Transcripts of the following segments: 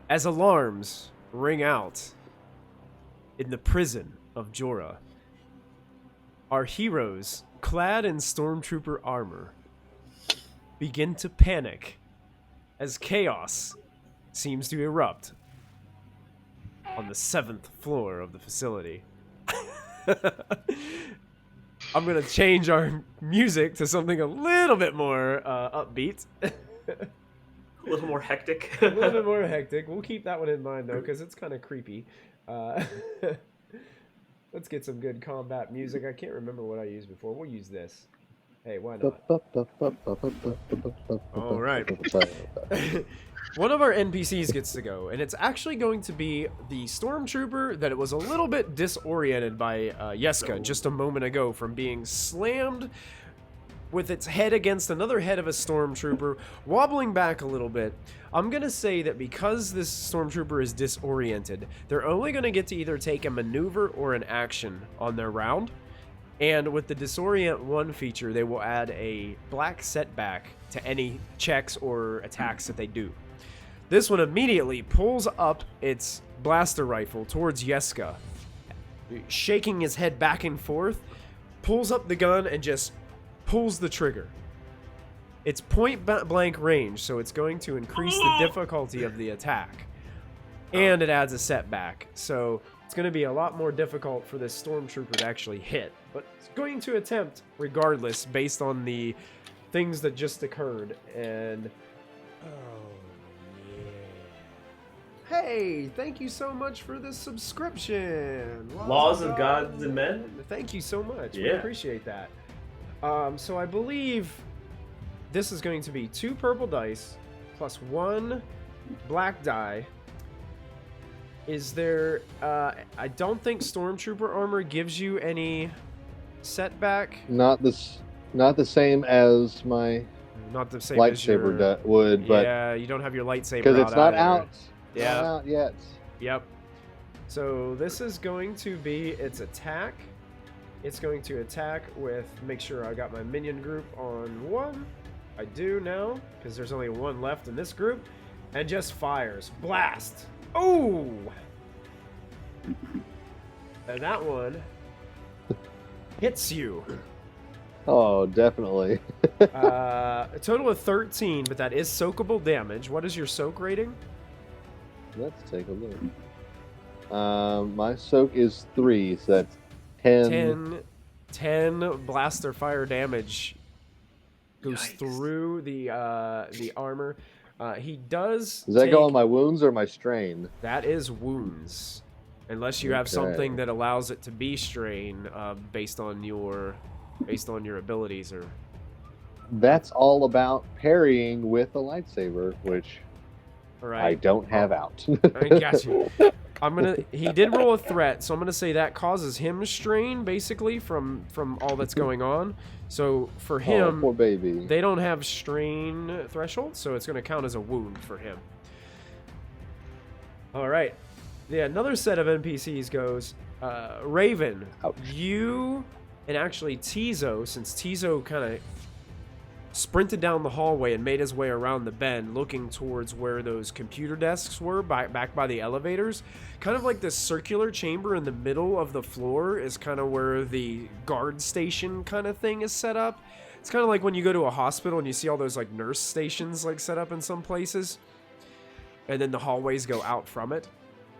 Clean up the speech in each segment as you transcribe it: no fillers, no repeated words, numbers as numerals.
As alarms ring out in the prison of Jorra, our heroes, clad in Stormtrooper armor, begin to panic as chaos seems to erupt on the 7th floor of the facility. I'm going to change our music to something a little bit more upbeat. A little more hectic. A little bit more hectic. We'll keep that one in mind, though, because it's kind of creepy. Let's get some good combat music. I can't remember what I used before. We'll use this. Hey, why not? All right. One of our NPCs gets to go, and it's actually going to be the Stormtrooper that it was a little bit disoriented by Yeska just a moment ago from being slammed with its head against another head of a Stormtrooper, wobbling back a little bit. I'm going to say that because this Stormtrooper is disoriented, they're only going to get to either take a maneuver or an action on their round. And with the Disorient 1 feature, they will add a black setback to any checks or attacks that they do. This one immediately pulls up its blaster rifle towards Yeska, shaking his head back and forth, pulls up the gun, and just pulls the trigger. It's point blank range, so it's going to increase the difficulty of the attack. And it adds a setback, so it's going to be a lot more difficult for this Stormtrooper to actually hit. But it's going to attempt regardless based on the things that just occurred. And hey, thank you so much for the subscription. Laws of Gods and Men. Thank you so much. Yeah. We appreciate that. So I believe this is going to be 2 purple dice plus 1 black die. Is there... I don't think Stormtrooper armor gives you any setback. Not the same as my Not the same lightsaber as your... would, but Yeah, you don't have your lightsaber because it's not either. out. Yeah. Not out yet. Yep. So this is going to be its attack. It's going to attack with... Make sure I got my minion group on 1. I do now, because there's only 1 left in this group. And just fires. Blast! Oh! And that one hits you. Oh, definitely. A total of 13, but that is soakable damage. What is your soak rating? Let's take a look. My soak is 3, so that's 10. 10 blaster fire damage goes Yikes. through the armor. He does. Does that go on my wounds or my strain? That is wounds, unless you have Okay. something that allows it to be strain based on your abilities or. That's all about parrying with a lightsaber, which All right. I don't have out. I got you. He did roll a threat, so I'm gonna say that causes him strain basically from all that's going on. So for him, poor baby. they don't have strain threshold, so it's gonna count as a wound for him. All right. Yeah, another set of NPCs goes Raven. Ouch. You and actually Tizo, since Tizo kind of sprinted down the hallway and made his way around the bend, looking towards where those computer desks were, back by the elevators. Kind of like this circular chamber in the middle of the floor is kind of where the guard station kind of thing is set up. It's kind of like when you go to a hospital and you see all those like nurse stations like set up in some places, and then the hallways go out from it.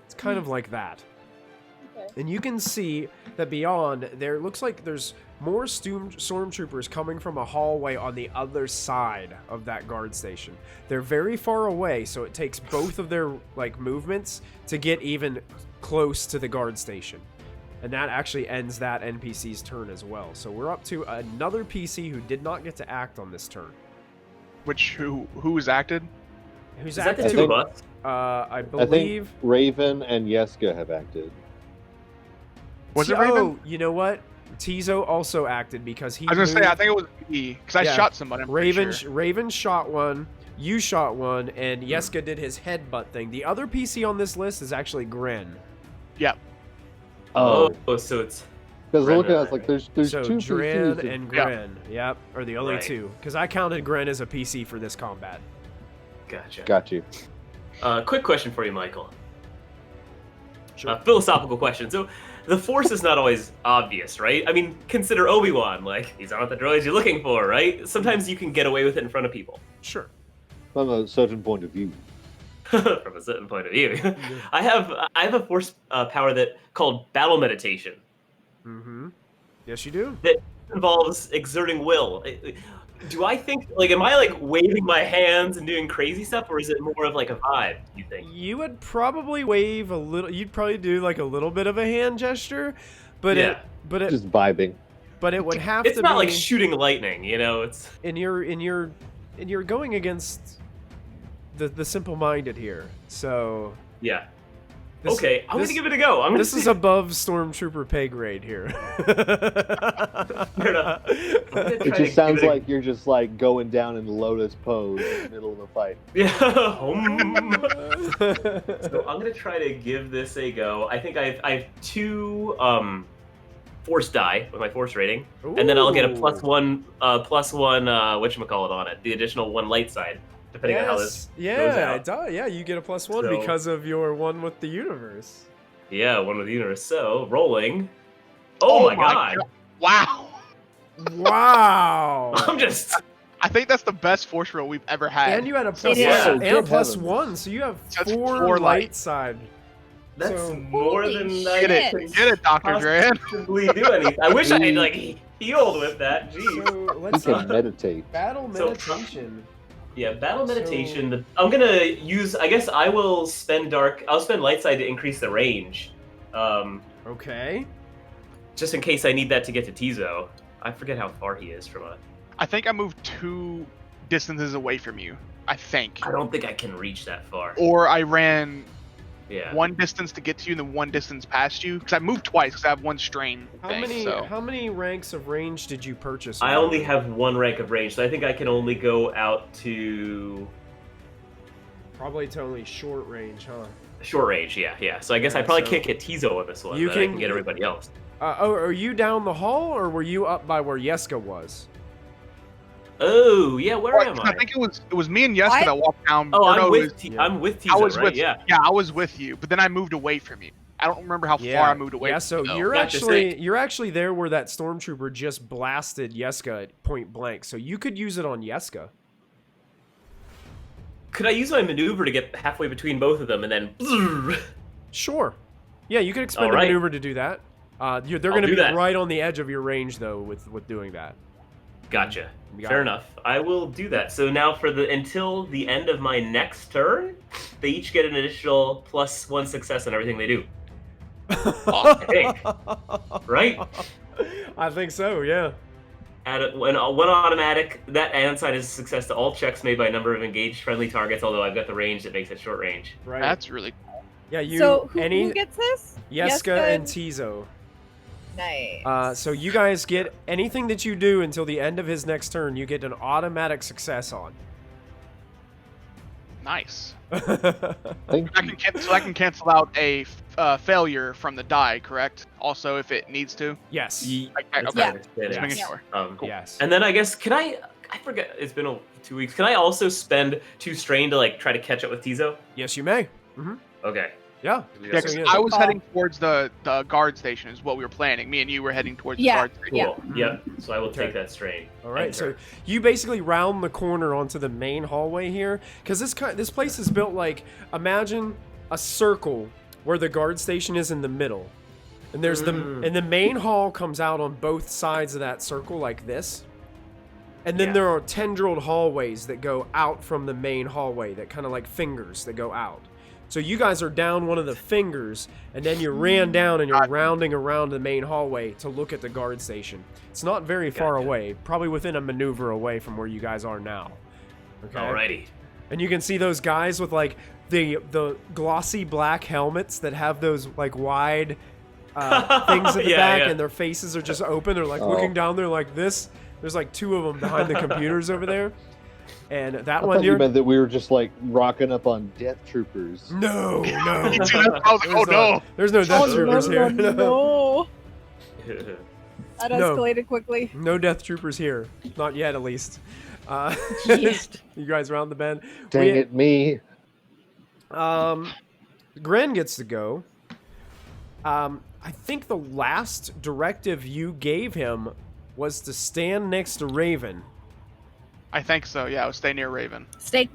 It's kind of like that. Okay. And you can see that beyond there looks like there's more stormtroopers coming from a hallway on the other side of that guard station. They're very far away, so it takes both of their like movements to get even close to the guard station. And that actually ends that NPC's turn as well. So we're up to another PC who did not get to act on this turn. Who's acted? Who's Is that the acted? two of us? I I believe. think Raven and Yeska have acted. Was it Raven? Oh, you know what? Tizo also acted because he. I was gonna say, I moved- think it was me because I Yeah. shot somebody. I'm pretty Raven, sure. Raven shot one, you shot one, and Yeska did his headbutt thing. The other PC on this list is actually Gren. Yep. Oh, so it's Because Ren look at and us, like there's So two Dren PCs. and Yeah. Gren, yep, are the only Right. two. Because I counted Gren as a PC for this combat. gotcha. Got you. Quick question for you, Michael. Sure. Philosophical question. So, the Force is not always obvious, right? I mean, consider Obi-Wan. Like, these aren't the droids you're looking for, right? Sometimes you can get away with it in front of people. Sure. From a certain point of view. From a certain point of view. I have a Force power that called battle meditation. Mm-hmm. Yes, you do. That involves exerting will. Do I think, like, am I, like, waving my hands and doing crazy stuff, or is it more of, like, a vibe, do you think? You would probably wave a little. You'd probably do like a little bit of a hand gesture, but Yeah. Just vibing. it would have It's to not be like shooting lightning, you know? It's and you're going against the simple-minded here. So yeah. this- Okay, I'm this- gonna give it a go. I'm gonna This see. is above Stormtrooper pay grade here. Fair enough. I'm gonna It try to just give sounds it a- like you're just like going down in lotus pose in the middle of a fight. Yeah. So I'm gonna try to give this a go. I think I have 2 Force die with my Force rating, and then I'll get a Ooh. +1 whatchamacallit on it. The additional 1 light side, depending on how this goes yeah, out. it does. Yeah, you get a +1 So- because of your one with the universe. Yeah, 1 with the universe. So rolling. Oh, my god. Wow. Wow. I'm just. I think that's the best force roll we've ever had. And you had a It is. +1 and a Good +1, so you have That's 4 4 light light. side. That's So- more Holy than shit. I Get could it, get it, Dr. Dran. possibly do anything. I wish I had like healed with that. Jeez. So You let's can meditate. battle So- meditation. Yeah, battle So- meditation. I'm gonna use. I guess I will spend dark. I'll spend light side to increase the range, Okay. just in case I need that to get to Tizo. I forget how far he is from a. I think I moved 2 distances away from you. I think. I don't think I can reach that far. Or I ran Yeah. 1 distance to get to you and then 1 distance past you. Because I moved twice because I have 1 strain How thing. many So. how many ranks of range did you purchase? I only have 1 rank of range, so I think I can only go out to Probably to only short range, huh? short range. Yeah. So I guess I Yeah, probably so- can't get Tizo on this one. You but I can- can get everybody else. Are you down the hall or were you up by where Yeska was? Oh yeah, where am I I? think it was me and Yeska What? that walked down. Oh, or no, I'm it with was- yeah. I'm with I Tizo, was right? with Yeah. I was with you, but then I moved away from you. I don't remember how far I moved away. Yeah, from so you, though. you're Gotcha, actually there where that stormtrooper just blasted Yeska at point blank. So you could use it on Yeska. Could I use my maneuver to get halfway between both of them and then? Sure. Yeah, you could expend a Alright. maneuver to do that. They're I'll going to do be that. right on the edge of your range though with doing that. Gotcha. You got Fair it. enough. I will do that. So now until the end of my next turn, they each get an additional +1 success on everything they do. I think. Right? I think so. Yeah. When one automatic, that add sign is a success to all checks made by a number of engaged friendly targets. Although I've got the range that makes it short range. Right. That's really yeah. You So who any gets this? Yeska and Tizo. Nice. So you guys get anything that you do until the end of his next turn, you get an automatic success on. nice. Thank I you. can cancel out a failure from the die, correct? Also, if it needs to. Yes. Okay, That's okay. my understanding. Just making Yeah. sure. Cool. Yes. And then I guess I forget. It's been 2 weeks. Can I also spend 2 strain to like try to catch up with Tizo? Yes, you may. Okay. Yeah. Yeah, 'cause So, yeah. I was Oh. heading towards the guard station is what we were planning. Me and you were heading towards the Yeah. guard station. Yeah. Cool. Yep. So I will Okay. take that strain. All right, Enter. so you basically round the corner onto the main hallway here, because this place is built like, imagine a circle where the guard station is in the middle, and there's and the main hall comes out on both sides of that circle like this, and then Yeah. there are tendrilled hallways that go out from the main hallway that kind of like fingers that go out. So you guys are down one of the fingers, and then you ran down and you're rounding around the main hallway to look at the guard station. It's not very far Gotcha. away, probably within a maneuver away from where you guys are now. Okay. Alrighty. And you can see those guys with like the glossy black helmets that have those like wide things at the Yeah, back, yeah. and their faces are just open. They're like Oh. looking down there like this. There's like 2 of them behind the computers over there. And that I one thought you here. meant that we were just like rocking up on Death Troopers. No, no. Me too, I was like, oh no. There's no Death Oh, Troopers no, here. no. That No. escalated quickly. No Death Troopers here. Not yet, at least. Yet. You guys round the bend. Dang it, me. Gren gets to go. I think the last directive you gave him was to stand next to Raven. I think so. Yeah, I would stay near Raven. Stay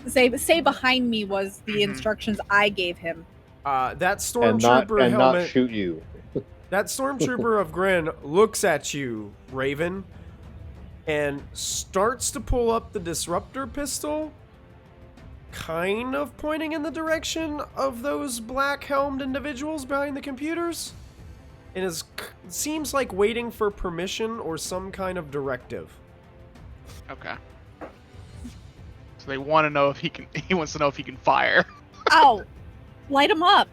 behind me was the instructions I gave him. That stormtrooper and helmet. not shoot you. That stormtrooper of Gren looks at you, Raven, and starts to pull up the disruptor pistol, kind of pointing in the direction of those black-helmed individuals behind the computers, and seems like waiting for permission or some kind of directive. Okay. So they want to know if he can. He wants to know if he can fire. Ow! Light him up!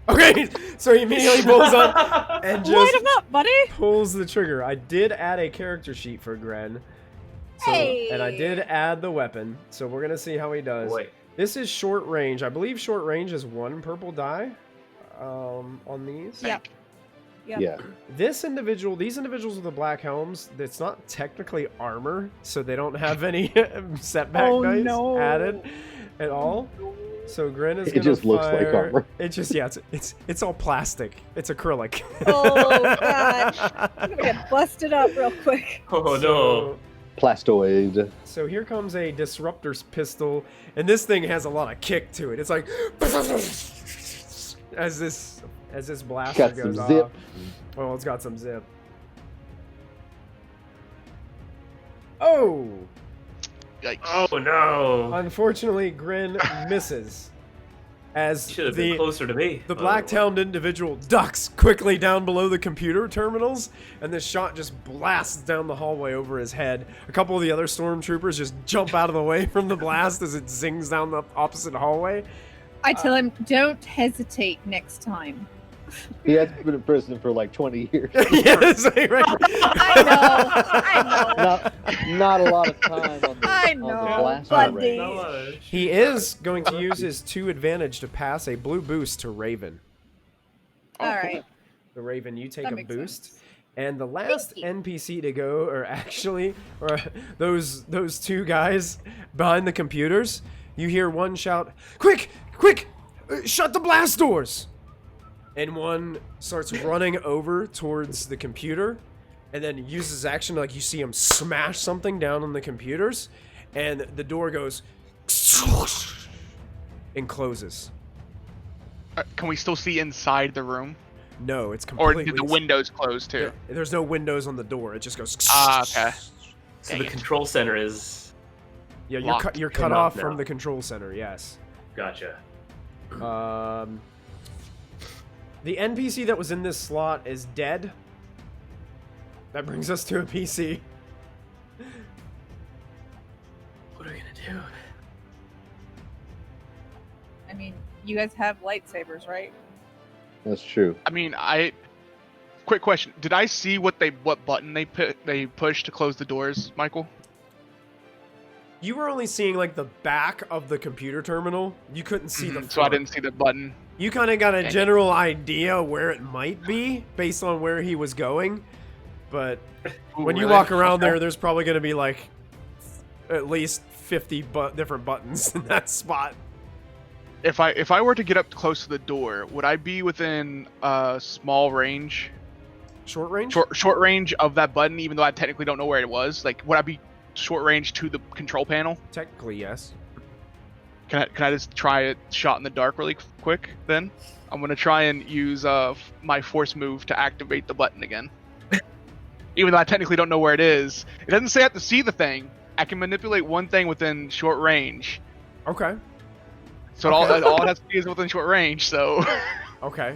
Okay, so he immediately pulls up and just Light him up, buddy! pulls the trigger. I did add a character sheet for Gren. So, Hey! And I did add the weapon, so we're going to see how he does. Wait. This is short range. I believe short range is 1 purple die on these. Yep. Yeah. These individuals with the black helms, it's not technically armor, so they don't have any setback dice added at all. So Gren is going to fire. It just looks like armor. It just, yeah, it's all plastic. It's acrylic. Oh, God. I'm gonna get busted up real quick. Oh, no. Plastoid. So here comes a disruptor's pistol, and this thing has a lot of kick to it. It's like as this blaster Got some goes off. zip. Well, it's got some zip. Oh! Yikes. Oh, no. Unfortunately, Gren misses. As Should have been closer to me. the black-towned individual ducks quickly down below the computer terminals, and this shot just blasts down the hallway over his head. A couple of the other stormtroopers just jump out of the way from the blast as it zings down the opposite hallway. I tell him, don't hesitate next time. He has been in prison for like 20 years. Yes, right. I know. Not a lot of time on the, I on the know, blaster buddy. range. He is going to use his 2 advantage to pass a blue boost to Raven. Alright. The Raven, you take That a makes boost. sense. And the last NPC to go are actually those 2 guys behind the computers. You hear one shout, "Quick! Quick! Shut the blast doors!" And one starts running over towards the computer and then uses action, like you see him smash something down on the computers, and the door goes and closes. Can we still see inside the room? No, it's Or completely... did the windows close too? There's no windows on the door. It just goes... Ah, okay. So Dang the it. control center is... Yeah, Locked. you're cut Turned off off from now. the control center, yes. Gotcha. The NPC that was in this slot is dead. That brings us to a PC. What are we gonna do? I mean, you guys have lightsabers, right? That's true. I mean, quick question: did I see what button they pushed to close the doors, Michael? You were only seeing like the back of the computer terminal. You couldn't see the front. So I didn't see the button. You kind of got a general idea where it might be based on where he was going. But Ooh, when you really? walk around Okay. there's probably going to be like at least 50 different buttons in that spot. If I were to get up close to the door, would I be within small range, Short range? short range of that button? Even though I technically don't know where it was, like would I be short range to the control panel? Technically, yes. Can I just try a shot in the dark really quick? Then I'm gonna try and use my force move to activate the button again. Even though I technically don't know where it is, it doesn't say I have to see the thing. I can manipulate one thing within short range. Okay. So all it has to be is within short range. So Okay.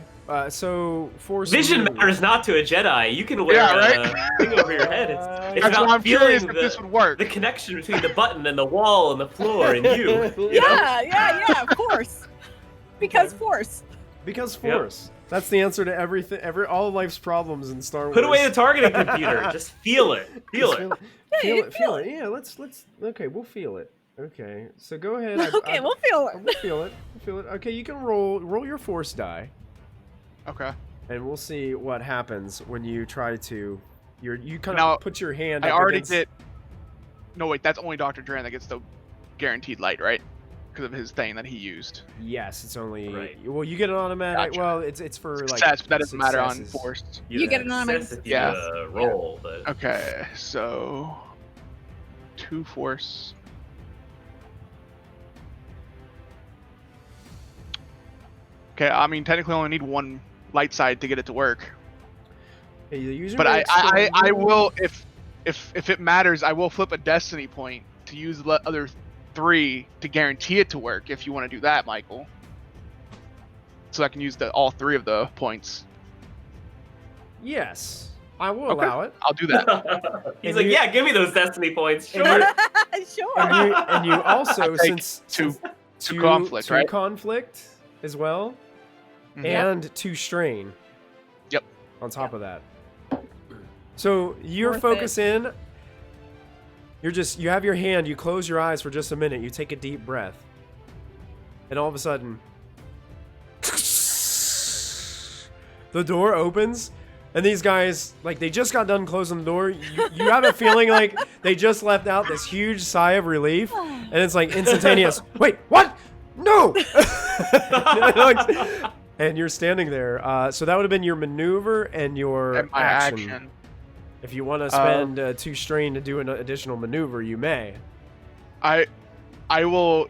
So force Vision move. matters not to a Jedi. You can wear Yeah, right? a thing over your head. It's that's why about I'm curious feeling if this would work. the connection between the button and the wall and the floor and you. You know? Yeah, of course. Because force. Because force. That's the answer to everything. All of life's problems in Star Wars. Put away the targeting computer. Just feel it. Feel Just it. Feel it. Yeah, let's. Okay, we'll feel it. Okay, so go ahead. Okay, we'll feel it. We'll feel it. We'll feel it. Okay, you can roll your force die, Okay. and we'll see what happens when you try to. You kind Now, of put your hand. I up already against... did. No wait, that's only Dr. Dran that gets the guaranteed light, right? because of his thing that he used. Yes, it's only Right. well. You get an automatic. Gotcha. Well, it's for like Success, but that doesn't matter on successes. forced. You get an automatic success if Yeah. you roll, but Okay, so 2 force. Okay, I mean technically I only need 1 light side to get it to work. Hey, the user But makes I the- will if it matters, I will flip a destiny point to use the other 3 to guarantee it to work. If you want to do that, Michael, so I can use all 3 of the points. Yes, I will Okay. allow it. I'll do that. he's And like, you- yeah, give me those destiny points. And Sure. Sure. And you also I take since 2 two conflict, right? conflict as well, Mhm. and 2 strain. Yep. On top of that, so you're Worth focus in. You have your hand. You close your eyes for just a minute. You take a deep breath, and all of a sudden, the door opens. And these guys, like, they just got done closing the door. You have a feeling like they just left out this huge sigh of relief. And it's like instantaneous. Wait, what? No! And you're standing there. So that would have been your maneuver and your And my action. If you want to spend 2 strain to do an additional maneuver, you may. I will,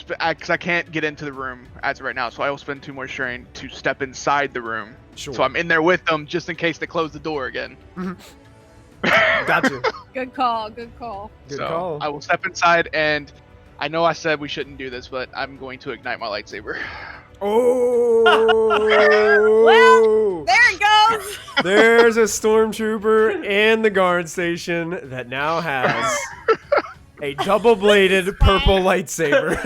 because I can't get into the room as of right now, so I will spend 2 more strain to step inside the room. Sure. So I'm in there with them just in case they close the door again. Gotcha. Good call. Good call. Good So call. I will step inside, and I know I said we shouldn't do this, but I'm going to ignite my lightsaber. Oh! There it goes. There's a stormtrooper in the guard station that now has a double-bladed purple lightsaber.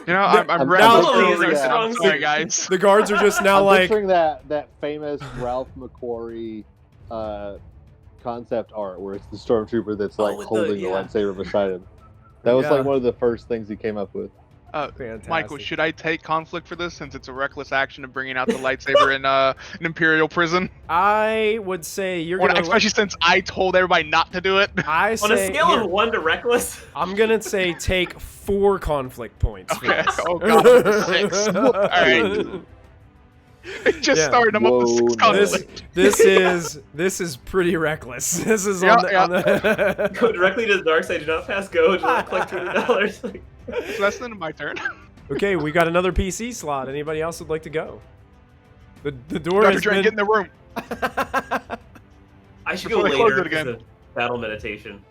You know, I'm now- relatively These are I'm strong sorry, guys. The guards are just now I'm like, picturing that famous Ralph McQuarrie concept art where it's the stormtrooper that's like with holding the yeah. lightsaber beside him. That was Yeah. like one of the first things he came up with. fantastic. Michael, should I take conflict for this since it's a reckless action of bringing out the lightsaber in an Imperial prison? I would say you're Or, gonna. especially since I told everybody not to do it. I On a say scale here, of 1 to reckless, I'm gonna say take 4 conflict points. for Okay. this. Oh god, 6. All right. Just Yeah. starting. I'm up to 6 Whoa, conflict. This is pretty reckless. This is on Yeah, the. go directly to the dark side. Do not pass go. Just collect $200. So that's the end of my turn. Okay, we got another PC slot. Anybody else would like to go? The door Dr. has Dre, been. get in the room. I should Before go they close later. it again. It's a battle meditation.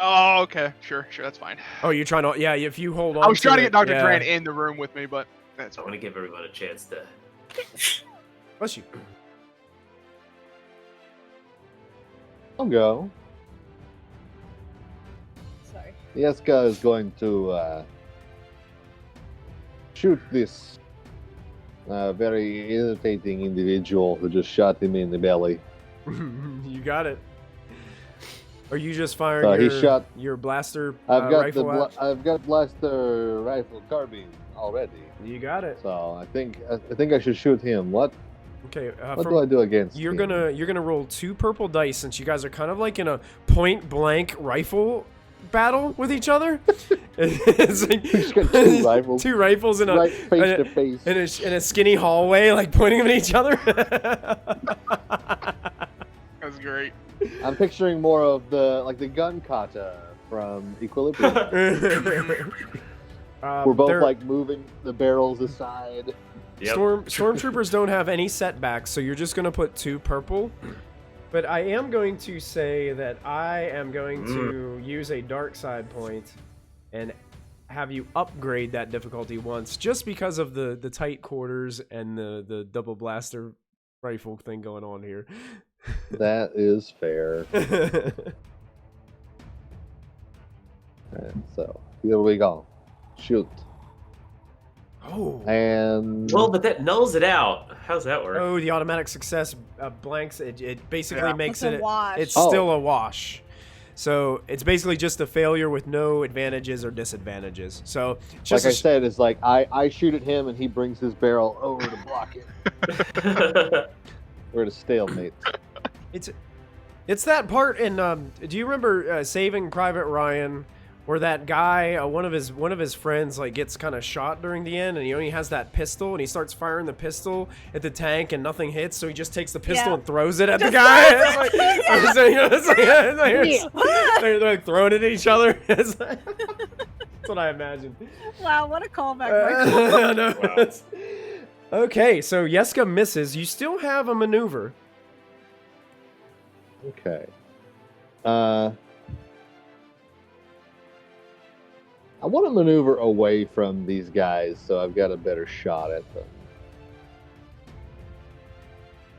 Oh, okay. Sure, that's fine. Oh, you're trying to. Yeah, if you hold on. I was trying to it, get Dr. yeah. Dran in the room with me, but that's I want to give everyone a chance to. Bless you. I'll go. Sorry. Yeska is going to shoot this very irritating individual who just shot him in the belly. You got it. Are you just firing So he your, shot- your blaster I've got rifle out? I've got blaster rifle carbine already. You got it. So I think I should shoot him. What Okay. what do I do against You're him? gonna roll 2 purple dice since you guys are kind of like in a point blank rifle battle with each other. It's like, He's got 2 rifles. 2 rifles in a right face to face. in a skinny hallway, like pointing them at each other. That's great. I'm picturing more of the gun kata from Equilibrium. We're both they're- like moving the barrels aside. Yep. Stormtroopers don't have any setbacks, so you're just gonna put 2 purple. But I am going to say that I am going to use a dark side point and have you upgrade that difficulty once, just because of the tight quarters and the double blaster rifle thing going on here. That is fair. Alright, so here we go. Shoot. Oh. And Well, but that nulls it out. How's that work? Oh, the automatic success blanks it. It basically Yeah. makes It's a it. wash. It's Oh. still a wash. So it's basically just a failure with no advantages or disadvantages. So just like I said, it's like I shoot at him and he brings his barrel over to block it. We're at a stalemate. it's It's that part in. Do you remember Saving Private Ryan, where that guy, one of his friends, like gets kind of shot during the end, and he only has that pistol, and he starts firing the pistol at the tank, and nothing hits, so he just takes the pistol and throws it at the guy. They're like throwing it at each other. That's what I imagined. Wow, what a callback, Michael. No. Wow. Okay, so Yeska misses. You still have a maneuver. Okay. I want to maneuver away from these guys so I've got a better shot at them.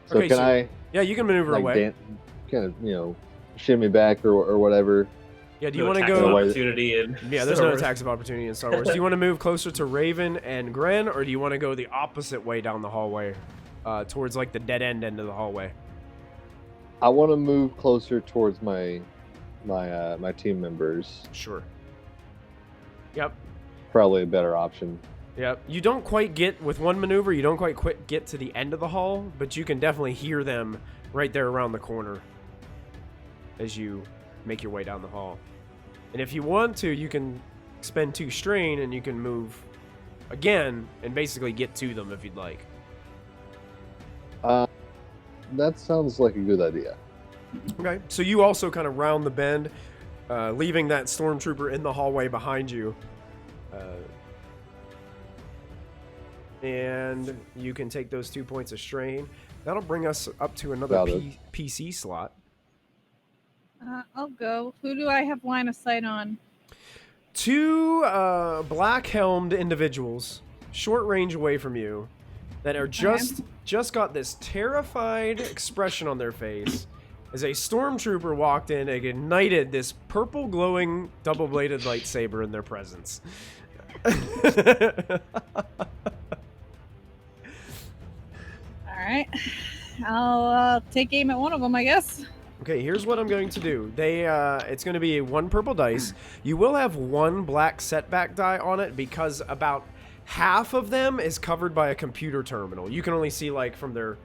So Okay, can so- I Yeah, you can maneuver away. kind of, shimmy back or whatever? Yeah, do you No want to attacks of go? opportunity and Yeah, there's no attacks of opportunity in Star Wars. Do you want to move closer to Raven and Gren, or do you want to go the opposite way down the hallway, towards like the dead end of the hallway? I want to move closer towards my team members. Sure. Yep. Probably a better option. Yep. You don't quite get with one maneuver. You don't quite get to the end of the hall, but you can definitely hear them right there around the corner as you make your way down the hall. And if you want to, you can spend 2 strain and you can move again and basically get to them if you'd like. That sounds like a good idea. Okay, so you also kind of round the bend, leaving that stormtrooper in the hallway behind you. And you can take those 2 points of strain. That'll bring us up to another Valid. PC slot. I'll go. Who do I have line of sight on? 2 black-helmed individuals, short range away from you, that are just got this terrified expression on their face as a stormtrooper walked in and ignited this purple glowing double-bladed lightsaber in their presence. All right. I'll take aim at one of them, I guess. Okay, here's what I'm going to do. It's going to be 1 purple dice. You will have 1 black setback die on it because about half of them is covered by a computer terminal. You can only see like from their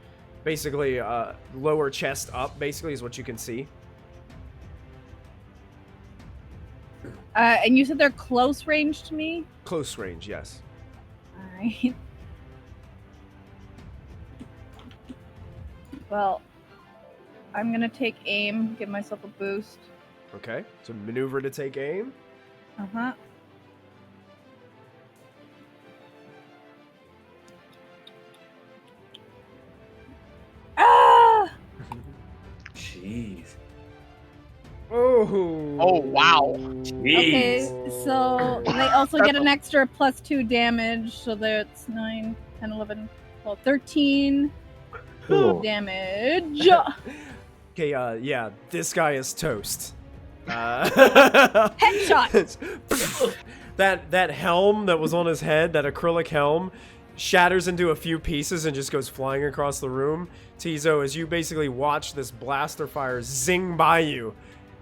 basically lower chest up, basically is what you can see. And you said they're close range to me? Close range, yes. All right. Well, I'm going to take aim, give myself a boost. Okay, so maneuver to take aim. Uh-huh. Ah! Jeez. Oh. Oh, wow. Okay, so they also get an extra +2 damage, so that's 9, 10, 11, 12, 13 Cool. damage. Okay, yeah, this guy is toast. Headshot. that helm that was on his head, that acrylic helm, shatters into a few pieces and just goes flying across the room. Tizo, as you basically watch this blaster fire zing by you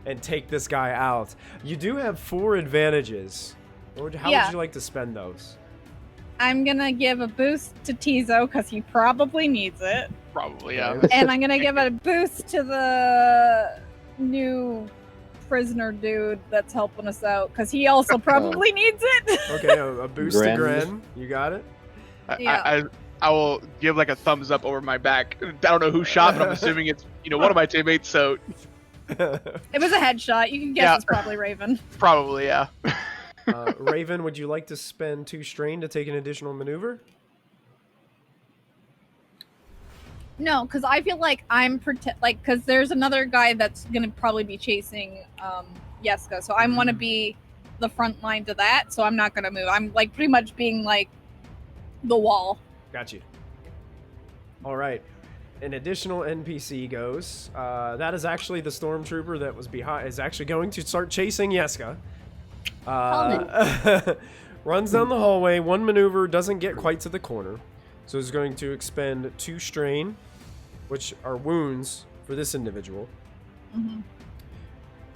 and take this guy out. You do have 4 advantages. How would you like to spend those? I'm gonna give a boost to Tizo because he probably needs it. Probably, yeah. And I'm gonna give a boost to the new prisoner dude that's helping us out because he also probably needs it. Okay, a boost Gren. to Gren. You got it? Yeah. I will give like a thumbs up over my back. I don't know who shot, but I'm assuming it's one of my teammates. So It was a headshot. You can guess Yeah. it's probably Raven. probably, yeah. Raven, would you like to spend 2 strain to take an additional maneuver? No, because I feel like I'm because there's another guy that's gonna probably be chasing Yeska, so I want to be the front line to that. So I'm not gonna move. I'm like pretty much being like the wall. Got you. All right. An additional NPC goes. That is actually the stormtrooper that was behind. Is actually going to start chasing Yeska. Runs down the hallway. 1 maneuver, doesn't get quite to the corner, so is going to expend 2 strain, which are wounds for this individual. Mm-hmm.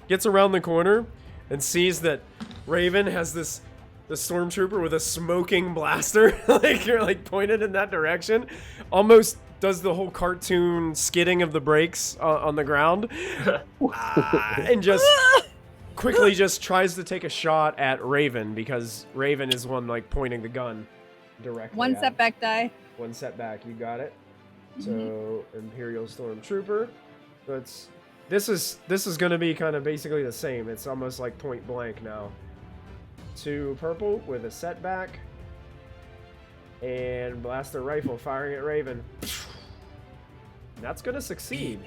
Gets around the corner and sees that Raven has the stormtrooper with a smoking blaster, like you're like pointed in that direction, almost does the whole cartoon skidding of the brakes on the ground, and just quickly just tries to take a shot at Raven, because Raven is one like pointing the gun directly. One at him. setback die. One setback, you got it. So Imperial Stormtrooper. So this is going to be kind of basically the same. It's almost like point blank now. 2 purple with a setback, and blaster rifle firing at Raven. That's going to succeed.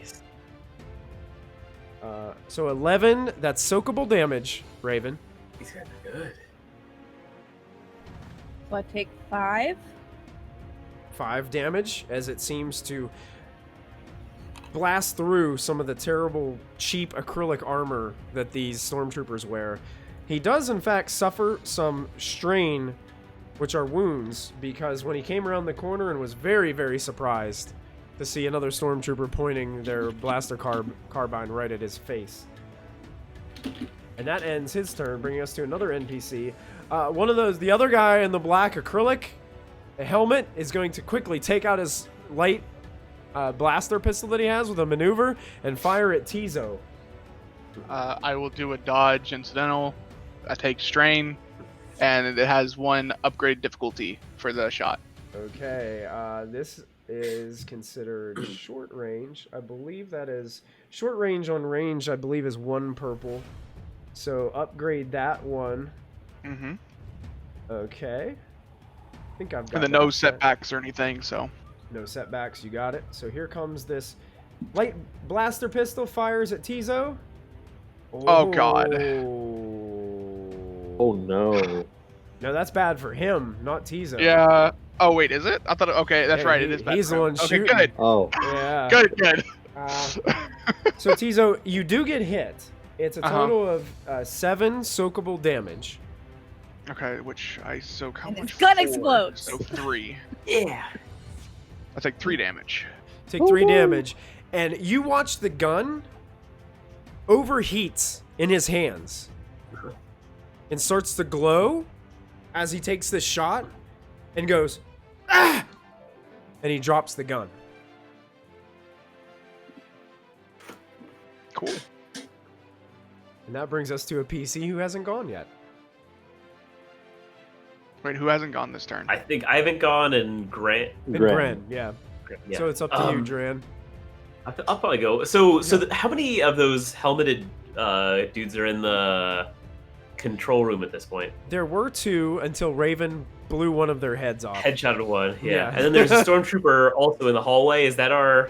So 11. That's soakable damage, Raven. These guys are good. So I take 5. 5 damage as it seems to blast through some of the terrible, cheap acrylic armor that these stormtroopers wear. He does, in fact, suffer some strain, which are wounds, because when he came around the corner and was very, very surprised to see another stormtrooper pointing their blaster carbine right at his face. And that ends his turn, bringing us to another NPC. One of those, the other guy in the black acrylic helmet is going to quickly take out his light blaster pistol that he has with a maneuver and fire at Tizo. I will do a dodge incidental. I take strain, and it has 1 upgrade difficulty for the shot. Okay, this is considered short range. I believe that is short range on range. I believe is 1 purple. So upgrade that 1. Mm-hmm. Okay. I think I've got And the that no set. setbacks or anything, so. No setbacks, you got it. So here comes this light blaster pistol, fires at Tizo. Oh, God. Oh no. No, that's bad for him, not Tizo. Yeah. Oh, wait, is it? I thought, okay, that's Yeah, right, it is bad he's for the him. one Okay, shooting. good. Oh. Yeah. Good. So Tizo, you do get hit. It's a Uh-huh. total of 7 soakable damage. Okay, which I soak how And his much? gun 4, explodes. So 3. Yeah. I take 3 damage. Take 3 damage, and you watch the gun overheats in his hands and starts to glow as he takes this shot and goes, ah! And he drops the gun. Cool. And that brings us to a PC who hasn't gone yet. Wait, who hasn't gone this turn? I think I haven't gone in Grant. And Gren. Gren, yeah. Yeah. So it's up to you, Dran. I'll probably go. So how many of those helmeted dudes are in the control room at this point? There were 2 until Raven blew one of their heads off. Headshotted one, yeah. Yeah. And then there's a stormtrooper also in the hallway. Is that our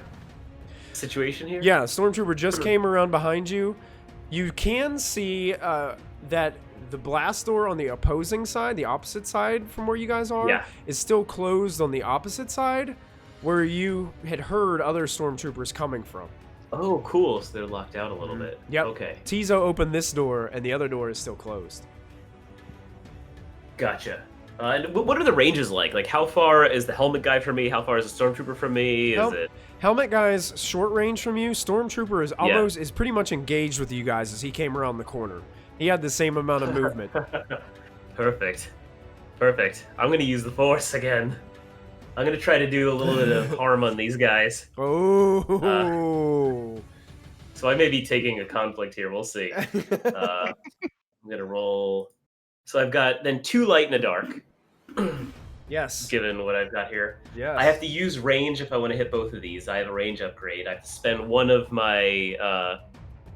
situation here? Yeah, Stormtrooper just came around behind you. You can see that the blast door on the opposing side, the opposite side from where you guys are, Yeah. is still closed on the opposite side where you had heard other stormtroopers coming from. Oh, cool. So they're locked out a little bit. Yep. Okay. Tizo opened this door, and the other door is still closed. Gotcha. And what are the ranges like? Like, how far is the helmet guy from me? How far is the stormtrooper from me? Is it? Helmet guy's short range from you. Stormtrooper is pretty much engaged with you guys as he came around the corner. He had the same amount of movement. Perfect. I'm going to use the Force again. I'm going to try to do a little bit of harm on these guys. Oh. So I may be taking a conflict here. We'll see. I'm going to roll. So I've got then 2 light and a dark. Yes. Given what I've got here. Yes. I have to use range if I want to hit both of these. I have a range upgrade. I have to spend 1 of my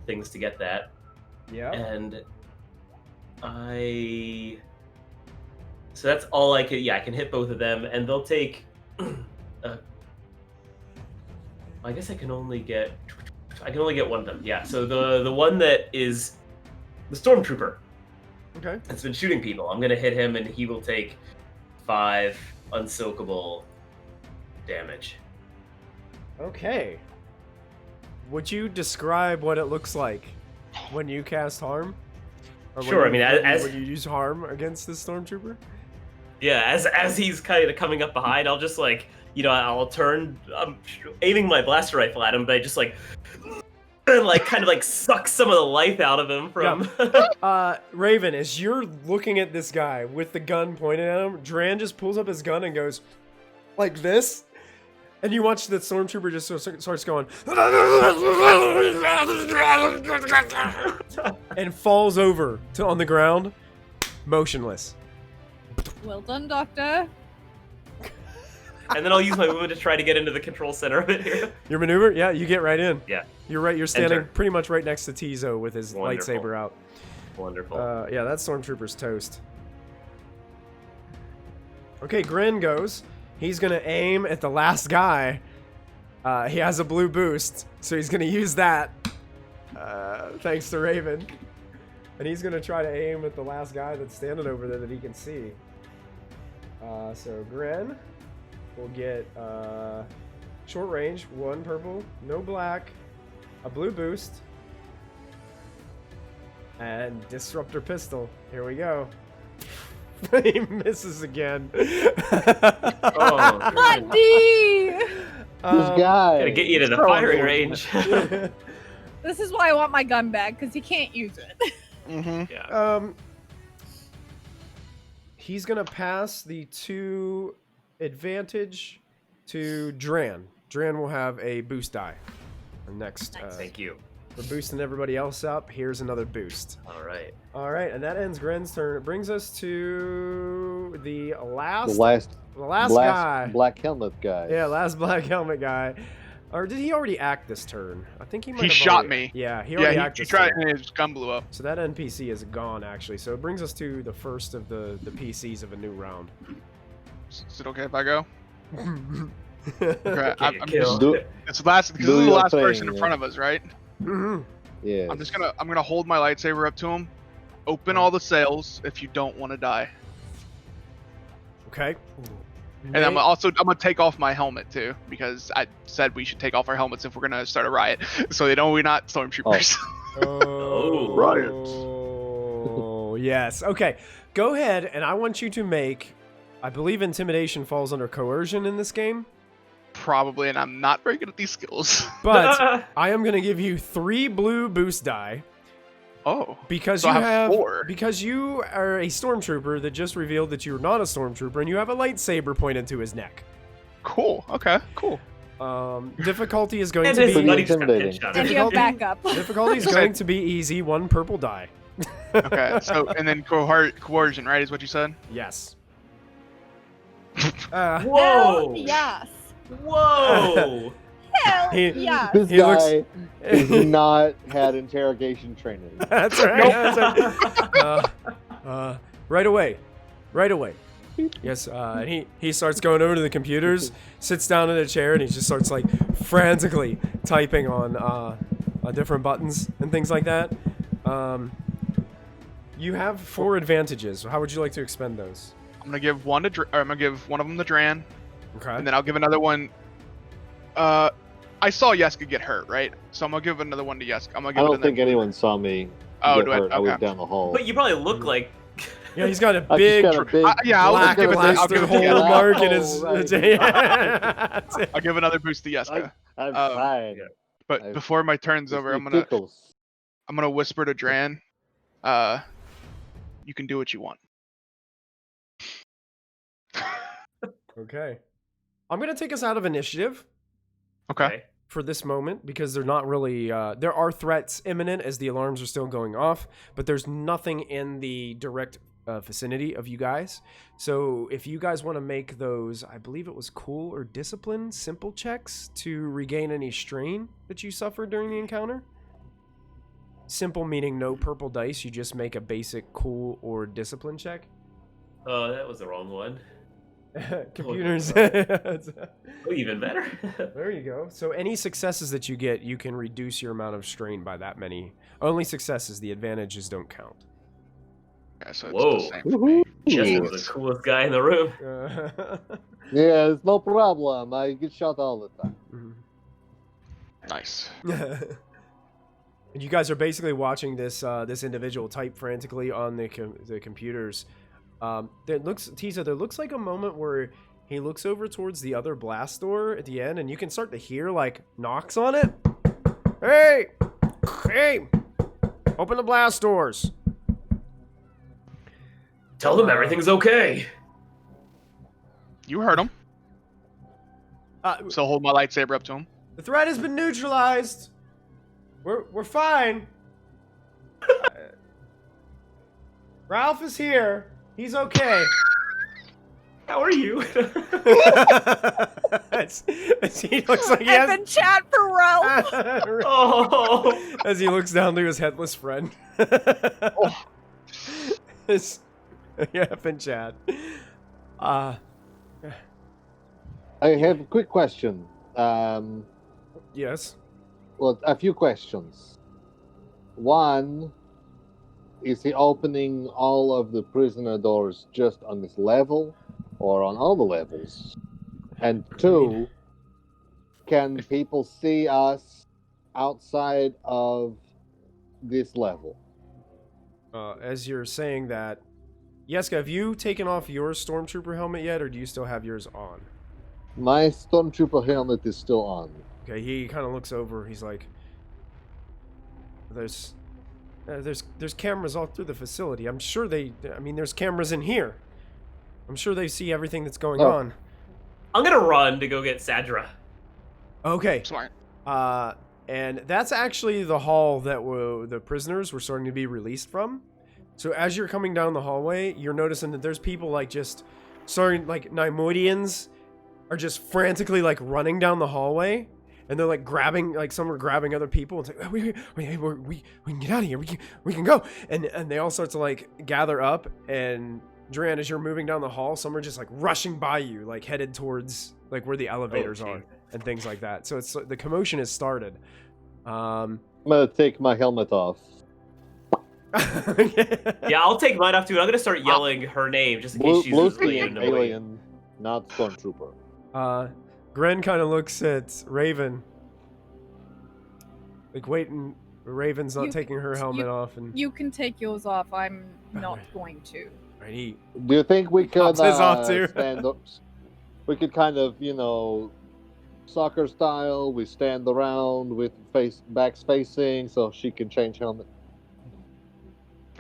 things to get that. Yeah. And so that's all I can. Yeah, I can hit both of them, and they'll take. I guess I can only get 1 of them. Yeah. So the one that is the stormtrooper Okay. that's been shooting people. I'm gonna hit him, and he will take 5 unsoakable damage. Okay. Would you describe what it looks like when you cast harm? Or when Sure, I you- mean, when you use harm against this stormtrooper? Yeah, as he's kind of coming up behind, I'll just I'll turn, I'm aiming my blaster rifle at him, but I just and suck some of the life out of him from. Raven, as you're looking at this guy with the gun pointed at him, Dran just pulls up his gun and goes like this, And you watch the stormtrooper just starts going and falls over on the ground, motionless. Well done, Doctor. And then I'll use my movement to try to get into the control center of it here. Your maneuver? Yeah, you get right in. Yeah. You're right. You're standing Enter. pretty much right next to Tizo with his Wonderful. lightsaber out. Wonderful. Yeah, that stormtrooper's toast. Okay, Grin goes. He's gonna aim at the last guy. He has a blue boost, so he's gonna use that. Thanks to Raven. And he's gonna try to aim at the last guy that's standing over there that he can see. So Grin will get short range, 1 purple, no black, a blue boost, and disruptor pistol. Here we go. He misses again. Oh, Buddy! This guy. gotta get you to the firing range. This is why I want my gun back, because he can't use it. Mm-hmm. Yeah. He's gonna pass the 2 advantage to Dran. Dran will have a boost die. Next, Thank you. we're boosting everybody else up. Here's another boost. All right. All right, and that ends Gren's turn. It brings us to the last Black guy. black helmet guy. Yeah, last black helmet guy. Or did he already act this turn? I think he might He have shot already- me. Yeah, he already acted he this tried turn. and his gun blew up. So that NPC is gone, actually. So it brings us to the first of the PCs of a new round. Is it okay if I go? Okay. Okay, I'm kill. Do, it's the last because Do this is the your last thing, person in yeah. front of us, right? Mhm. yeah. I'm gonna hold my lightsaber up to him. Open all the sails if you don't want to die. Okay. And I'm gonna take off my helmet too, because I said we should take off our helmets if we're gonna start a riot, so they know we're not stormtroopers. Oh, Riots. Oh, yes. Okay. Go ahead, and I want you to make. I believe intimidation falls under coercion in this game, Probably, and I'm not very good at these skills. but I am going to give you 3 blue boost die Oh, because So you I have 4. because you are a stormtrooper that just revealed that you're not a stormtrooper, and you have a lightsaber pointed to his neck. cool. Okay, cool. Difficulty is going And to his be Pretty buddy just got intimidating. headshot. And you have Difficulty? backup. difficulty is going to be easy. 1 purple die. Okay, so and then coercion, right? Is what you said? Yes. Whoa! Hell yes. Whoa! Hell He- yes. This He looks- guy has not had interrogation training. That's right. That's right. Right away. Right away. Yes, and he starts going over to the computers, sits down in a chair, and he just starts like frantically typing on different buttons and things like that. You have 4 advantages. How would you like to expend those? I'm gonna give one to I'm gonna give one of them to Dran, Okay. and then I'll give another one. I saw Yeska get hurt, right? So I'm gonna give another one to Yeska. I'm gonna I give don't think anyone saw me. Oh, get do I? hurt. I was Okay. down the hall. But you probably look like. Yeah, he's got a I big just got a big yeah, I'll black give it to- I'll blaster give it to hole Yeska. mark in his. Right. I'll give another boost to Yeska. I'm Um, fine. yeah. But I've- before my turn's Just over, eat I'm gonna pickles. whisper to Dran. You can do what you want. Okay. I'm gonna take us out of initiative Okay. for this moment because they're not really there are threats imminent as the alarms are still going off, but there's nothing in the direct vicinity of you guys. So if you guys want to make those, I believe it was cool or discipline simple checks to regain any strain that you suffered during the encounter. Simple meaning no purple dice, you just make a basic cool or discipline check. Oh, that was the wrong one. Computers. Oh, even better. There you go. So any successes that you get, you can reduce your amount of strain by that many. Only successes, the advantages don't count. Okay, so it's Whoa. the same for me. Justin's the coolest guy in the room. Yeah, it's no problem. I get shot all the time. Nice. And you guys are basically watching this this individual type frantically on the computers. There looks like a moment where he looks over towards the other blast door at the end, and you can start to hear like knocks on it. Hey, open the blast doors. Tell them everything's okay. You heard him. So hold my lightsaber up to him. The threat has been neutralized. We're fine. Ralph is here. He's okay. How are you? as he looks like he has... I've been chat for Ralph. Oh. As he looks down to his headless friend. Yeah, been Chad. I have a quick question. Yes. Well, a few questions. One, is he opening all of the prisoner doors just on this level or on all the levels? And two, can people see us outside of this level? As you're saying that, Yeska, have you taken off your Stormtrooper helmet yet, or do you still have yours on? My Stormtrooper helmet is still on. Okay, he kind of looks over. He's like, "There's cameras all through the facility. I'm sure there's cameras in here. I'm sure they see everything that's going on." I'm gonna run to go get Sadra. Okay. Smart. And that's actually the hall that the prisoners were starting to be released from. So as you're coming down the hallway, you're noticing that there's people like just starting, like Nymoidians are just frantically like running down the hallway, and they're like grabbing, like some are grabbing other people. It's like, oh, we can get out of here. We can go. And they all start to like gather up. And Duran, as you're moving down the hall, some are just like rushing by you, like headed towards like where the elevators are and things like that. So it's the commotion has started. I'm gonna take my helmet off. Yeah, I'll take mine off too. I'm gonna start yelling her name just in case she's Blue asleep. screen, alien, not Stormtrooper. Gren kind of looks at Raven, like waiting. Raven's not taking her helmet off, and You can take yours off. I'm not going to. right, Do you think we could Pops his off too. stand up? We could kind of, soccer style. We stand around with backs facing, so she can change helmet.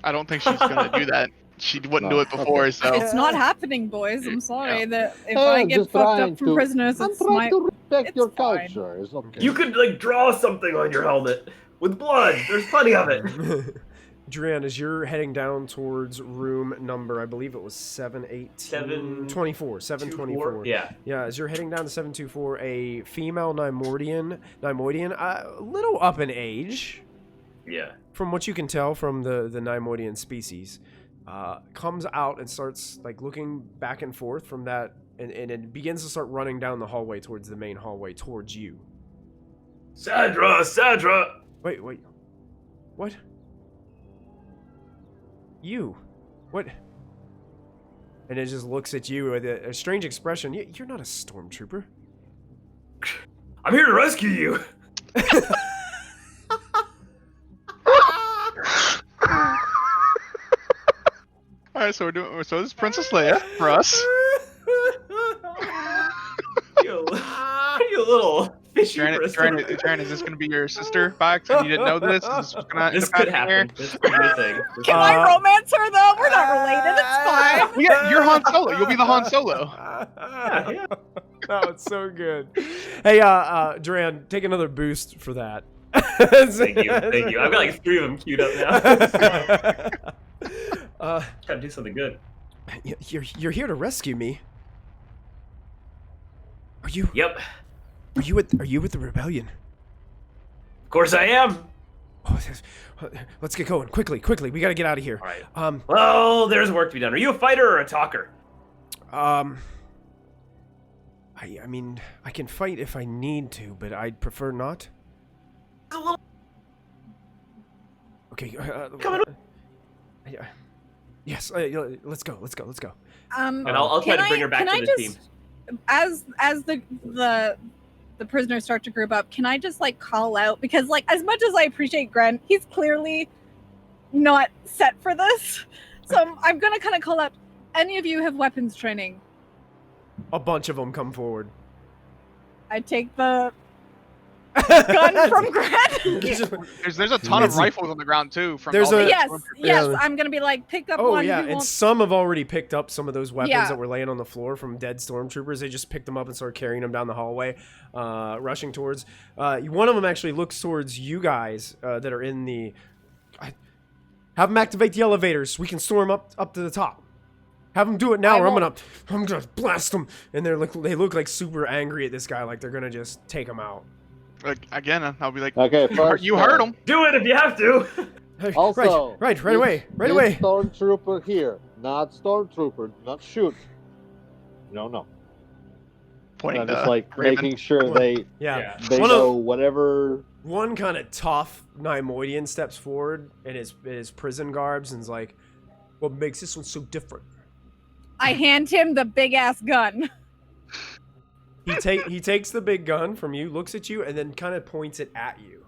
I don't think she's gonna do that. She wouldn't do No, it before, okay. so. It's not happening, boys. I'm sorry that if I'm I get just fucked trying up from to- prisoners, I'm it's trying my. to respect it's your fine. culture. It's okay. You could like draw something on your helmet with blood. There's plenty of it. Duran, as you're heading down towards room number, I believe it was 724. 724. Yeah. Yeah, as you're heading down to 724, a female Nymoidian, a little up in age, Yeah. from what you can tell from the Nymoidian species, comes out and starts like looking back and forth from that, and it begins to start running down the hallway towards the main hallway towards you. Sadra! Wait, what? You? What? And it just looks at you with a strange expression. You're not a stormtrooper. I'm here to rescue you. All right, so this is Princess Leia for us. You little fishy person. Taryn, is this gonna be your sister box? And you didn't know this? Is this what's gonna This end up could happening happen. This could be a thing. Can I romance her though? We're not related. It's fine. here? Yeah, you're Han Solo. You'll be the Han Solo. Yeah. That was so good. Hey, Duran, take another boost for that. Thank you. I've got like 3 of them queued up now. Gotta do something good. You're here to rescue me. Are you? Yep. Are you with the rebellion? Of course I am. Oh, let's get going quickly. We gotta get out of here. All right. Well, there's work to be done. Are you a fighter or a talker? I mean, I can fight if I need to, but I'd prefer not. A little. Okay. Come on. Yes. Let's go. And I'll try to bring her back to the team. As the prisoners start to group up, can I just like call out, because like as much as I appreciate Gren, he's clearly not set for this. So I'm gonna kind of call out, any of you have weapons training? A bunch of them come forward. I take the gun from Grant. There's a ton of rifles on the ground too. From There's all a- the Yes, stormtroopers. yes. Yeah. I'm gonna be like, pick up Oh one. yeah, who and wants- some have already picked up some of those weapons Yeah. that were laying on the floor from dead stormtroopers. They just picked them up and started carrying them down the hallway, rushing towards. One of them actually looks towards you guys that are in the. Have them activate the elevators. We can storm up to the top. Have them do it now, or I'm gonna blast them. And they look like super angry at this guy, like they're gonna just take him out. Like, again, I'll be like, Okay, first, you heard him. Do it if you have to. Also, right away. this Stormtrooper here, not Stormtrooper, not shoot. No. Pointing Just to like Raven. making sure they Yeah. they One know of- whatever. One kind of tough Neimoidian steps forward in his prison garbs and's like, "What makes this one so different?" I hand him the big ass gun. He takes the big gun from you, looks at you, and then kind of points it at you.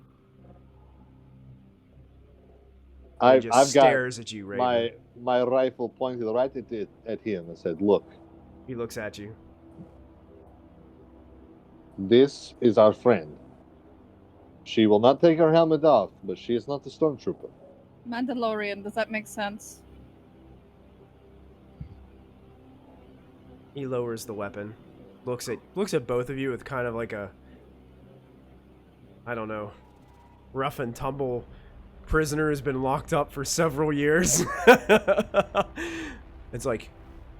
And I've just got stares at you, Raven. my rifle pointed right at him and said, "Look, He looks at you. this is our friend. She will not take her helmet off, but she is not a Stormtrooper." Mandalorian, does that make sense? He lowers the weapon, looks at both of you with kind of like a, I don't know, rough and tumble prisoner who's been locked up for several years. It's like,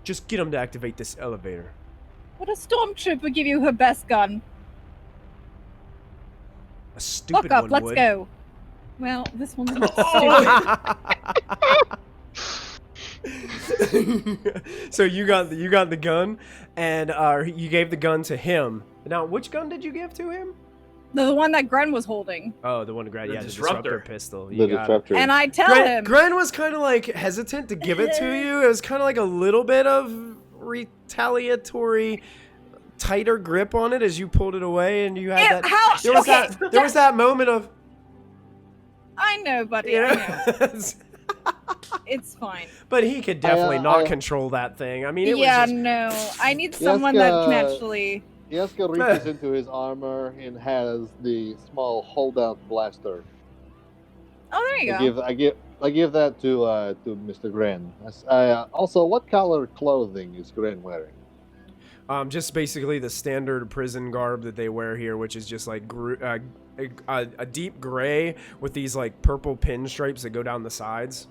just get him to activate this elevator. Would a stormtrooper give you her best gun? A stupid Fuck up, one let's would. go. Well, this one's not stupid. So you got the gun, and you gave the gun to him. Now, which gun did you give to him? The one that Gren was holding. Oh, the one to grab, The the disruptor. disruptor pistol. The You got it. disruptor. And I tell him, Gren was kind of like hesitant to give it to you. It was kind of like a little bit of retaliatory, tighter grip on it as you pulled it away, and you had that. how? There was Okay, there was that moment of, I know, buddy. you I know. know. It's fine. But he could definitely not I- control that thing. I mean, it Yeah, was just. no. I need someone that can Yaska- actually. Yaska reaches into his armor and has the small holdout blaster. Oh, there you go. I give that to Mr. Gren. Also, what color clothing is Gren wearing? Just basically the standard prison garb that they wear here, which is just like a deep gray with these like purple pinstripes that go down the sides.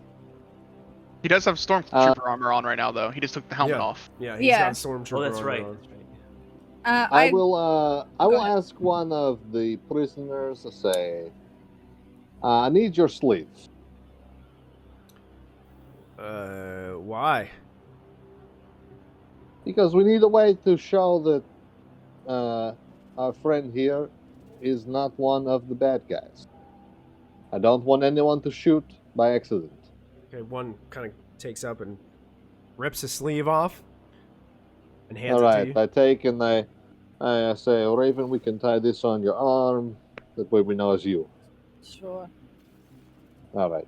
He does have Stormtrooper armor on right now, though. He just took the helmet Yeah. off. Yeah, he's Yeah. got Stormtrooper. Oh, that's armor right. on. I will Go ahead. ask one of the prisoners to say, I need your sleeve. Why? Because we need a way to show that our friend here is not one of the bad guys. I don't want anyone to shoot by accident. Okay, one kind of takes up and rips his sleeve off and hands All it right, to you. I take and I say, oh, Raven, we can tie this on your arm. That way we know it's you. Sure. All right.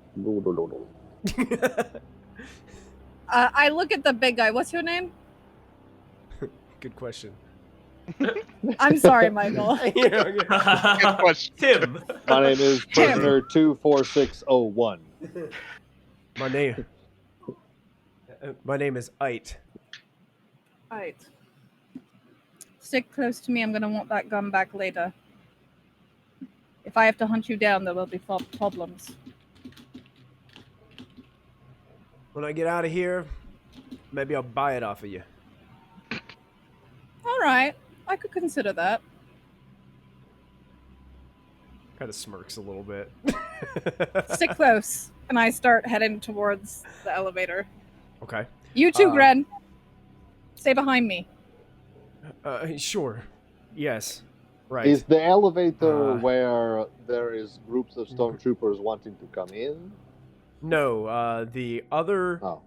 I look at the big guy. What's your name? Good question. I'm sorry, Michael. You know, yeah. Good question. Tim. My name is Tim. prisoner 24601. My name is Ite. Right. Stick close to me. I'm gonna want that gun back later. If I have to hunt you down, there will be problems. When I get out of here, maybe I'll buy it off of you. All right, I could consider that. Kind of smirks a little bit. Stick close, and I start heading towards the elevator. Okay. You too, Uh, Gren. Stay behind me. Sure. Yes. Right. Is the elevator Uh, where there is groups of stormtroopers wanting to come in? No, the other Oh.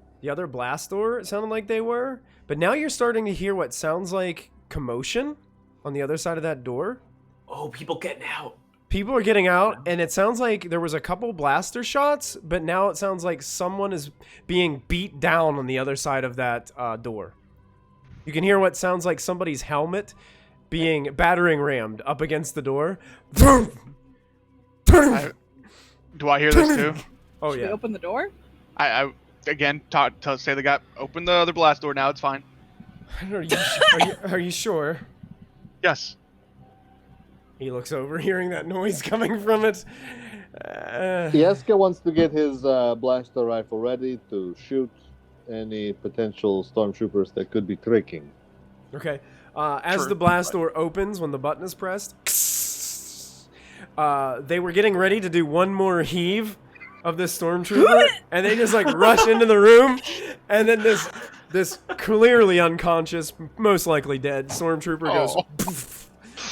blast door, it sounded like they were. But now you're starting to hear what sounds like commotion on the other side of that door. Oh, people getting out. People are getting out, and it sounds like there was a couple blaster shots, but now it sounds like someone is being beat down on the other side of that door. You can hear what sounds like somebody's helmet being battering rammed up against the door. Do I hear this too? Oh Should yeah. we open the door? I again say the guy open the other blast door now. It's fine. Are you sure? Yes. He looks over, hearing that noise coming from it. Jeska wants to get his blaster rifle ready to shoot any potential stormtroopers that could be tricking. Okay. As Sure. the blast door opens, when the button is pressed, they were getting ready to do one more heave of this stormtrooper, and they just like rush into the room, and then this clearly unconscious, most likely dead stormtrooper goes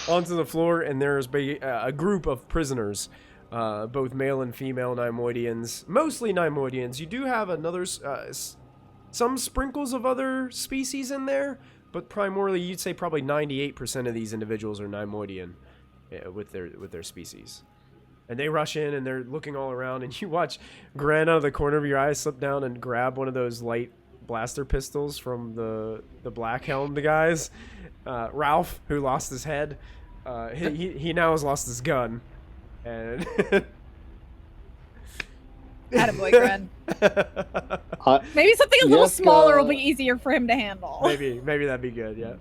onto the floor, and there's a group of prisoners, both male and female Neimoidians, mostly Neimoidians. You do have another some sprinkles of other species in there, but primarily you'd say probably 98% of these individuals are Neimoidian with their species. And they rush in and they're looking all around, and you watch Gran out of the corner of your eye slip down and grab one of those light blaster pistols from the black helmed guys. Ralph, who lost his head, he now has lost his gun, and Attaboy, Gren. Maybe something a little smaller will be easier for him to handle. maybe that'd be good. Yeah.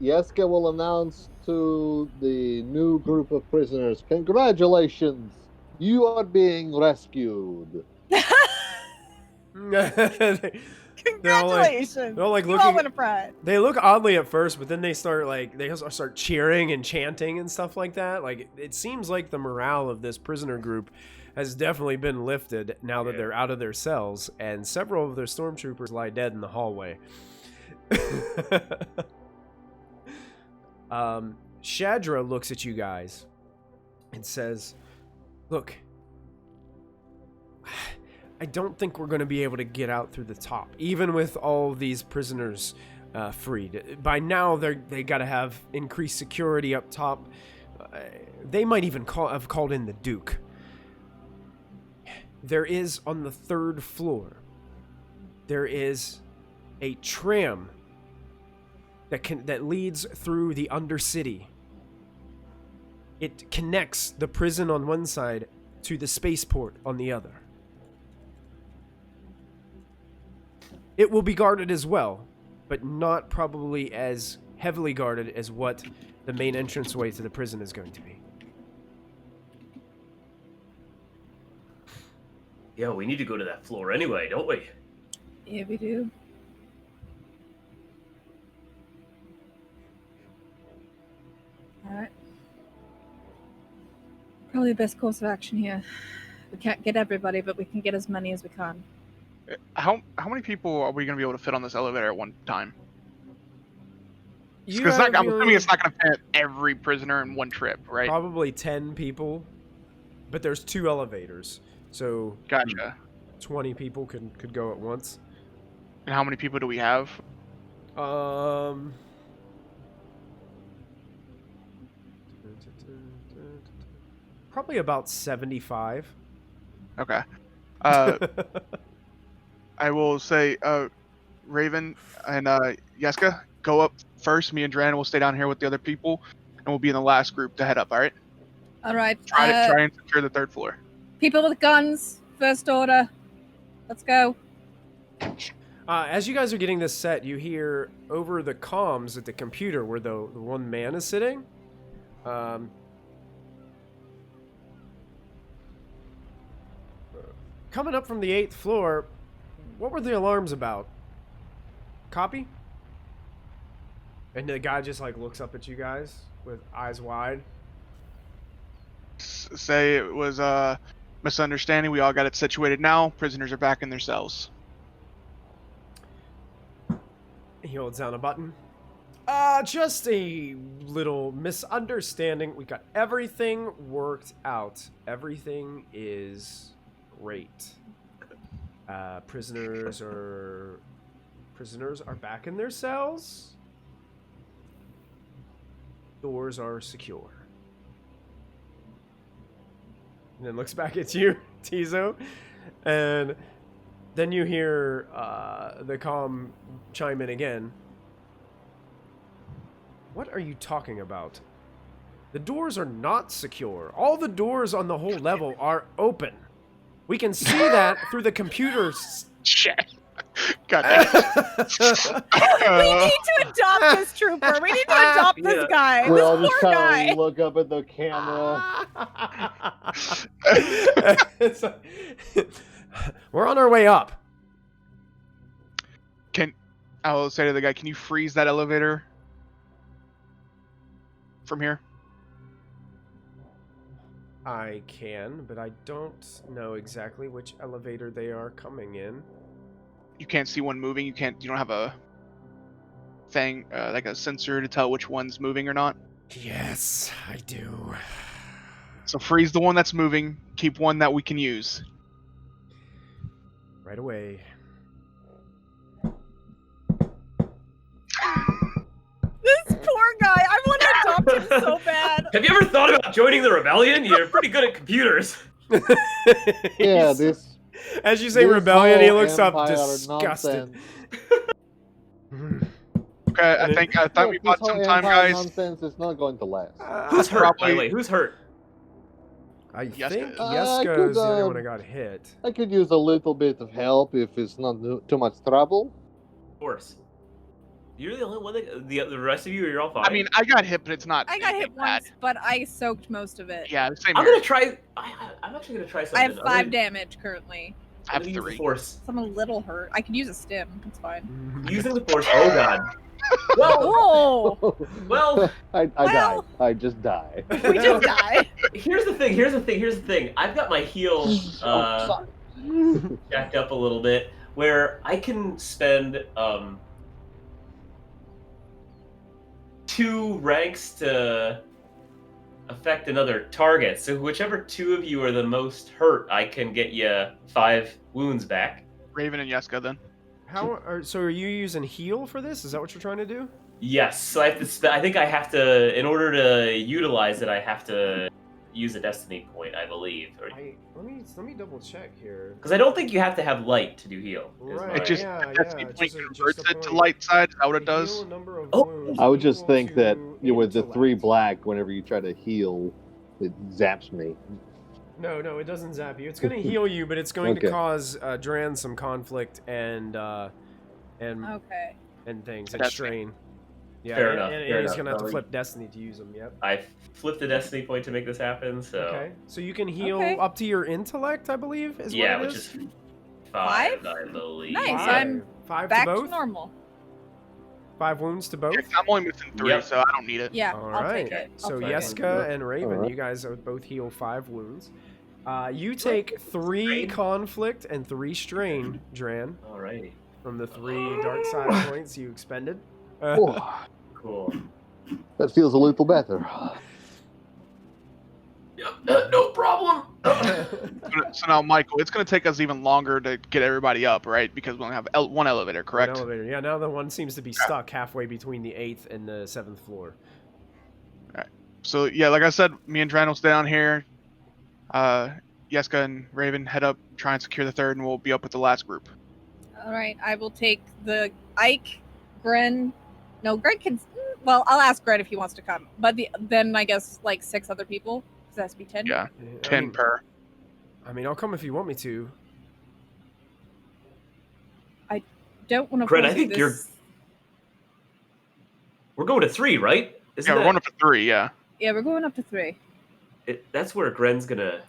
Jeska will announce to the new group of prisoners, "Congratulations, you are being rescued." Congratulations! they're all like you looking. all win a prize. They look oddly at first, but then they start cheering and chanting and stuff like that. Like, it seems like the morale of this prisoner group has definitely been lifted now that they're out of their cells, and several of their stormtroopers lie dead in the hallway. Shadra looks at you guys and says, "Look, I don't think we're going to be able to get out through the top, even with all these prisoners freed. By now, they got to have increased security up top. They might even have called in the Duke. There is, on the 3rd floor, there is a tram that leads through the Undercity. It connects the prison on one side to the spaceport on the other. It will be guarded as well, but not probably as heavily guarded as what the main entranceway to the prison is going to be." Yeah, we need to go to that floor anyway, don't we? Yeah, we do. Alright. Probably the best course of action here. We can't get everybody, but we can get as many as we can. How many people are we going to be able to fit on this elevator at one time? You Because have I'm your- assuming it's not going to fit every prisoner in one trip, right? Probably 10 people, but there's 2 elevators, so Gotcha. 20 people could go at once. And how many people do we have? Probably about 75. Okay. I will say, Raven and Jeska, go up first. Me and Dran will stay down here with the other people, and we'll be in the last group to head up. All right? Alright. Try and secure the 3rd floor. People with guns, first order. Let's go. As you guys are getting this set, you hear over the comms at the computer where the one man is sitting. Coming up from the 8th floor, what were the alarms about? Copy? And the guy just like looks up at you guys with eyes wide. Say it was a misunderstanding. We all got it situated now. Prisoners are back in their cells. He holds down a button. Just a little misunderstanding. We got everything worked out. Everything is great. Prisoners are back in their cells. Doors are secure. And then looks back at you, Tizo, and then you hear the comm chime in again. What are you talking about? The doors are not secure. All the doors on the whole level are open. We can see that through the computers. Shit. God damn. We need to adopt this trooper. We need to adopt this guy. We This all just poor kind guy. of look up at the camera. We're on our way up. I will say to the guy, can you freeze that elevator from here? I can, but I don't know exactly which elevator they are coming in. You can't see one moving. You don't have a thing like a sensor to tell which one's moving or not. Yes, I do. So freeze the one that's moving. Keep one that we can use. Right away. This poor guy. I want to adopt him so bad. Have you ever thought about joining the rebellion? You're pretty good at computers. Yeah, He's- this. As you say this rebellion, he whole looks up empire disgusted. nonsense. Okay, I thought we Look, bought this some whole time, empire guys. Nonsense is not going to last. Who's hurt, by the Probably- way? Who's hurt? I Yeska think is. Yeska is the only could, one that got hit. I could use a little bit of help if it's not too much trouble. Of course. You're the only one that... The rest of you, you're all fine. I mean, I got hit, but it's not. I got hit anything bad. once, but I soaked most of it. Yeah, the same I'm here. gonna try... I'm actually gonna try I something. have 5 damage currently. I have I'm gonna use the 3. force. So I'm a little hurt. I could use a stim. It's fine. Using the force. Oh god. Well, Oh, well. I Well. died. I just died. we just died. Here's the thing. I've got my heal jacked up a little bit, where I can spend 2 ranks to affect another target. So whichever 2 of you are the most hurt, I can get you 5 wounds back. Raven and Yeska then. So are you using heal for this? Is that what you're trying to do? Yes. So I have to. I think I have to. In order to utilize it, I have to use a destiny point, I believe. Let me double check here. Because I don't think you have to have light to do heal. is Right. my- It just yeah, that's yeah, the point just converts a it to point. light side. Is that what it The does? heal number of Oh. wounds I would is just equal think that to with the 3 intellect. black, whenever you try to heal, it zaps me. No, it doesn't zap you. It's going to heal you, but it's going to Okay. cause Dran some conflict and Okay. things and That's strain. Yeah, Fair and, enough, and fair he's enough. going to have to Probably- flip Destiny to use them. Yep. I flipped the destiny point to make this happen. So Okay, so you can heal Okay. up to your intellect, I believe. Is yeah, what it which is. is 5, I believe. Nice, Yeah. I'm Five Back to to both. normal. 5 wounds to both. Yeah, 'cause I'm only missing 3, Yep. so I don't need it. Yeah, All I'll right. take it. I'll So take it. Yeska and Raven, Alright. you guys are both heal 5 wounds. You take 3 Strain. conflict and 3 strain, Dran, Alrighty. from the 3 dark side points you expended. Oh, Cool. that feels a little better. Yep. No problem. So now, Michael, it's going to take us even longer to get everybody up, right? Because we only have one elevator, An correct? elevator. Yeah, now the one seems to be stuck halfway between the 8th and the 7th floor. So yeah, like I said, me and Dran will stay down here. Yeska and Raven head up, try and secure the 3rd, and we'll be up with the last group. All right, I will take the Ike, Gren. No, Gren can. Well, I'll ask Gren if he wants to come. But then I guess like 6 other people. Because it has to be 10. Yeah, I 10 mean, per. I mean, I'll come if you want me to. Don't want to. Gren, I think we're going to 3, right? Isn't Yeah, we're that- going up to 3. Yeah. Yeah, we're going up to 3. That's where Gren's gonna.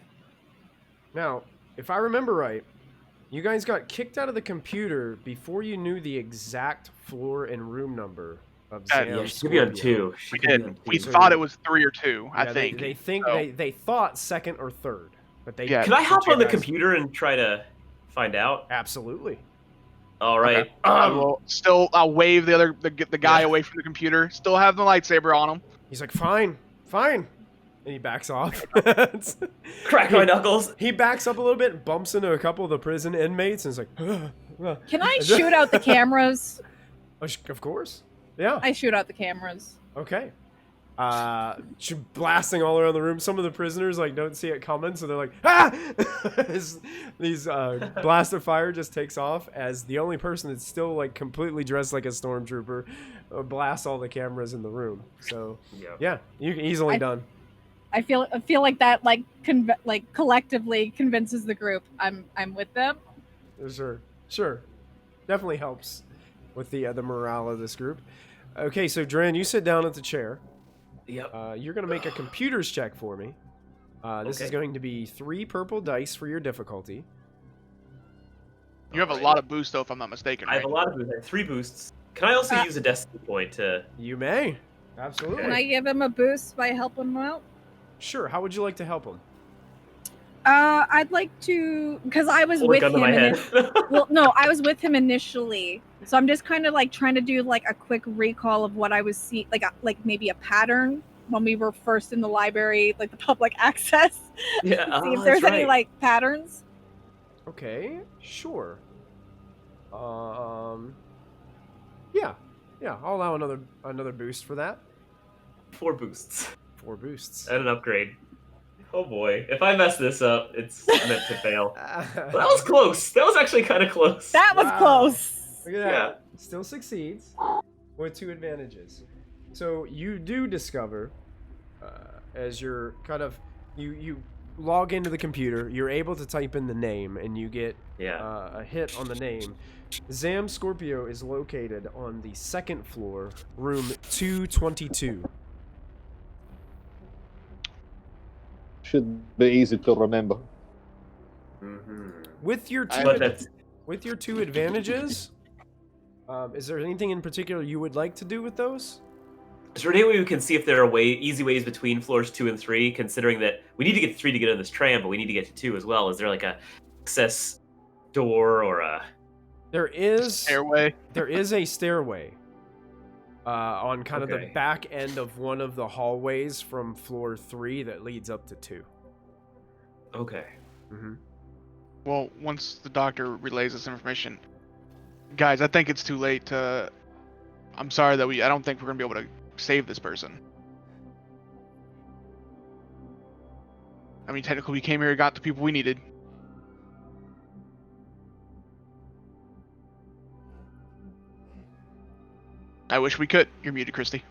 Now, if I remember right, you guys got kicked out of the computer before you knew the exact floor and room number of Yeah, Zam's Yeah, she could be on Scorpio. 2. She We could be did. on We 2. thought it was 3 or 2. I Yeah, think. they think So- they thought 2nd or 3rd, but they Yeah. Can I but hop you on the guys- computer and try to find out? Absolutely. All right. I will still. I'll wave the guy Yeah. away from the computer. Still have the lightsaber on him. He's like, fine, and he backs off. Crack my knuckles. He backs up a little bit, and bumps into a couple of the prison inmates, and is like, Can I shoot out the cameras? Of course. Yeah. I shoot out the cameras. Okay. blasting all around the room. Some of the prisoners like don't see it coming, so they're like, ah! These blast of fire just takes off as the only person that's still like completely dressed like a stormtrooper blasts all the cameras in the room. So yeah, you can easily done. I feel like that like collectively convinces the group I'm with them. Sure, definitely helps with the morale of this group. Okay, so Dran, you sit down at the chair. Yep. You're gonna make a computers check for me. This is going to be 3 purple dice for your difficulty. You have a lot of boost, though, if I'm not mistaken. I have a lot of boosts. I have 3 boosts. Can I also use a destiny point to? You may. Absolutely. Can I give him a boost by helping him out? Sure. How would you like to help him? I'd like to, because I was Hold a with gun to him. my head. Well, no, I was with him initially, so I'm just kind of like trying to do like a quick recall of what I was seeing, like maybe a pattern when we were first in the library, like the public access. Yeah. See if there's any like patterns. Okay. Sure. Yeah. I'll allow another boost for that. 4 boosts 4 boosts. and an upgrade. Oh boy, if I mess this up, it's meant to fail. But that was close. That was actually kind of close. That was Wow. close. Look at that. Still succeeds with 2 advantages. So you do discover, as you're kind of you log into the computer, you're able to type in the name, and you get a hit on the name. Zam Scorpio is located on the 2nd floor, room 222. Should be easy to remember. Mm-hmm. With your two advantages, is there anything in particular you would like to do with those? Is there any way we can see if there are easy ways between floors 2 and 3, considering that we need to get to 3 to get in this tram, but we need to get to 2 as well? Is there like a access door or a... There is Stairway. There is a stairway on kind of the back end of one of the hallways from floor 3 that leads up to 2. Okay. Mm-hmm. Well, once the doctor relays this information, guys, I think it's too late to. I'm sorry that I don't think we're gonna be able to save this person. I mean, technically, we came here, got the people we needed. I wish we could. You're muted, Christy.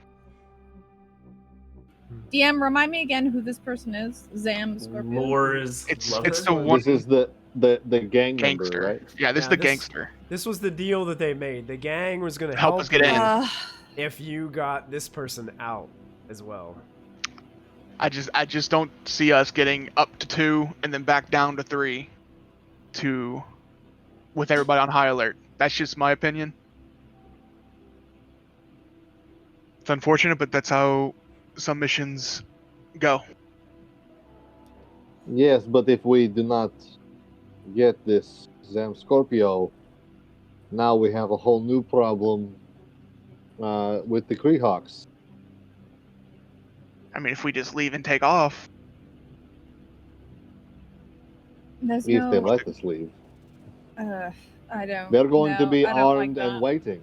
DM, remind me again who this person is. Zam Scorpio. Lore's It's lover? the one This is the gang member, gangster. right? Yeah, this is the gangster. This was the deal that they made. The gang was going to Help us get in. if you got this person out as well. I just don't see us getting up to 2 and then back down to 3 with everybody on high alert. That's just my opinion. It's unfortunate, but that's how some missions go. Yes, but if we do not get this Zam Scorpio, now we have a whole new problem with the Kreehawks. I mean, if we just leave and take off. There's If they no. let us leave. I don't. They're going to no, be I don't like armed that. and waiting.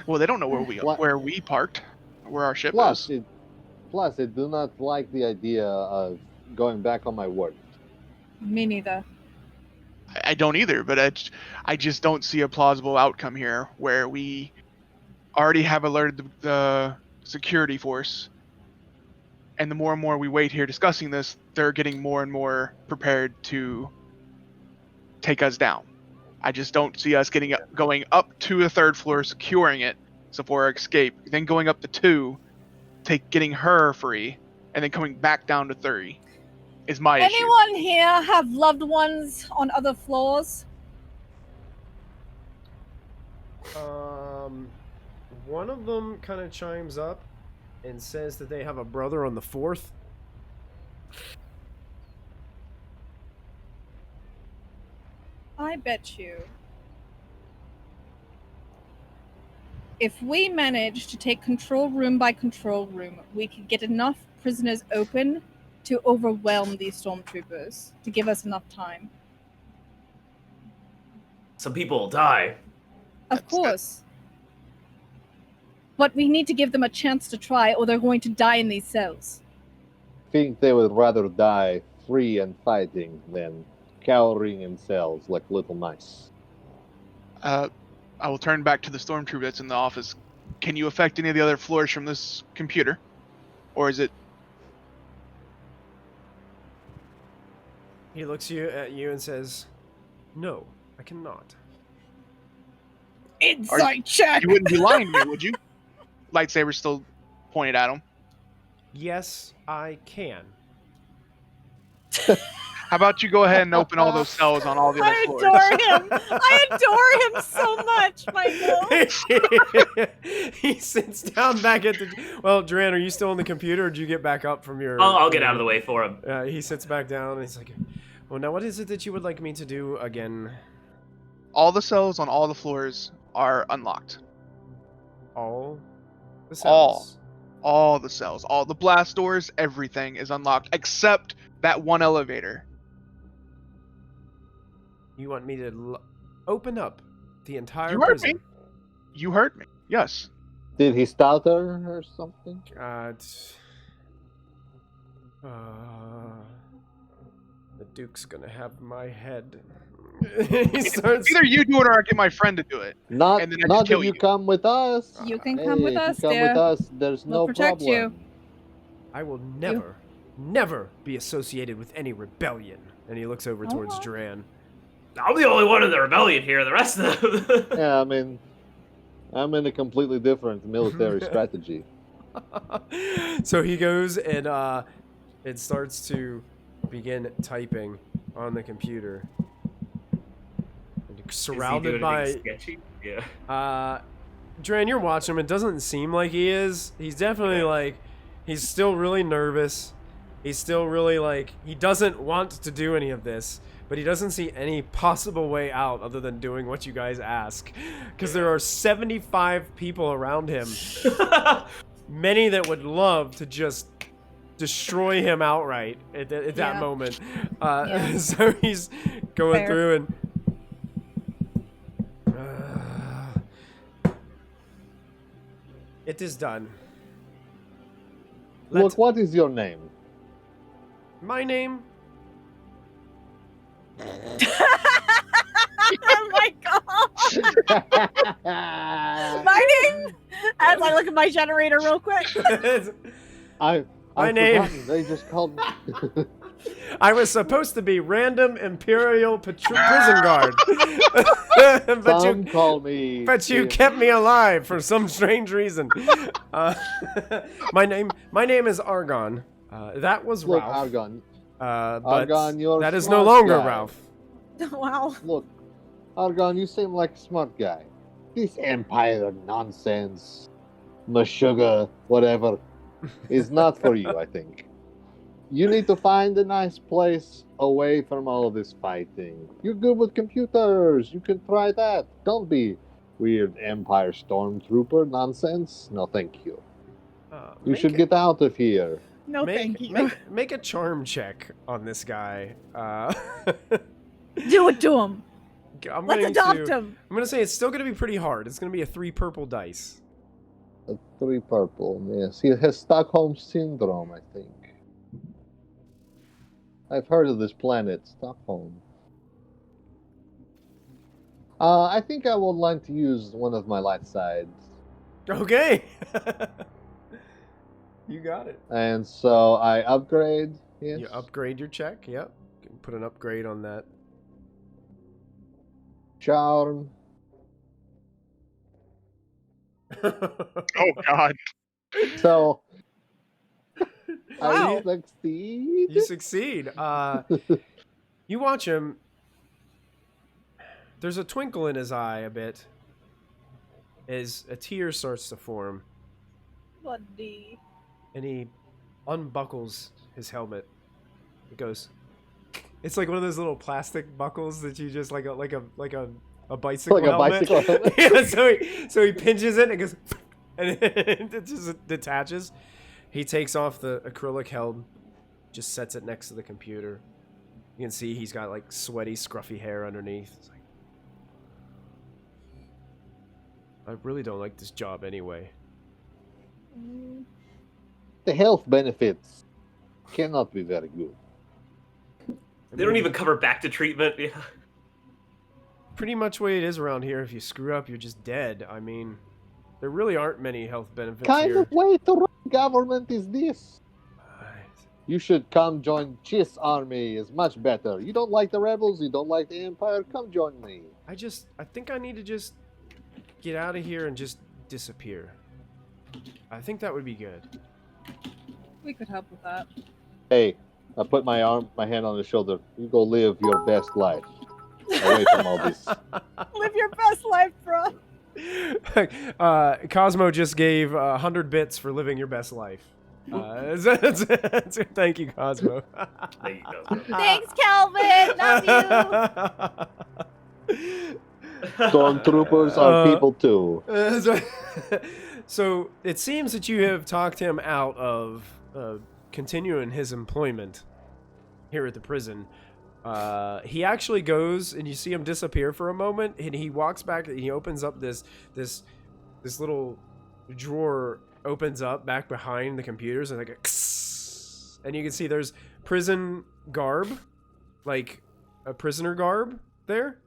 Well, they don't know What? where we parked, where our ship Plus, is. I do not like the idea of going back on my word. Me neither. I don't either, but I just don't see a plausible outcome here where we already have alerted the security force, and the more and more we wait here discussing this, they're getting more and more prepared to take us down. I just don't see us going up to the 3rd floor, securing it, so for our escape, then going up to 2, getting her free, and then coming back down to 3 is my issue. Anyone here have loved ones on other floors? One of them kind of chimes up and says that they have a brother on the 4th. I bet you. If we manage to take control room by control room, we could get enough prisoners open to overwhelm these stormtroopers to give us enough time. Some people will die. Of course. But we need to give them a chance to try, or they're going to die in these cells. Think they would rather die free and fighting than cowering in cells like little mice. I will turn back to the stormtrooper that's in the office. Can you affect any of the other floors from this computer? Or is it... He looks at you and says, "No, I cannot." Insight check! You wouldn't be lying to me, would you? Lightsaber still pointed at him. Yes, I can. How about you go ahead and open all those cells on all the other I floors? adore him! I adore him so much, Michael! He sits down back at the... Well, Duran, are you still in the computer, or did you get back up from your... I'll get out of the way for him. He sits back down, and he's like, "Well, now what is it that you would like me to do again?" All the cells on all the floors are unlocked. All the All. cells. All the cells, all the blast doors, everything is unlocked except that one elevator. You want me to open up the entire You heard prison? me. You heard me. Yes. Did he stutter or something? The Duke's gonna have my head. He starts... Either you do it or I get my friend to do it. Not, And then I not just if kill you you. come with us. You can come with Hey, if us, you come dear. with us, there's We'll no protect problem. you. I will never be associated with any rebellion. And he looks over towards Alright. Duran. I'm the only one in the rebellion here. The rest of them. Yeah, I mean, I'm in a completely different military strategy. So he goes and it starts to begin typing on the computer. Surrounded by... Sketchy? Yeah. Duran, you're watching him. It doesn't seem like he is. He's definitely like... He's still really nervous. He's still really like... He doesn't want to do any of this. But he doesn't see any possible way out other than doing what you guys ask. Because there are 75 people around him. Many that would love to just destroy him outright at that Yeah. moment. Yeah. So he's going Fair. through and... it is done. Look, what is your name? My name... Oh my god! My name? As I look at my generator real quick. My My name- forgotten. They just called me. I was supposed to be random Imperial prison guard. but Some you... call me. But you kept me alive for some strange reason. My name is Argon. That was Look, Ralph. Argon. But Argon, you're that a is no smart longer guy. Ralph. Wow. Look, Argon, you seem like a smart guy. This Empire nonsense, Meshuggah, whatever, is not for you, I think. You need to find a nice place away from all of this fighting. You're good with computers. You can try that. Don't be weird Empire Stormtrooper nonsense. No, thank you. You should get out of here. No, thank you. Make a charm check on this guy. Do it to him. I'm Let's going adopt to, him. I'm going to say it's still going to be pretty hard. It's going to be a 3 purple dice. A 3 purple. Yes, he has Stockholm Syndrome, I think. I've heard of this planet, Stockholm. I think I would like to use one of my light sides. Okay. You got it. And so I upgrade. Yes. You upgrade your check. Yep. You can put an upgrade on that. Charm. Oh God. So Wow. I succeed. You succeed. You watch him. There's a twinkle in his eye a bit as a tear starts to form, Buddy. and he unbuckles his helmet. It goes. It's like one of those little plastic buckles that you just like a bicycle Like a helmet. bicycle helmet. Yeah, so he pinches it and it goes, and it just detaches. He takes off the acrylic helm, just sets it next to the computer. You can see he's got like sweaty, scruffy hair underneath. It's like, I really don't like this job anyway. The health benefits cannot be very good. They don't even cover back to treatment. Yeah. Pretty much way it is around here. If you screw up, you're just dead. I mean, there really aren't many health benefits Kind here. of way to run government is this? You should come join Chiss army. Is much better. You don't like the rebels, you don't like the Empire, come join me. I think I need to just get out of here and just disappear. I think that would be good. We could help with that. Hey, I put my hand on his shoulder. You go live your best life. Away from all this. Live your best life, bro. Cosmo just gave 100 bits for living your best life. Thank you, Cosmo. Thank you, Cosmo. Thanks, Calvin. Love you. Stormtroopers are people too. So it seems that you have talked him out of continuing his employment here at the prison. He actually goes, and you see him disappear for a moment, and he walks back, and he opens up this little drawer, opens up back behind the computers, and like and you can see there's prison garb, like a prisoner garb there.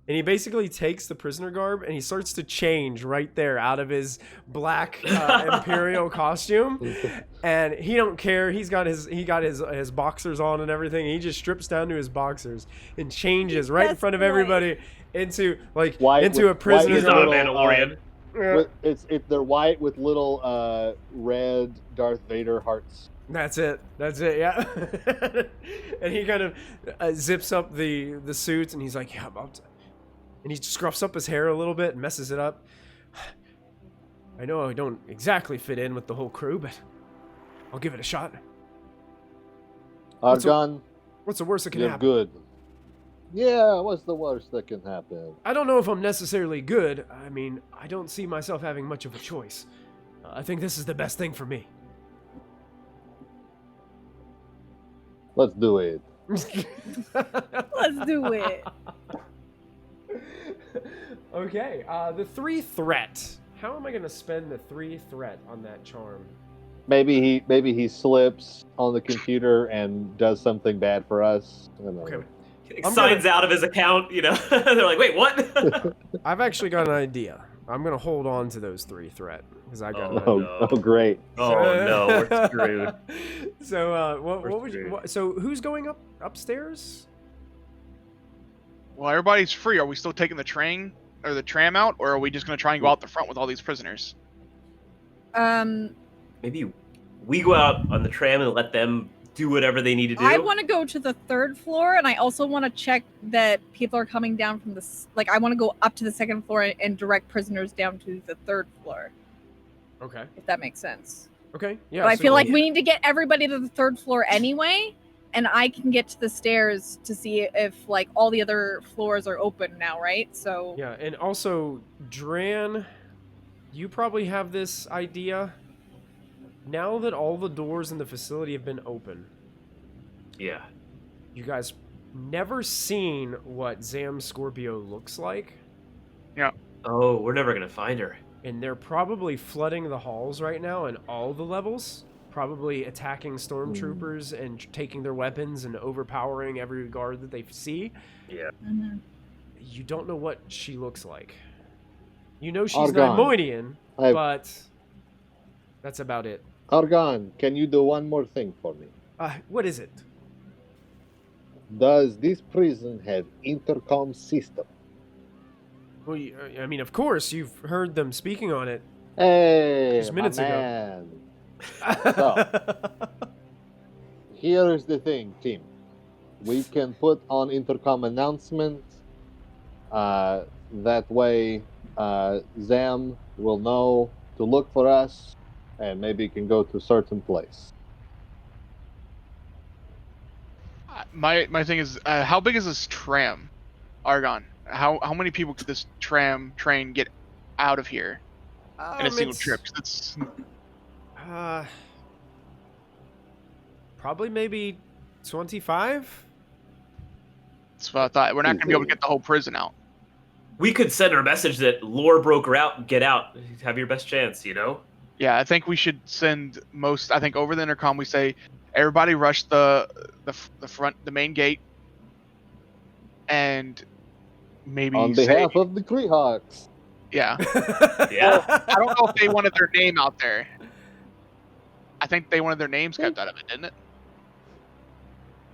And he basically takes the prisoner garb and he starts to change right there out of his black Imperial costume, and he don't care. He got his boxers on and everything. He just strips down to his boxers and changes right in front of everybody into a prisoner He's not garb. a Mandalorian. They're white with little red Darth Vader hearts. That's it, yeah. And he kind of zips up the suits, and he's like, yeah, and he scruffs up his hair a little bit and messes it up. I know I don't exactly fit in with the whole crew, but I'll give it a shot. Argon, What's the worst that can you're happen? good. Yeah, what's the worst that can happen? I don't know if I'm necessarily good. I mean, I don't see myself having much of a choice. I think this is the best thing for me. Let's do it. Let's do it. Okay, the 3 threat. How am I gonna spend the 3 threat on that charm? Maybe he slips on the computer and does something bad for us. I don't know. Okay. Signs out of his account, you know. They're like, wait, what? I've actually got an idea. I'm gonna hold on to those 3 threat because I got. Oh, an Oh, great. Oh no, we're screwed. So, what would you? So, who's going upstairs? Well, everybody's free. Are we still taking the train or the tram out, or are we just going to try and go out the front with all these prisoners? Maybe we go out on the tram and let them do whatever they need to do. I want to go to the 3rd floor, and I also want to check that people are coming down from I want to go up to the 2nd floor and direct prisoners down to the 3rd floor. Okay. If that makes sense. Okay. Yeah. But I so- feel like we need to get everybody to the 3rd floor anyway, and I can get to the stairs to see if all the other floors are open now, right? So Yeah, and also, Dran, you probably have this idea. Now that all the doors in the facility have been open, Yeah. you guys never seen what Zam Scorpio looks like, Oh, we're never gonna find her. and they're probably flooding the halls right now in all the levels, probably attacking stormtroopers and taking their weapons and overpowering every guard that they see. Yeah. Mhm. You don't know what she looks like. You know she's Argon. Neimoidian, I've- but that's about it. Argon, can you do one more thing for me? What is it? Does this prison have intercom system? Well, I mean, of course, you've heard them speaking on it. Hey, Just minutes my ago. man. So, here is the thing, team. We can put on intercom announcement. That way, Zam will know to look for us, and maybe can go to a certain place. My thing is, how big is this tram, Argon? How many people could this train get out of here in a single trip? 'Cause it's Probably maybe 25? that's what I thought. We're not going to be able to get the whole prison out. We could send her a message that lore broke her out. Get out. Have your best chance, you know? Yeah, I think we should send most. I think over the intercom we say, everybody rush the main gate, and maybe On say, behalf of the Treehawks. yeah. Yeah. I don't know if they wanted their name out there. I think they wanted their names kept out of it, didn't it?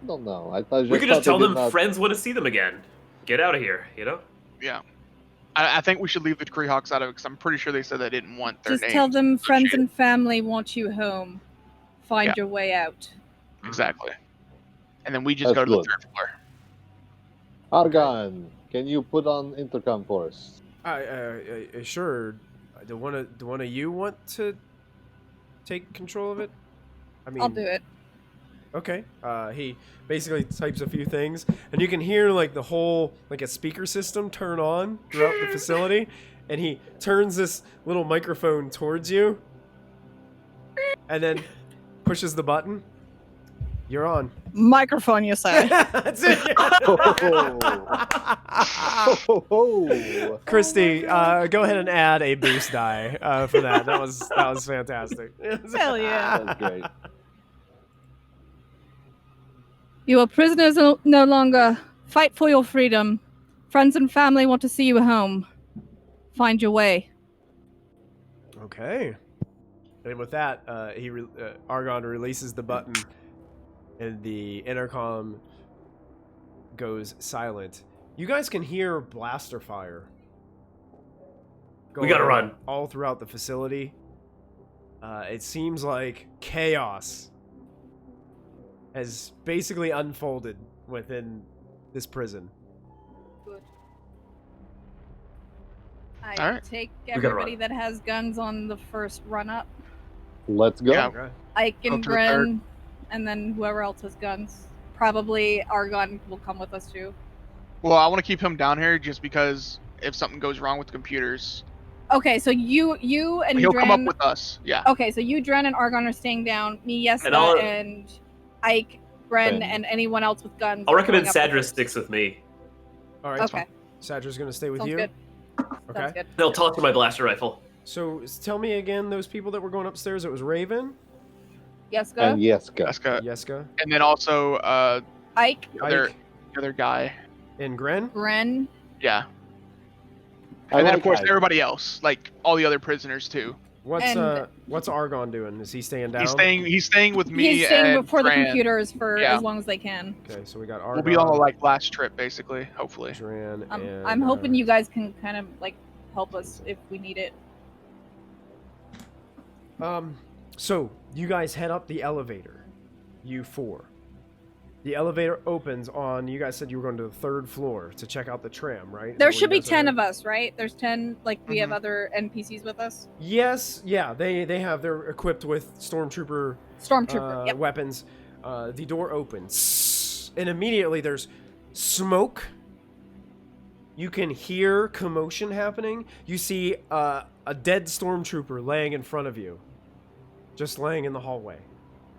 I don't know. I thought We could just thought tell they them did not- friends want to see them again. Get out of here, you know? Yeah. I think we should leave the Treehawks out of it because I'm pretty sure they said they didn't want their Just names. tell them friends associated. and family want you home. Find Yeah. your way out. Exactly. And then we just That's go to the good. third floor. Argon, can you put on intercom for us? Sure. Do one of you want to take control of it? I mean, I'll do it. Okay. He basically types a few things, and you can hear like the whole like a speaker system turn on throughout the facility, and he turns this little microphone towards you, and then pushes the button. You're on. Microphone, you say? That's it. Oh, Christy, go ahead and add a boost die for that. That was fantastic. Hell yeah. that's great. You are prisoners no longer. Fight for your freedom. Friends and family want to see you home. Find your way. Okay. And with that, Argon releases the button, and the intercom goes silent. You guys can hear blaster fire. We gotta going run. all throughout the facility. It seems like chaos has basically unfolded within this prison. Good. All I right. take gotta everybody run. that has guns on the first run up. Let's go. Yeah. Okay. Ike Go and to the third. Gren, and then whoever else has guns. Probably Argon will come with us too. Well, I want to keep him down here just because if something goes wrong with the computers, Okay, so you and he'll Dren. come up with us. Yeah. Okay, so you, Dren, and Argon are staying down. Me, Yeska, And I'll- and Ike, Gren, Ben. and anyone else with guns. I'll are recommend going up with Sadra us. sticks with me. All right. Okay, Sadra's gonna stay with sounds you. good. Okay. Sounds good. They'll toss you my blaster rifle. So tell me again, those people that were going upstairs. It was Raven, Yeska, And Yeska. Jessica. Yeska, And then also Ike, the other, Ike, the other guy. and Gren. Gren. Yeah. I And then of like course Ike. everybody else, like all the other prisoners too. And- What's Argon doing? Is he staying down? He's staying with me. He's staying and before the Dran. computers for Yeah. as long as they can. Okay, so we got Argon. We'll be on the like last trip basically, hopefully. Dran, and, I'm hoping you guys can kind of like help us if we need it. So you guys head up the elevator. You four. The elevator opens on. You guys said you were going to the third floor to check out the tram, right? Is that There what should you be guys 10 said? of us, right? There's 10. Like we have Mhm. other NPCs with us. Yes, yeah. They're equipped with Stormtrooper Stormtrooper. Yep. weapons. The door opens, and immediately there's smoke. You can hear commotion happening. You see a dead Stormtrooper laying in front of you, just laying in the hallway.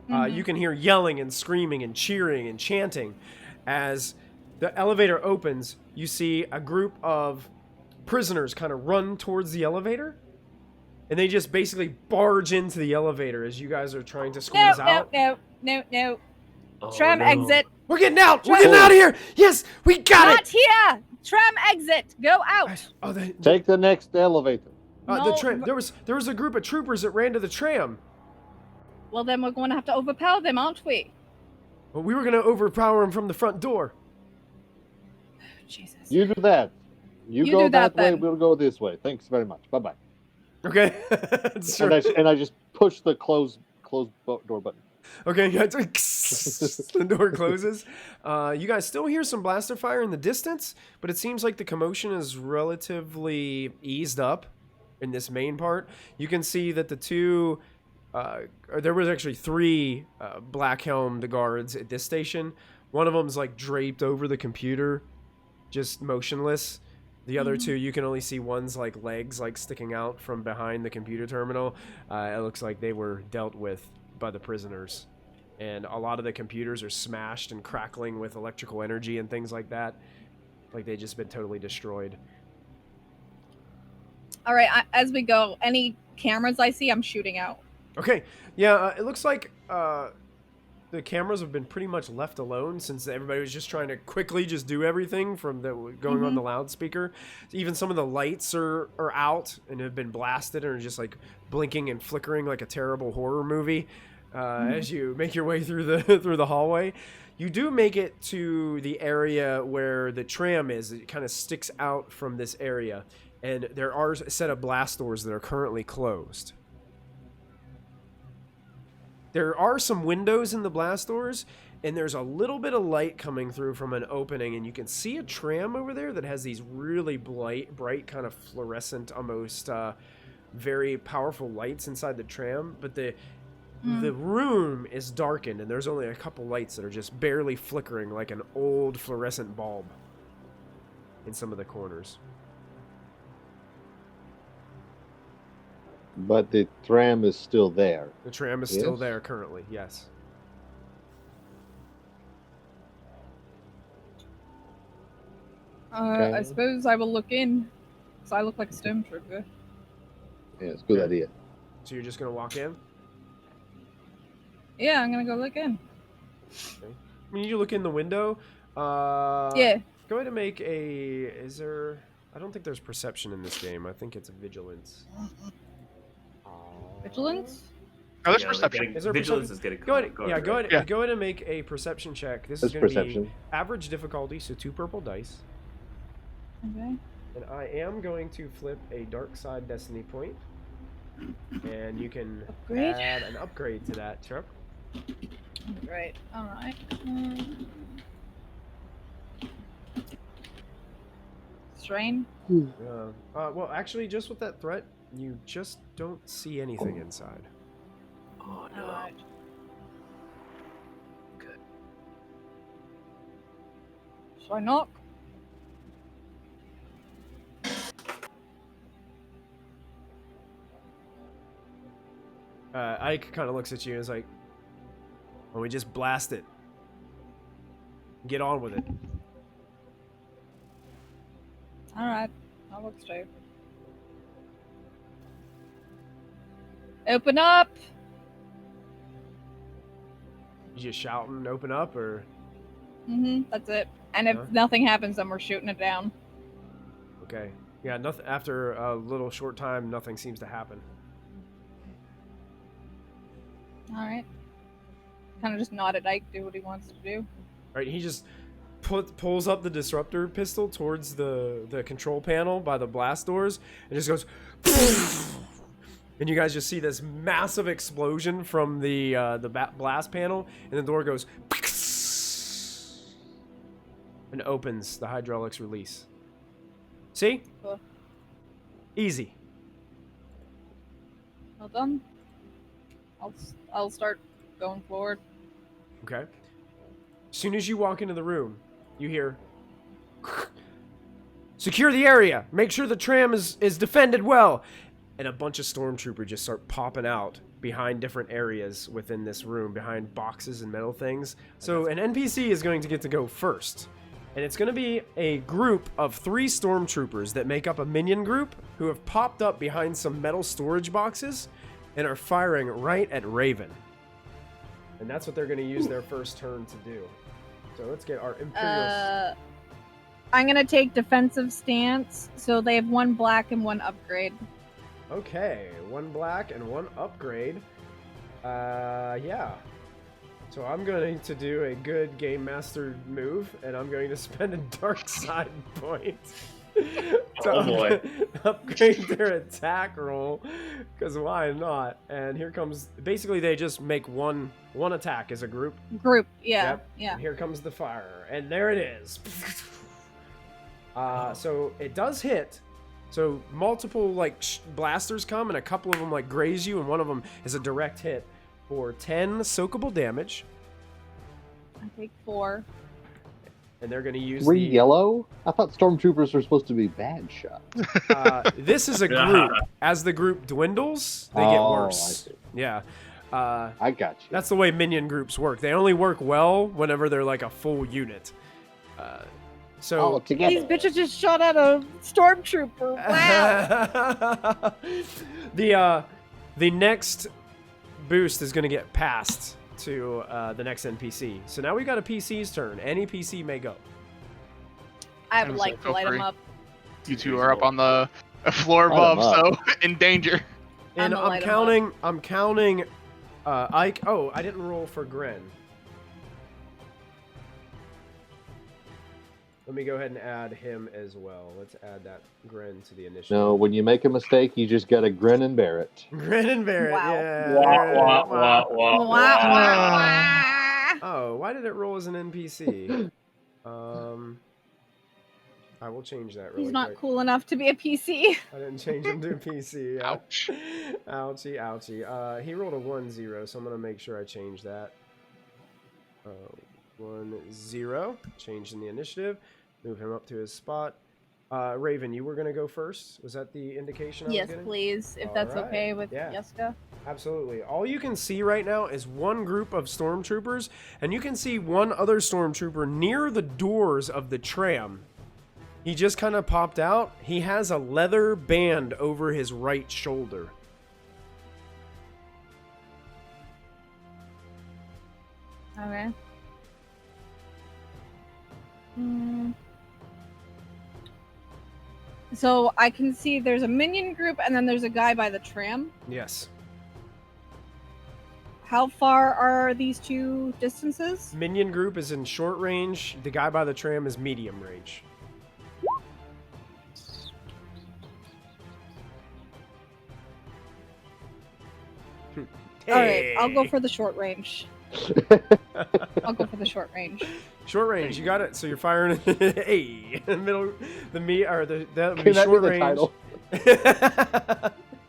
Mhm. You can hear yelling and screaming and cheering and chanting. As the elevator opens, you see a group of prisoners kind of run towards the elevator, and they just basically barge into the elevator as you guys are trying to No, squeeze no, out. no. Oh, Tram no. exit. We're getting out! We're Tram- getting out of here! Yes, we got Not it! here. Tram exit. Go out. Oh, Take the next elevator. the No, tram. There was a group of troopers that ran to the tram. Well, then we're going to have to overpower them, aren't we? But we were gonna overpower them from the front door. Jesus. You do that. You You go do that that way, then. we'll go this way. Thanks very much. Bye bye. Okay. Sure. And I just push the close door button. Okay, yeah, the door closes. You guys still hear some blaster fire in the distance, but it seems like the commotion is relatively eased up in this main part. You can see that the two, or there was actually three black-helmed guards at this station. One of them's like draped over the computer, just motionless. The other two, you can only see one's like legs like sticking out from behind the computer terminal. It looks like they were dealt with by the prisoners, and a lot of the computers are smashed and crackling with electrical energy and things like that, like they just been totally destroyed. All right. As we go, any cameras I see, I'm shooting out. Okay. Yeah, it looks like the cameras have been pretty much left alone since everybody was just trying to quickly just do everything from the going on the loudspeaker. Even some of the lights are out and have been blasted and are just like blinking and flickering like a terrible horror movie as you make your way through the hallway. You do make it to the area where the tram is. It kind of sticks out from this area, and there are a set of blast doors that are currently closed. There are some windows in the blast doors, and there's a little bit of light coming through from an opening, and you can see a tram over there that has these really bright kind of fluorescent, almost very powerful lights inside the tram, but the room is darkened, and there's only a couple lights that are just barely flickering like an old fluorescent bulb in some of the corners. But the tram is still there. The tram is still there currently, yes. Okay. I suppose I will look in, because I look like a Stormtrooper. Yeah, it's a good idea. So you're just going to walk in? Yeah, I'm gonna go look in. Okay. When you look in the window, Yeah. go ahead and make a... Is there... I don't think there's perception in this game. I think it's vigilance. Vigilance? Oh, there's Yeah, perception. Is there Vigilance perception? is getting Go ahead, caught, yeah, right? go ahead, Yeah. go ahead and make a perception check. This That's is going to be perception. average difficulty, so 2 purple dice. Okay. And I am going to flip a dark side destiny point. And you can Upgrade? add an upgrade to that, Chuck. Great. Alright. Strain? Well, actually, just with that threat, you just don't see anything inside. Oh no. Alright. Good. Should I knock? Ike kind of looks at you and is like, well, we just blast it. Get on with it. Alright. I'll look straight. Open up! You just shouting, open up, or... That's it. And if Huh? nothing happens, then we're shooting it down. Okay. Yeah, nothing. After a little short time, nothing seems to happen. Alright. Kind of just nod at Ike, do what he wants to do. Right, he just pulls up the disruptor pistol towards the control panel by the blast doors, and just goes... And you guys just see this massive explosion from the blast panel, and the door goes... And opens, the hydraulics release. See? Cool. Easy. Well done. I'll start going forward. Okay. As soon as you walk into the room, you hear... Secure the area! Make sure the tram is defended well! And a bunch of stormtroopers just start popping out behind different areas within this room, behind boxes and metal things. So an NPC is going to get to go first. And it's going to be a group of 3 stormtroopers that make up a minion group who have popped up behind some metal storage boxes and are firing right at Raven. And that's what they're going to use their first turn to do. So let's get our Imperial... I'm gonna take defensive stance, so they have 1 black and 1 upgrade. Okay, 1 black and 1 upgrade. Yeah. So I'm going to do a good Game Master move, and I'm going to spend a dark side point Oh boy. upgrade their attack roll, because why not? And here comes... Basically, they just make one attack as a group. Group, yeah, Yep. yeah. And here comes the fire, and there it is. So it does hit. So multiple blasters come, and a couple of them graze you, and one of them is a direct hit for 10 soakable damage. I take 4. Uh, And they're going to use 3 yellow? I thought stormtroopers were supposed to be bad shots. This is a group. As the group dwindles, they get Oh, worse. I see. Yeah. I got you. That's the way minion groups work. They only work well whenever they're a full unit. So together. These bitches just shot at a stormtrooper. Wow. the next boost is going to get passed to the next NPC. So now we got a PC's turn. Any PC may go. I would I'm like so to light free. them up. You two are up on the floor Light 'em above, so in danger. And I'ma I'm light 'em counting. I'm counting. Ike. Oh, I didn't roll for Gren. Let me go ahead and add him as well. Let's add that Gren to the initiative. No, when you make a mistake, you just gotta grin and bear it. Gren and Barrett. Wow. Yeah. Wah, wah, wah, Wah, wah, wah, wah. wah. Oh, why did it roll as an NPC? I will change that really He's not quick. cool enough to be a PC. I didn't change him to a PC. Yeah. Ouch. Ouchie, ouchie. He rolled a 1-0, so I'm gonna make sure I change that. 1-0. Change in the initiative. Move him up to his spot. Raven, you were gonna go first. Was that the indication I was Yes, getting? please, if that's Alright, okay with yeah. Yeska. Absolutely. All you can see right now is one group of stormtroopers, and you can see one other stormtrooper near the doors of the tram. He just kind of popped out. He has a leather band over his right shoulder. Okay. So I can see there's a minion group and then there's a guy by the tram. Yes. How far are these two distances? Minion group is in short range. The guy by the tram is medium range. All right, I'll go for the short range. I'll go for the short range. Short range, you got it. So you're firing hey, middle, the me or the Can that short be the range. title?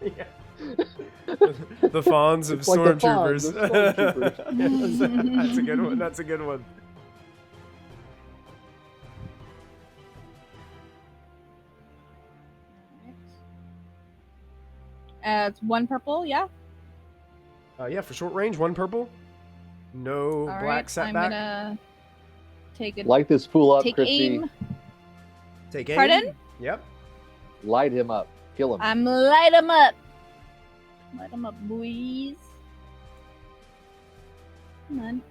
Yeah. The Fonz of It's like the Fonz Stormtroopers. of Stormtroopers. That's a good one. That's a good one. It's one purple, yeah. Yeah, for short range, one purple. No All black right, I'm setback. gonna take it. Light this fool up, Take Chrissy. aim. Take aim. Pardon? Yep. Light him up. Kill him. I'm light 'em up. Light 'em up, boys. Come on.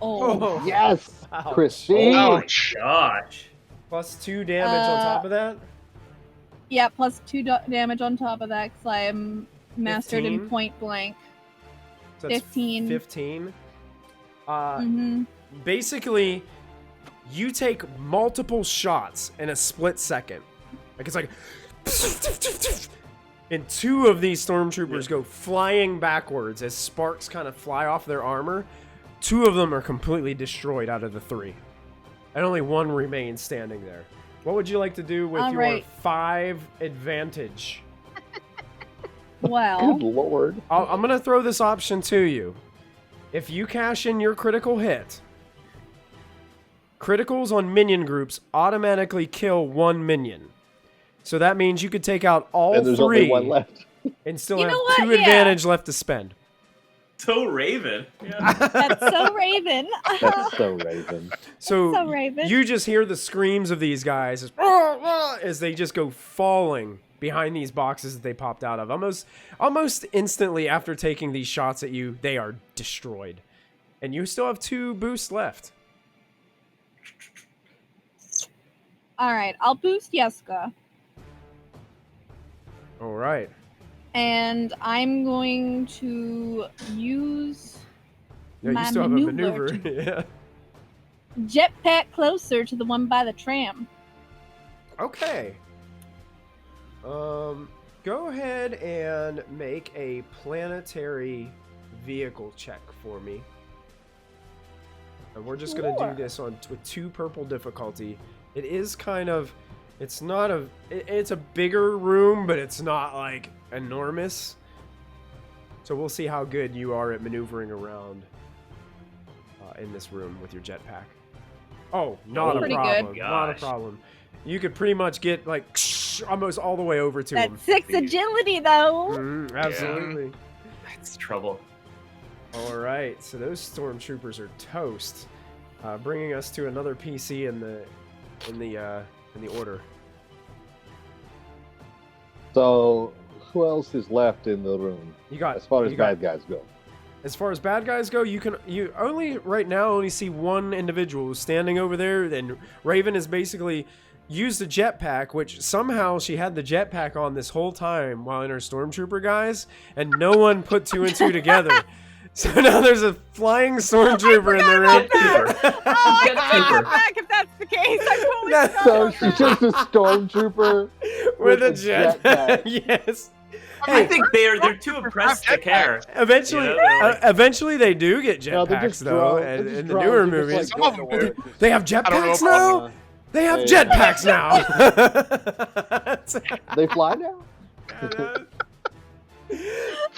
Oh. Yes, Ouch. Chrissy. Ouch. Gosh. Plus 2 damage on top of that. Yeah, plus 2 damage on top of that because I'm mastered 15? in point blank. So that's 15. 15. Basically, you take multiple shots in a split second. Like it's like, and 2 of these stormtroopers go flying backwards as sparks kind of fly off their armor. 2 of them are completely destroyed out of the 3, and only 1 remains standing there. What would you like to do with All your right. 5 advantage? Well, Good lord. I'm gonna throw this option to you. If you cash in your critical hit, criticals on minion groups automatically kill 1 minion. So that means you could take out all And there's 3 only one left. and still You have know what? 2 Yeah. advantage left to spend. So Raven. Yeah. that's so Raven. That's so Raven. So, So Raven. you just hear the screams of these guys as they just go falling behind these boxes that they popped out of. Almost instantly after taking these shots at you, they are destroyed. And you still have 2 boosts left. All right, I'll boost Yeska, All right. and I'm going to use Yeah, you my still have a maneuver maneuver. Yeah. jetpack closer to the one by the tram. Okay. Go ahead and make a planetary vehicle check for me. And we're just gonna Sure. do this with 2 purple difficulty. It is kind of, it's not a, it's a bigger room, but it's not like enormous. So we'll see how good you are at maneuvering around in this room with your jetpack. Oh, not a Pretty problem. good. Not a Gosh. problem. You could pretty much get like almost all the way over to him. That's 6 agility, though. Absolutely. That's trouble. All right, so those stormtroopers are toast. Bringing us to another PC in in the order. So, who else is left in the room You got as far as you got- bad guys go? As far as bad guys go, you only right now only see one individual who's standing over there. And Raven has basically used the jetpack, which somehow she had the jetpack on this whole time while in her Stormtrooper guise, and no one put two and two together. So now there's a flying Stormtrooper in the room. Oh, I Get take paper. it back if that's the case. I totally No. forgot So about she's that. just a stormtrooper With a a jetpack. Yes. I Hey, think they're too impressed to care. eventually, You know, they're like- eventually they do get No, they're jetpacks just though, drones. and They're just in the drones. newer They're movies. just Some of them going do. to work. They have I don't know jetpacks if now. They have Hey, jetpacks now. They fly now?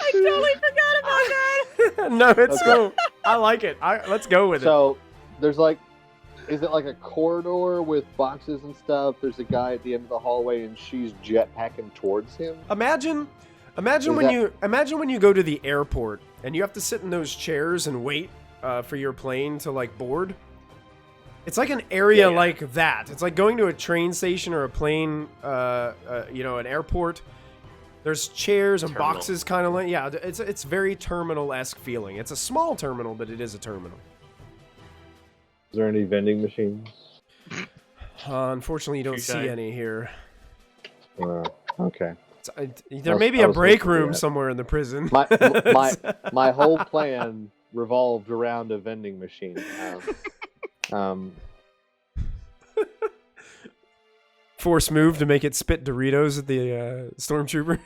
I totally forgot about that. No, it's Okay. cool. I like it. Let's go with it. So, there's like, is it like a corridor with boxes and stuff? There's a guy at the end of the hallway and she's jetpacking towards him? Imagine Is when you go to the airport and you have to sit in those chairs and wait for your plane to like board. It's like an area Yeah. like that. It's like going to a train station or a plane, an airport. There's chairs and Terminal. boxes, kind of like it's very terminal-esque feeling. It's a small terminal, but it is a terminal. Is there any vending machines? Unfortunately, you don't Touche. see any here. Okay. There was- may be I a was break hoping for room that. somewhere in the prison. My whole plan revolved around a vending machine. Force move to make it spit Doritos at the Stormtrooper.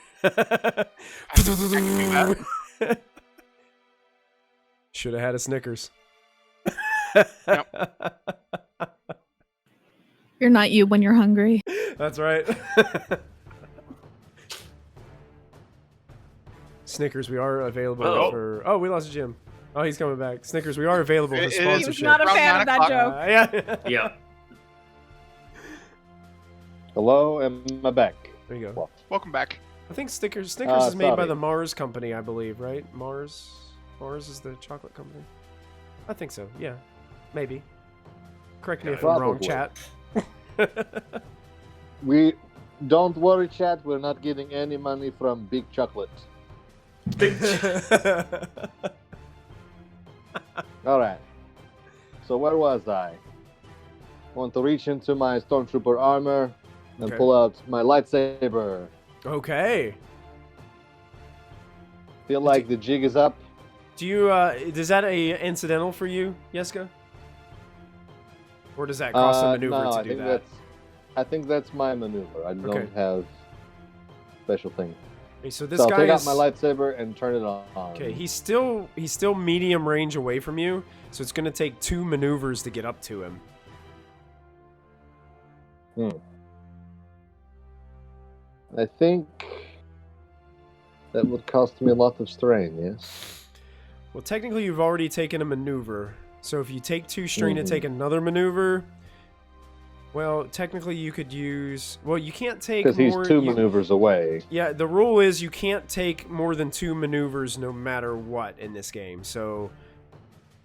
Should have had a Snickers. You're not you when you're hungry. That's right. Snickers, we are available Oh. for. Oh, we lost Jim. Oh, he's coming back. Snickers, we are available for It is- He was sponsorship. not a Around fan 9 of that o'clock. joke. Yeah. Yeah. Hello, am I back? There you go. Welcome back. I think Snickers is made by sorry. the Mars company, I believe, right? Mars is the chocolate company. I think so. Yeah, maybe. Correct me if I'm wrong, Probably. chat. We don't worry, chat. We're not getting any money from Big Chocolate. All right. So where was I? Want to reach into my Stormtrooper armor and Okay. pull out my lightsaber. Okay. Feel like the jig is up. Do you? Is that a incidental for you, Yeska? Or does that cost a maneuver no, to I do think that? I think that's my maneuver. I don't Okay. have special thing. Okay, so this So I'll guy take out is. my lightsaber and turn it on. Okay, he's still medium range away from you, so it's gonna take 2 maneuvers to get up to him. I think that would cost me a lot of strain, yes? Well, technically, you've already taken a maneuver. So if you take 2 strain to Mhm. take another maneuver, well, technically you could use. Well, you can't take Because he's more. 2 you- maneuvers away. Yeah, the rule is you can't take more than 2 maneuvers no matter what in this game. So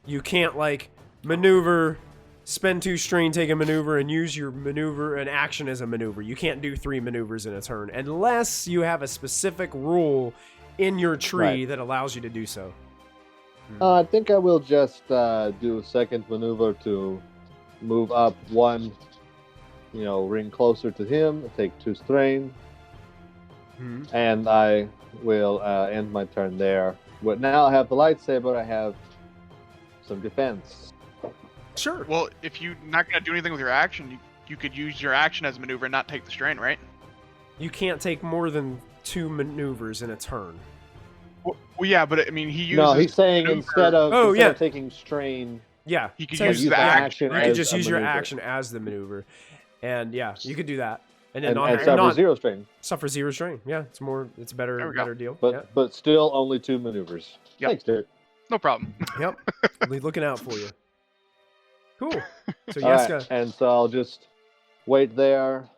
you can't like maneuver, spend 2 strain, take a maneuver, and use your maneuver and action as a maneuver. You can't do 3 maneuvers in a turn unless you have a specific rule in your tree Right. that allows you to do so. I think I will just do a second maneuver to move up 1, ring closer to him, take 2 strain, Hmm. and I will end my turn there. But now I have the lightsaber, I have some defense. Sure. Well, if you're not gonna do anything with your action, you could use your action as a maneuver and not take the strain, right? You can't take more than 2 maneuvers in a turn. Well, yeah, but I mean, he uses. No, he's saying maneuver- instead of yeah. taking strain, Yeah. He could so- use use the the action. action You right? could as just a use your maneuver. action as the maneuver. And yeah, you could do that. And then and, not, and suffer not 0 strain, suffer 0 strain. Yeah, it's a There better we go. deal. but but still only 2 maneuvers. Yep. Thanks, Derek. No problem. Yeah. Yep. I'll be looking out for you. Cool. So All right, Yeska. and so I'll just wait there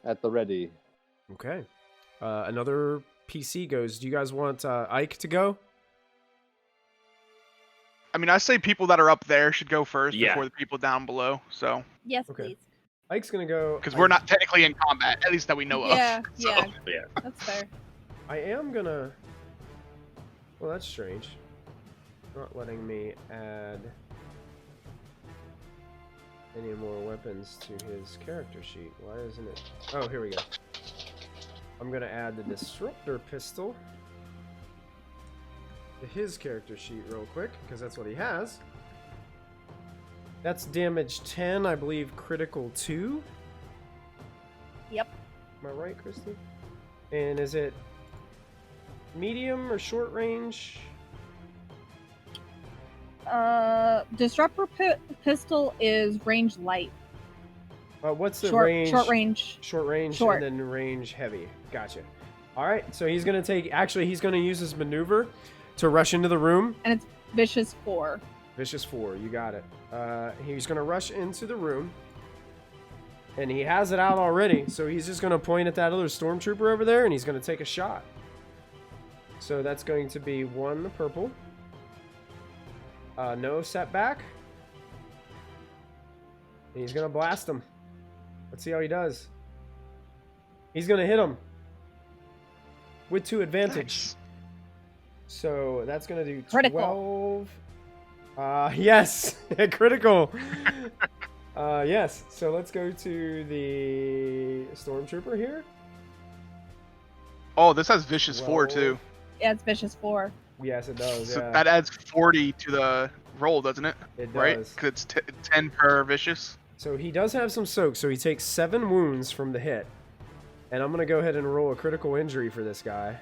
at the ready. Okay. Another PC goes. Do you guys want Ike to go? I mean, I say people that are up there should go first Yeah. before the people down below. So Yes, Okay. please. Ike's gonna go. Because we're not technically in combat, at least that we know Yeah, of. So, yeah, Yeah. that's fair. I am gonna. Well, that's strange. Not letting me add any more weapons to his character sheet. Why isn't it? Oh, here we go. I'm gonna add the disruptor pistol to his character sheet real quick because that's what he has. That's damage 10, I believe. Critical 2. Yep. Am I right, Christy? And is it medium or short range? Disruptor pistol is range light. What's the Short range? range. Short range Short. and then range heavy. Gotcha. All right, so he's gonna take. Actually, he's gonna use his maneuver to rush into the room. And it's vicious 4. Vicious 4. You got it. He's gonna rush into the room, and he has it out already. So he's just gonna point at that other stormtrooper over there, and he's gonna take a shot. So that's going to be 1 purple. No setback. And he's gonna blast him. Let's see how he does. He's gonna hit him with 2 advantage. Nice. So that's gonna do Critical. 12. Yes, critical. Yes. So let's go to the stormtrooper here. Oh, this has vicious 4 too. Yeah, it's vicious 4. Yes, it does. So Yeah, that adds 40 to the roll, doesn't it? it Right? does. Because it's 10 per vicious. So he does have some soak. So he takes 7 wounds from the hit, and I'm gonna go ahead and roll a critical injury for this guy.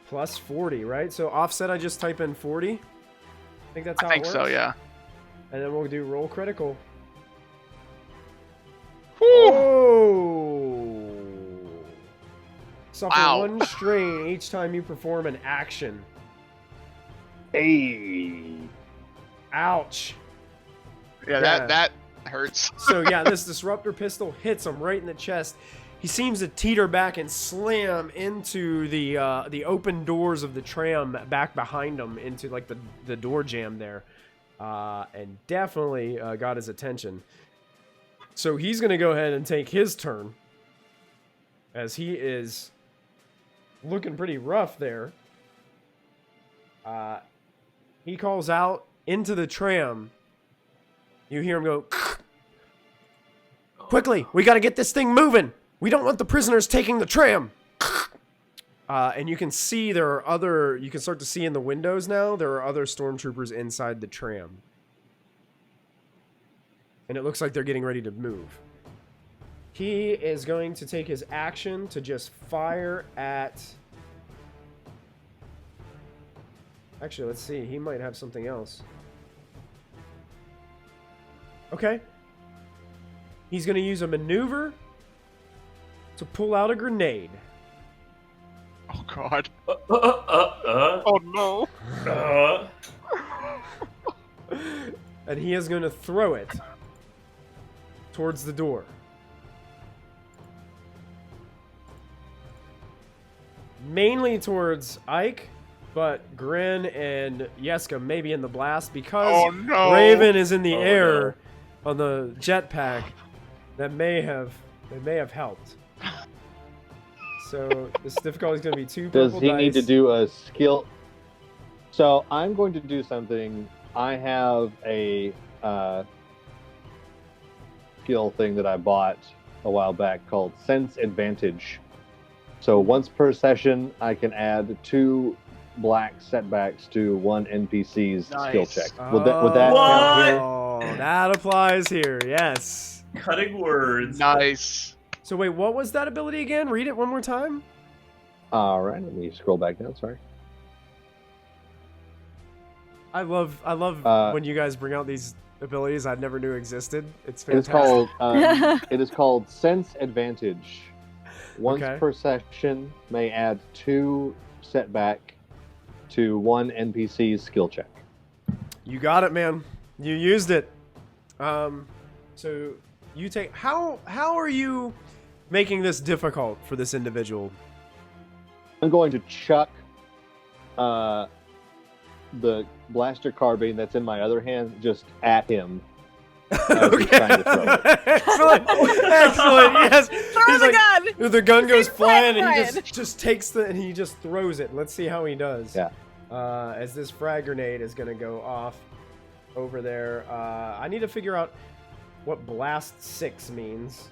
Plus 40, right? So offset, I just type in 40. I think that's how I think it works. so, yeah. And then we'll do roll critical. Whew. Oh! Suffer Wow. 1 strain each time you perform an action. Hey. Ouch. Yeah, Yeah. that hurts. So yeah, this disruptor pistol hits him right in the chest. He seems to teeter back and slam into the open doors of the tram back behind him into like the door jam there, and definitely got his attention. So he's gonna go ahead and take his turn, as he is looking pretty rough there. He calls out into the tram. You hear him go, "Quickly, we got to get this thing moving. We don't want the prisoners taking the tram." And you can see you can start to see in the windows now, there are other stormtroopers inside the tram. And it looks like they're getting ready to move. He is going to take his action to just fire at... Actually, let's see. He might have something else. Okay. He's going to use a maneuver to pull out a grenade. Oh, God. Uh, Oh, no. And he is going to throw it towards the door. Mainly towards Ike, but Grin and Yeska may be in the blast because Oh, no. Raven is in the Oh, air on the jetpack. That may have helped. So this difficulty is going to be 2 Does purple he need to dice. do a skill? So I'm going to do something. I have a skill thing that I bought a while back called Sense Advantage. So once per session, I can add 2 black setbacks to 1 NPC's skill Nice. check. Would that count here? Oh, that applies here. Yes. Cutting words. Nice. So wait, what was that ability again? Read it one more time. All right, let me scroll back down. Sorry. I love when you guys bring out these abilities I never knew existed. It's It is fantastic. called it is called Sense Advantage. Once Okay. per session, may add 2 setback to 1 NPC's skill check. You got it, man. You used it. So you take how are you making this difficult for this individual? I'm going to chuck the blaster carbine that's in my other hand just at him He's trying to throw it. Excellent, excellent. Yes. Throw He's the like, gun. the gun goes He's flying, and flying. he just takes and he just throws it. Let's see how he does. Yeah. As this frag grenade is gonna go off over there. I need to figure out what blast 6 means.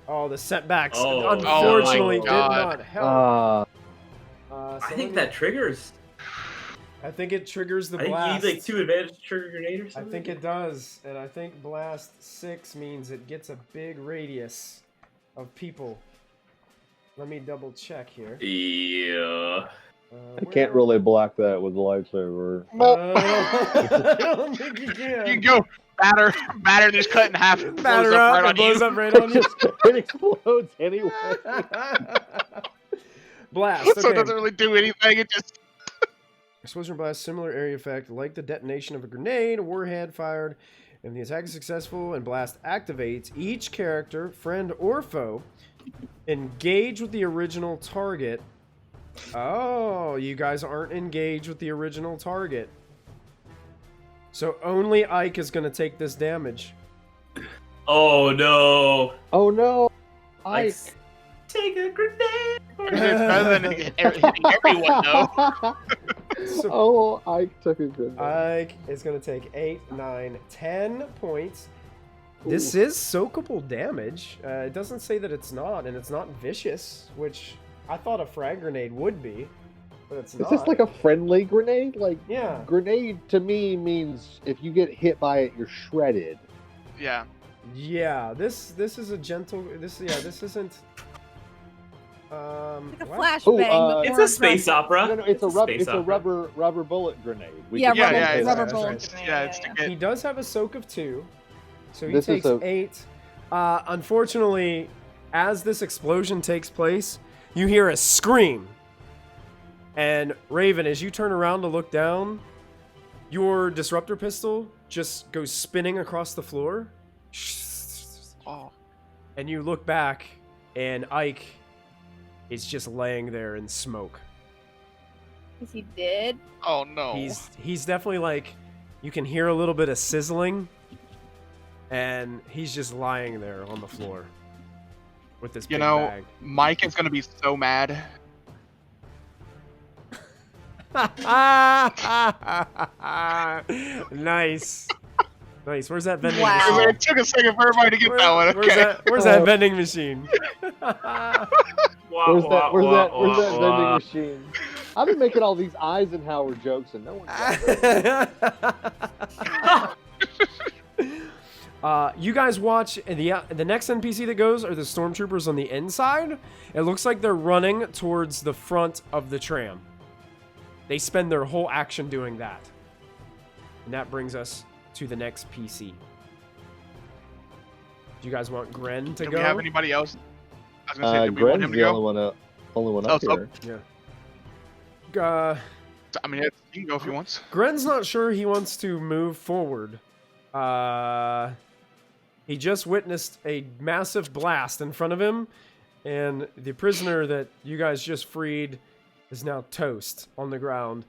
Oh, the setbacks Oh, unfortunately my did God. not help. So I let think me- that triggers. I think it triggers the I think you blast. need like 2 advantage to trigger grenade or I something. think it does, and I think blast 6 means it gets a big radius of people. Let me double check here. Yeah. I can't really block that with the lightsaber. I don't think you You can. can go batter, just cut in half. And Batter blows up up, right it on blows you. up right on you. It explodes anyway. Blast. So it Okay. doesn't really do anything. It just Explosion blast, similar area effect, like the detonation of a grenade, a warhead fired. If the attack is successful and blast activates, each character, friend or foe, engage with the original target. Oh, you guys aren't engaged with the original target. So only Ike is going to take this damage. Oh no. Oh no! Like, take a grenade. is it better than hitting everyone though. So Oh, Ike took a good one. Ike is going to take 8, 9, 10 points. This is soakable damage. It doesn't say that it's not, and it's not vicious, which I thought a frag grenade would be, but it's Is not. this like a friendly grenade? Like, Yeah. grenade to me means if you get hit by it, you're shredded. Yeah. Yeah, this is a gentle. This isn't. Like a what? flashbang. Oh, It's before a space opera. No, it's a space opera. rubber bullet grenade. We Yeah, can Yeah, rubber, yeah, say rubber that. bullet. that's Yeah, it's to He get. does have a soak of 2, so he This is takes a- 8. Unfortunately, as this explosion takes place, you hear a scream. And Raven, as you turn around to look down, your disruptor pistol just goes spinning across the floor. Oh. And you look back, and Ike is just laying there in smoke. Is he dead? Oh no. He's definitely like, you can hear a little bit of sizzling, and he's just lying there on the floor with this You big know, bag. Mike is gonna be so mad. Nice. Nice. Where's that vending Wow. machine? It took a second for everybody to get that one. Okay. Where's that vending machine? Where's that vending machine? I've been making all these Eisenhower jokes and no one got it. You guys watch the next NPC that goes are the Stormtroopers on the inside. It looks like they're running towards the front of the tram. They spend their whole action doing that. And that brings us to the next PC. Do you guys want Gren to Do go? we have anybody else? I was gonna say, do we want Gren's him to the go? only one Oh, up so- here. I mean, he can go if he wants. Gren's not sure he wants to move forward. He just witnessed a massive blast in front of him, and the prisoner that you guys just freed is now toast on the ground.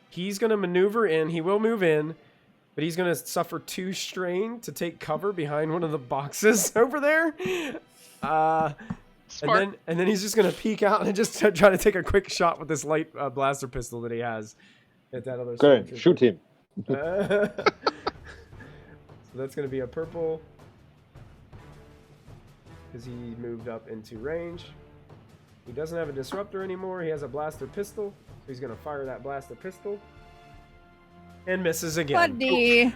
He's going to maneuver in. He will move in, but he's going to suffer 2 strain to take cover behind one of the boxes over there. Smart. And then he's just going to peek out and just try to take a quick shot with this light blaster pistol that he has at that other Gren, stormtrooper. shoot him. So that's going to be a purple because he moved up into range. He doesn't have a disruptor anymore. He has a blaster pistol. So he's going to fire that blaster pistol. And misses again. Buddy.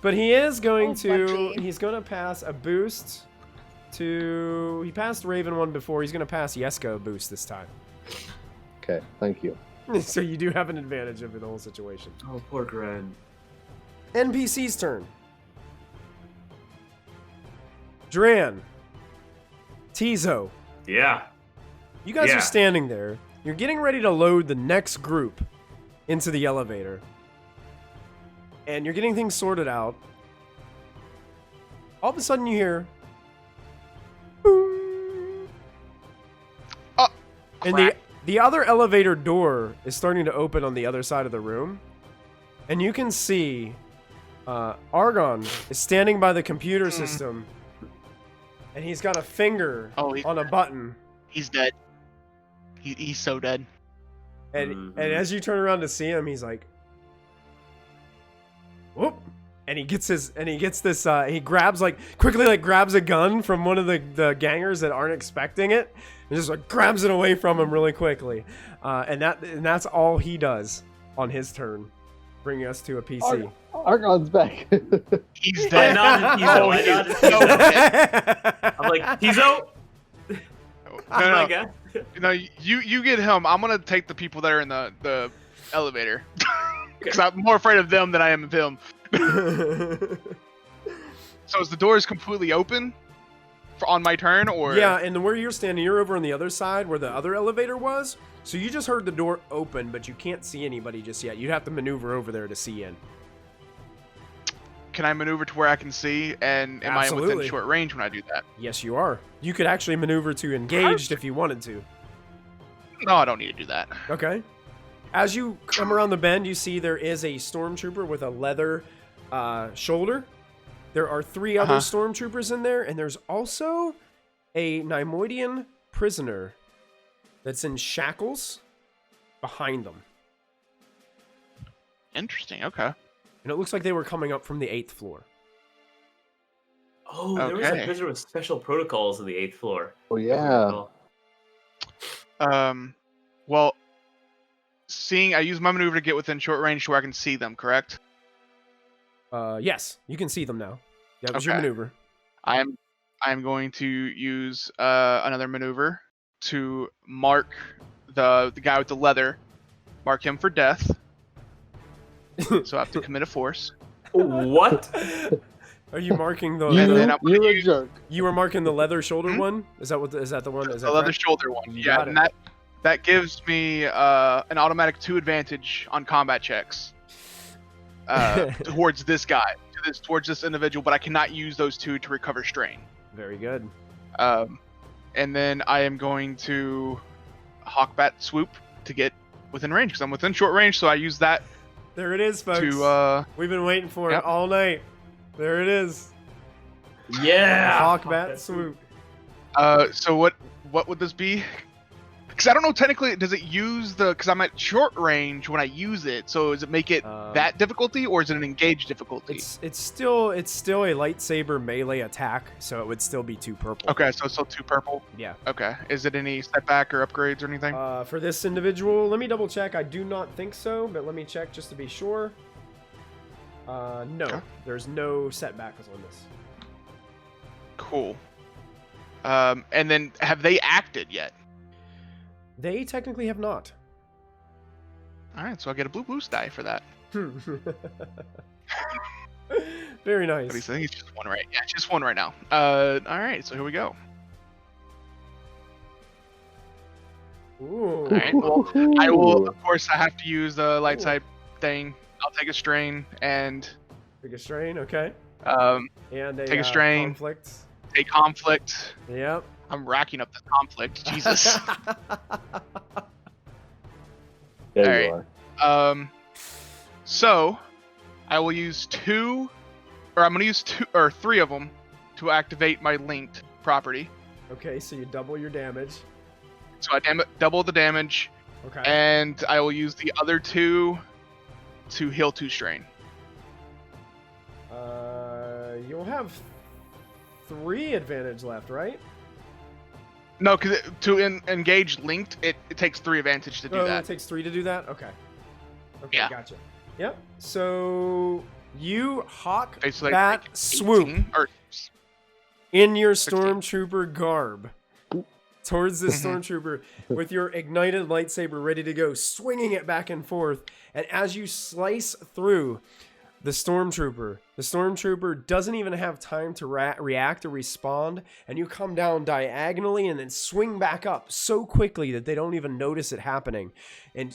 But he is going Oh, to... buddy. He's going to pass a boost to... He passed Raven one before. He's going to pass Yesko a boost this time. Okay, thank you. So you do have an advantage over the whole situation. Oh, poor Gren. NPC's turn. Dran. Tizo. Yeah. You guys Yeah. are standing there. You're getting ready to load the next group into the elevator. And you're getting things sorted out. All of a sudden you hear... boom. Oh, And crap. The other elevator door is starting to open on the other side of the room. And you can see Argon is standing by the computer system. And he's got a finger on a button. He's dead. He's so dead. And as you turn around to see him, he's like, whoop. And he gets this, he grabs grabs a gun from one of the gangers that aren't expecting it. And just like grabs it away from him really quickly. And that's all he does on his turn. Bringing us to a PC. Argon's back. He's dead. I nodded Tizo. I'm like, Tizo? My God. No, you get him. I'm gonna take the people that are in the elevator. Because I'm more afraid of them than I am of him. So is the doors completely open on my turn, or? Yeah, and where you're standing, you're over on the other side where the other elevator was. So you just heard the door open, but you can't see anybody just yet. You'd have to maneuver over there to see in. Can I maneuver to where I can see? And am I within short range when I do that? Yes, you are. You could actually maneuver to engaged if you wanted to. No, I don't need to do that. Okay. As you come around the bend, you see there is a stormtrooper with a leather shoulder. There are 3 other stormtroopers in there, and there's also a Neimoidian prisoner that's in shackles behind them. Interesting, okay. And it looks like they were coming up from the 8th floor. Oh, there was a prisoner with special protocols on the 8th floor. Oh, yeah. Well, I use my maneuver to get within short range where I can see them, correct? Yes, you can see them now. That was your maneuver. I'm going to use another maneuver to mark the guy with the leather, mark him for death. So I have to commit a force. What? Are you marking the? You're a jerk. You were marking the leather shoulder one. Is that the one? Is that the leather shoulder one? Yeah, and that gives me an automatic 2 advantage on combat checks towards this guy, towards this individual, but I cannot use those 2 to recover strain. Very good. And then I am going to Hawkbat swoop to get within range because I'm within short range, so I use that. There it is, folks. We've been waiting for it all night. There it is. Yeah. Hawkbat swoop. So what would this be? Because I don't know technically, does it use because I'm at short range when I use it, so does it make it that difficulty, or is it an engaged difficulty? It's still a lightsaber melee attack, so it would still be 2 purple. Okay, so it's still 2 purple? Yeah. Okay. Is it any setback or upgrades or anything? For this individual, let me double check. I do not think so, but let me check just to be sure. No, there's no setbacks on this. Cool. And then have they acted yet? They technically have not. Alright, so I get a blue boost die for that. Very nice. But I think it's just 1 right. Yeah, just 1 right now. Alright, so here we go. Ooh. Alright, well, I will, of course, I have to use the light side thing. I'll take a strain and... Take a strain, okay. And take a strain. Conflict. Take conflict. Yep. I'm racking up this conflict. Jesus. There you are. So I will use 2, or I'm going to use 2 or 3 of them to activate my linked property. Okay, so you double your damage. So I double the damage. Okay. And I will use the other 2 to heal 2 strain. You'll have 3 advantage left, right? No, because to engage linked, it takes 3 advantage to do that. It takes 3 to do that? Okay. Okay, yeah. Gotcha. Yep. So you hawk Basically, that like swoop in your stormtrooper garb towards the stormtrooper with your ignited lightsaber ready to go, swinging it back and forth. And as you slice through the stormtrooper doesn't even have time to react or respond, and you come down diagonally and then swing back up so quickly that they don't even notice it happening. And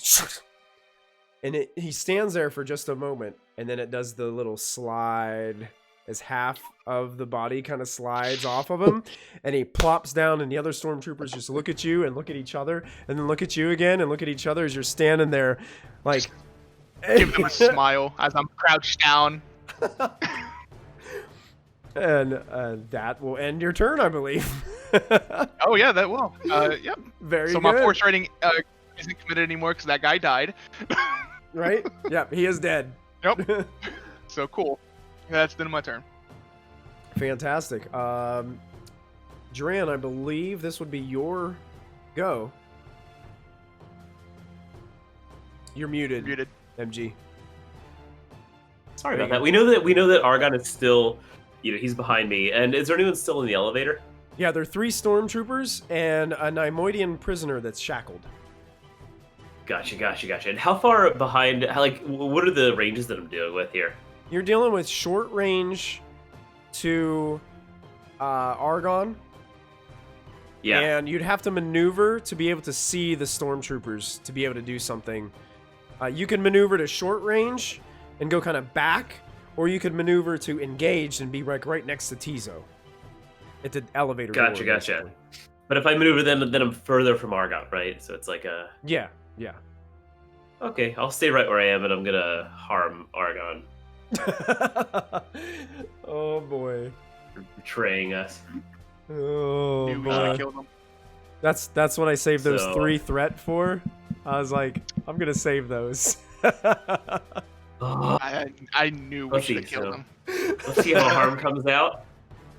he stands there for just a moment, and then it does the little slide, as half of the body kind of slides off of him, and he plops down, and the other stormtroopers just look at you and look at each other, and then look at you again and look at each other as you're standing there, like. Give them a smile as I'm crouched down. And that will end your turn, I believe. Oh yeah, that will. Yep. Very so good. my force rating isn't committed anymore because that guy died. Right? Yep, he is dead. Yep. So cool. That's the end of my turn. Fantastic. Duran, I believe this would be your go. You're muted. Muted. MG. Sorry about that. We know that Argon is still, he's behind me. And is there anyone still in the elevator? Yeah, there are 3 stormtroopers and a Neimoidian prisoner that's shackled. Gotcha. And how far behind? What are the ranges that I'm dealing with here? You're dealing with short range to Argon. Yeah. And you'd have to maneuver to be able to see the stormtroopers to be able to do something. You can maneuver to short range and go kind of back, or you could maneuver to engage and be right next to Tizo. It's an elevator. Gotcha. Basically. But if I maneuver then I'm further from Argon, right? So it's like a. Yeah. Okay, I'll stay right where I am, and I'm gonna harm Argon. Oh boy. For betraying us. Oh Knew we should've boy. killed him. That's what I saved those So- 3 threat for. I was like, I'm gonna save those. I knew we Let's should have see, killed so- him. Let's see how harm comes out.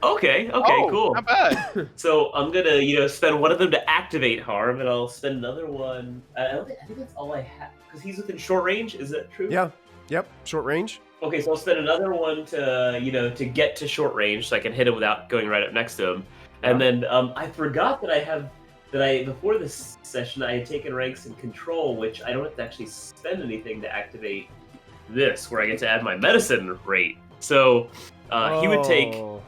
Okay, Oh, cool. Not bad. So I'm gonna, spend one of them to activate harm, and I'll spend another one. I think that's all I have, because he's within short range. Is that true? Yeah. Yep. Short range. Okay, so I'll spend another one to, to get to short range, so I can hit him without going right up next to him. And then I forgot that before this session I had taken ranks in control, which I don't have to actually spend anything to activate this, where I get to add my medicine rate. So he would take Oh.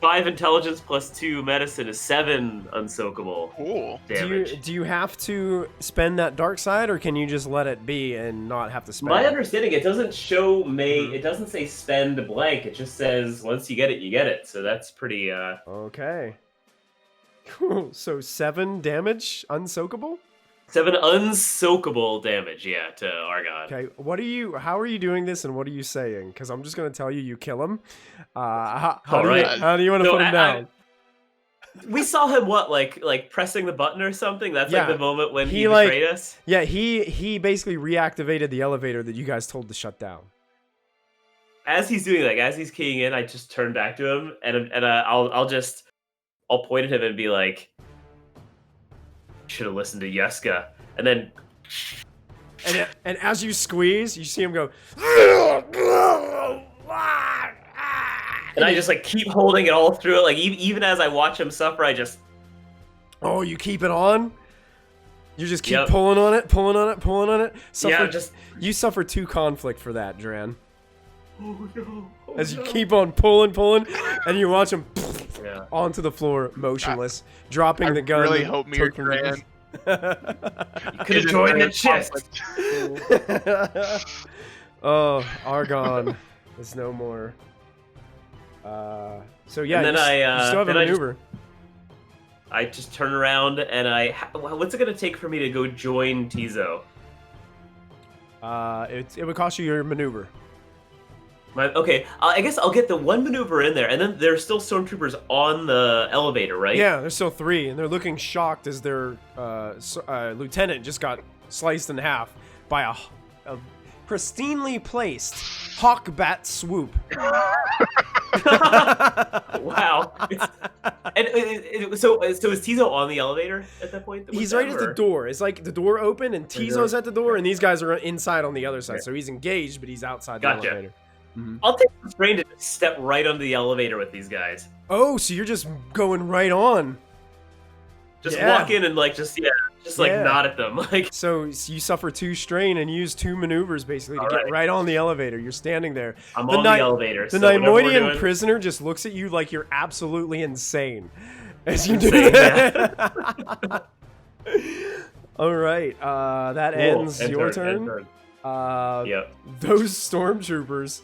5 intelligence plus 2 medicine is 7 unsoakable Cool. damage. Do you have to spend that dark side, or can you just let it be and not have to spend My it? understanding, it doesn't show it doesn't say spend blank, it just says once you get it, you get it. So that's pretty Okay. Cool. So 7 damage, unsoakable? 7 unsoakable damage, yeah, to Argon. Okay. How are you doing this, and what are you saying? Because I'm just gonna tell you, you kill him. How Alright. do you want to So put him down? We saw him like pressing the button or something. That's Yeah. like the moment when he He, like- betrayed us. Yeah, he basically reactivated the elevator that you guys told to shut down. As he's doing as he's keying in, I just turn back to him and I'll point at him and be like, should have listened to Yeska. And then And as you squeeze, you see him go. and I just keep holding it all through it. Like even as I watch him suffer, I just Oh, you keep it on? You just keep Yep. pulling on it. yeah, You suffer 2 conflict for that, Duran. oh no. Oh, As you no. keep on pulling, and you watch him Yeah. onto the floor, motionless, dropping I the gun. really that hope me or took from you. Duran Could have joined the chest. Oh, Argon is no more. So yeah, And then you still have a then I just- maneuver. I just turn around and what's it gonna take for me to go join Tizo? It would cost you your maneuver. Okay, I guess I'll get the one maneuver in there, and then there's still stormtroopers on the elevator, right? Yeah, there's still 3, and they're looking shocked as their lieutenant just got sliced in half by a pristinely placed hawk bat swoop. Wow. So is Tizo on the elevator at that point? with He's them, right at the or- door. It's like the door open and Tizo's at the door, and these guys are inside on the other side. Okay. So he's engaged, but he's outside Gotcha. the elevator. I'll take the strain to step right onto the elevator with these guys. Oh, so you're just going right on. Just Yeah. walk in and Yeah. nod at them. So you suffer 2 strain and use 2 maneuvers basically to All get right. right on the elevator. You're standing there. I'm The on Ni- the elevator. The so whatever we're Neimoidian doing- prisoner just looks at you like you're absolutely insane as you do Insane, that. All right, that Cool. ends End your turn, turn. end turn. Yep. Those stormtroopers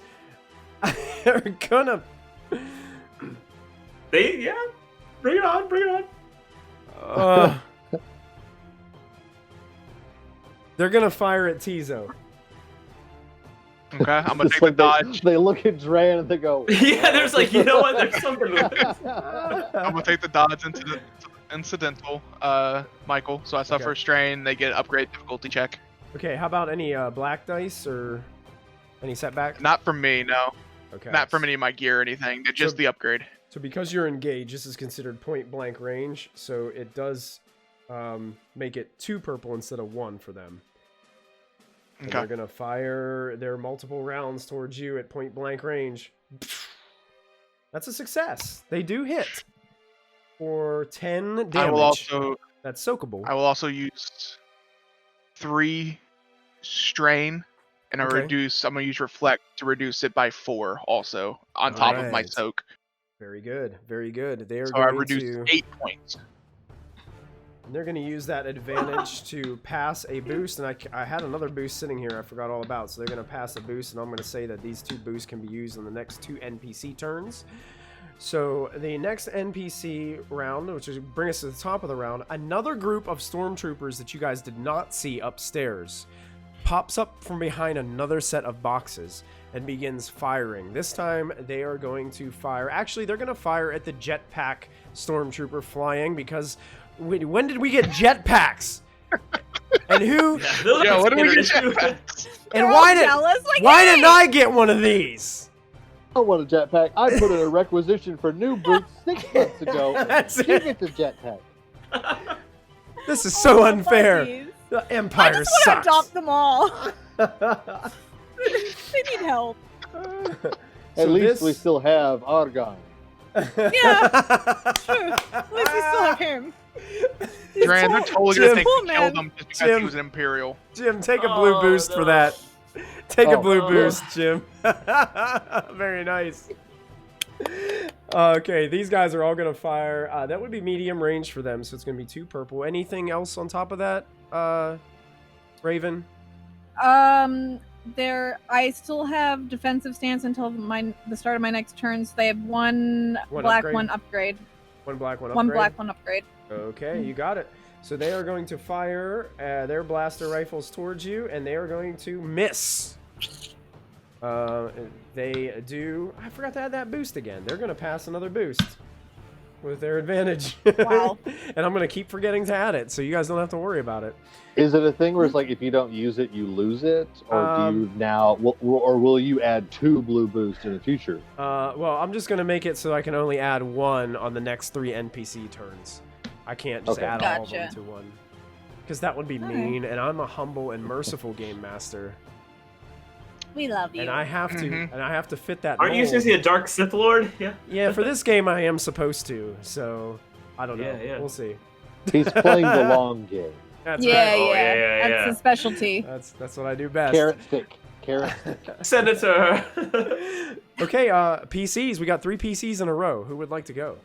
are gonna Yeah, bring it on, bring it on. They're gonna fire at Tizo. Okay, I'm gonna It's take the like dodge. They look at Dran and they go. Yeah, there's like, you know what? There's something with this. I'm gonna take the dodge into the incidental, Michael. So I suffer Okay. strain. They get upgrade difficulty check. Okay, how about any black dice or any setback? Not from me, no. Okay. Not from any of my gear or anything. They're just So- the upgrade. So because you're engaged, this is considered point blank range, so it does make it 2 purple instead of 1 for them. And Okay. they're gonna fire their multiple rounds towards you at point blank range. That's a success. They do hit for 10 damage. I will also That's soakable. use 3 strain, and Okay. I'm gonna use reflect to reduce it by 4 also on top of my Alright. soak. Very good. Very good. They are So I going reduced to 8 points. they're going to use that advantage to pass a boost, and I had another boost sitting here I forgot all about, so they're going to pass a boost, and I'm going to say that these 2 boosts can be used on the next 2 NPC turns. So the next NPC round, which is bring us to the top of the round, another group of Stormtroopers that you guys did not see upstairs pops up from behind another set of boxes and begins firing. This time they are going to fire. Actually, they're going to fire at the jetpack Stormtrooper flying because when did we get jetpacks? And who? Yeah, what do we get? And They're all why jealous, like, why hey! didn't I get one of these? I want a jetpack. I put in a requisition for new boots 6 months ago. That's You it. get the jetpack. This is so Oh, unfair. puppies. The I Empire just want to sucks. adopt them all. They need help. At least we still have Argon. Yeah. True. At least we still have him. Dran, they're totally Jim. gonna think Cool, we killed man. him just because Jim. he was an Imperial. Jim, take a blue Oh, boost for no. that. Take a Oh. blue Oh. boost, Jim. Very nice. Okay, these guys are all gonna fire. That would be medium range for them, so it's gonna be 2 purple. Anything else on top of that, Raven? I still have defensive stance until the start of my next turn. So they have one black, upgrade? one upgrade. One black, one upgrade. One black, one upgrade. Okay, you got it. So they are going to fire their blaster rifles towards you, and they are going to miss. They do. I forgot to add that boost again. They're going to pass another boost with their advantage. Wow. And I'm going to keep forgetting to add it, so you guys don't have to worry about it. Is it a thing where it's like if you don't use it, you lose it, or do you now, or will you add 2 blue boosts in the future? Well, I'm just going to make it so I can only add 1 on the next 3 NPC turns. I can't just Okay. add all of them Gotcha. to 1. Because that would be Alright. mean, and I'm a humble and merciful game master. We love you. And I have to, Mhm. and I have to fit that. Aren't you mold. supposed to be a dark Sith Lord? Yeah. Yeah, for this game I am supposed to. So I don't know. Yeah, yeah. We'll see. He's playing the long game. That's yeah, right. Oh, yeah, yeah, That's yeah. his specialty. That's what I do best. Carrot stick. Carrot stick. Senator. Okay, PCs. We got 3 PCs in a row. Who would like to go?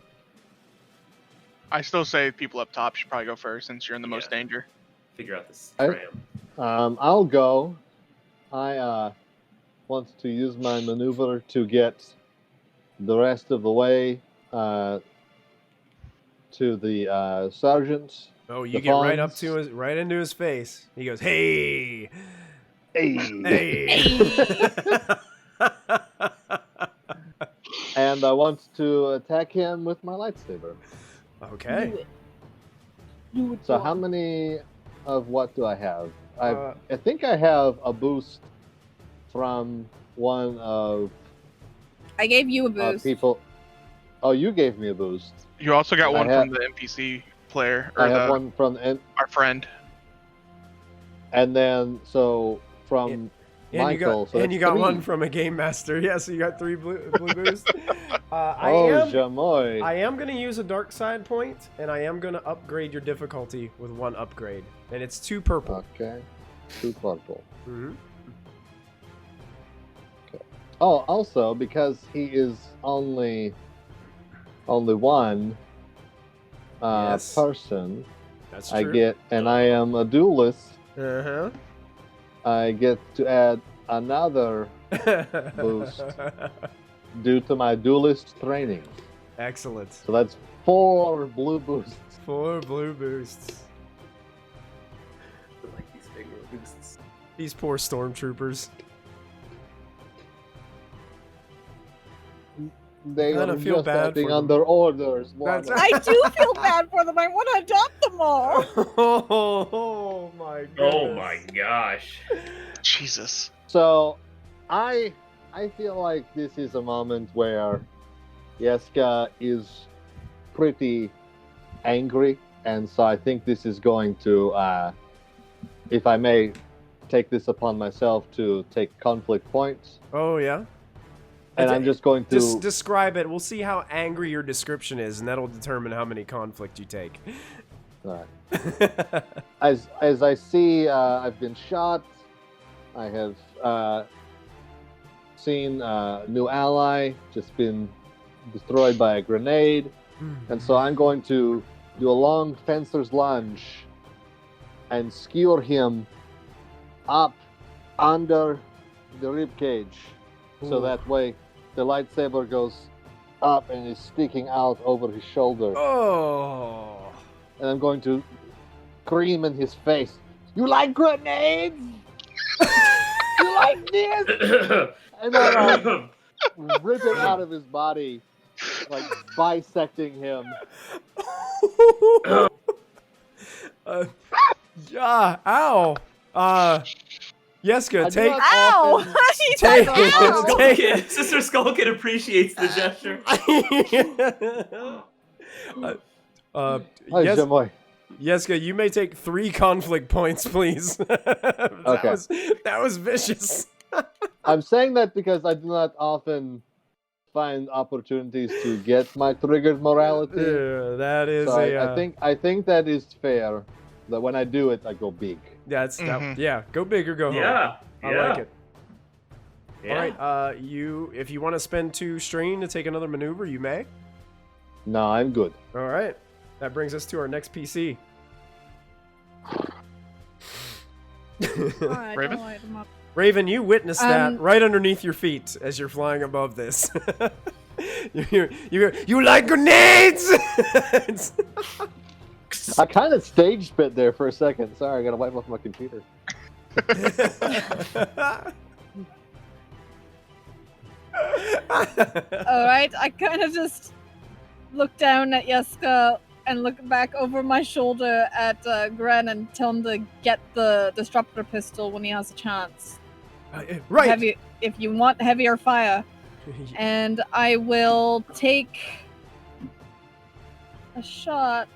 I still say people up top should probably go first since you're in the most Yeah. danger. Figure out this I- tram. I'll go. I want to use my maneuver to get the rest of the way to the sergeant. Oh, you The get right up Fonz. to his, right into his face. He goes, "Hey, Hey. hey." And I want to attack him with my lightsaber. Okay. Do it. Do it. So for how him. many of what do I have? Uh, I think I have a boost from one of I gave you a boost. people. Oh, you gave me a boost. You also got I one have- from the NPC player or I have one from our friend. and then so from And you Michael. got, so and you that's got 3. one from a game master. Yeah, so you got 3 blue boosts. Oh, Jamoy. I am going to use a dark side point, and I am going to upgrade your difficulty with 1 upgrade, and it's 2 purple. Okay. 2 purple. Mm-hmm. Oh, also because he is only one Yes. person, That's I true. get, and I am a duelist. Uh I get to add another huh. Boost. due to my duelist training. Excellent. So that's 4 blue boosts. 4 blue boosts. I like these big boosts. These poor stormtroopers. They kinda are feel just bad acting for them. under orders. That's- Mama. I do feel bad for them. I want to adopt them all. Oh my goodness. Oh my gosh. Jesus. So, I feel like this is a moment where Yeska is pretty angry, and so I think this is going to, if I may take this upon myself, to take conflict points, Oh yeah. and I'm just going to. Describe it. We'll see how angry your description is, and that'll determine how many conflict you take. As I see, I've been shot. I have seen a new ally just been destroyed by a grenade, and so I'm going to do a long fencer's lunge and skewer him up under the rib cage, so Ooh. that way the lightsaber goes up and is sticking out over his shoulder. Oh. And I'm going to scream in his face, "You like grenades? You like this?" And then I'll rip it out of his body, like bisecting him. Yeah, ow. Yeska, I do take. not Ow! often- He's Take like, it. ow. Take Sister Skullkid appreciates the gesture. Hi, Yes, Jamoy. Yeska, you may take 3 conflict points, please. That was vicious. I'm saying that because I do not often find opportunities to get my triggered morality. Yeah, that is So a. I think that is fair. That when I do it, I go big. That's that. Mhm. Yeah, go big or go home. Yeah. I like it. Yeah. All right, if you want to spend 2 strain to take another maneuver, you may. No, I'm good. All right, that brings us to our next PC. I Raven? don't light them up. Raven, you witnessed that Um, right underneath your feet as you're flying above this. You like grenades? It's- I kind of stage spit there for a second. Sorry, I gotta wipe off my computer. All right, I kind of just look down at Yeska and look back over my shoulder at Gren and tell him to get the disruptor pistol when he has a chance. Right. Heavy, if you want heavier fire. And I will take a shot.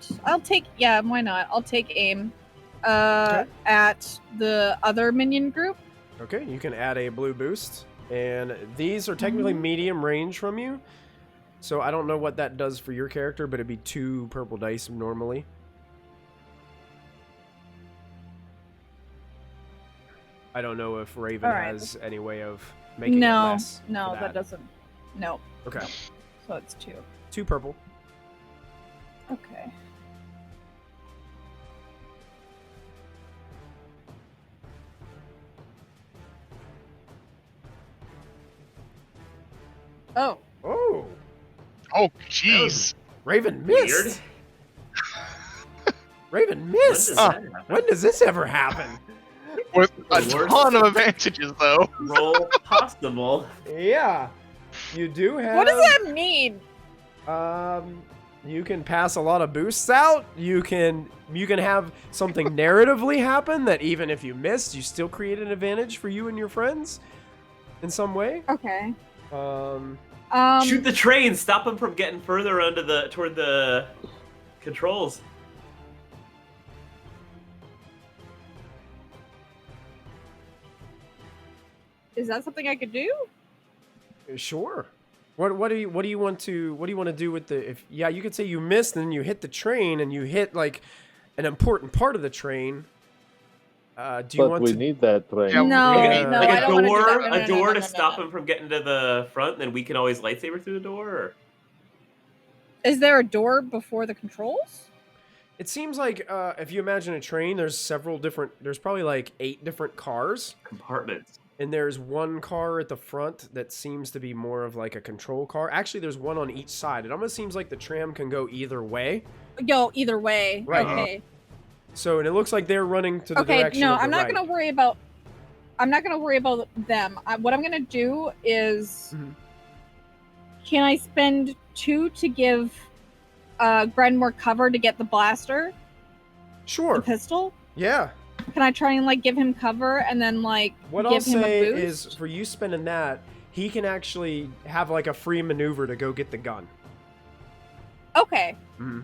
Yeah, why not? I'll take aim at the other minion group. Okay, you can add a blue boost, and these are technically medium range from you. So I don't know what that does for your character, but it'd be 2 purple dice normally. I don't know if Raven All right. has any way of making it No, less. no, for that doesn't. No, Okay, so it's 2. 2 purple. Okay. Oh. Oh, Oh, jeez. Raven Weird. missed. Raven When missed. does that happen? When does this ever happen? With a The worst. ton of advantages, though. Roll possible. Yeah, you do have. What does that mean? You can pass a lot of boosts out. You can have something narratively happen that even if you missed, you still create an advantage for you and your friends in some way. Okay. Shoot the train. Stop him from getting further toward the controls. Is that something I could do? Sure. What do you want to do with the you could say you missed and then you hit the train and you hit like an important part of the train. Do you But want we to need that train. Yeah, No, Yeah. no, Like I a don't want to do door, that. No, a no, door no, to no, stop no. him from getting to the front. Then we can always lightsaber through the door. Or... Is there a door before the controls? It seems like if you imagine a train, there's probably like 8 different cars. compartments. and there's one car at the front that seems to be more of like a control car. Actually, there's one on each side. It almost seems like the tram can go either way. Go either way. Right. Okay. So, and it looks like they're running to the Okay. direction No, of the I'm not right. gonna worry about. I'm not gonna worry about them. What I'm gonna do is, Mhm. can I spend 2 to give Gren more cover to get the blaster, the Sure. pistol? Yeah. Can I try and like give him cover and then like What give I'll him say a boost? is, for you spending that, he can actually have like a free maneuver to go get the gun. Okay. Mhm.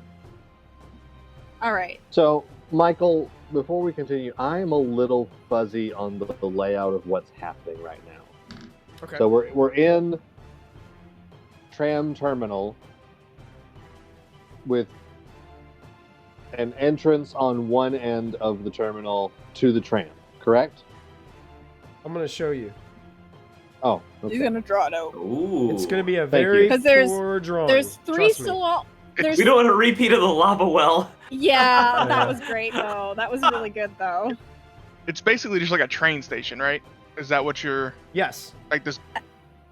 All right. So, Michael, before we continue, I am a little fuzzy on the layout of what's happening right now. Okay. So we're in tram terminal with an entrance on one end of the terminal to the tram, correct? I'm gonna show you. Oh, He's okay. gonna draw it out. Ooh. It's gonna be a Thank you. very 'Cause there's- poor drawing. There's 3 Trust me. still. There's We don't want a repeat of the lava well. Yeah, Yeah. that was great though. That was really good though. It's basically just like a train station, right? Is that what you're Yes. like this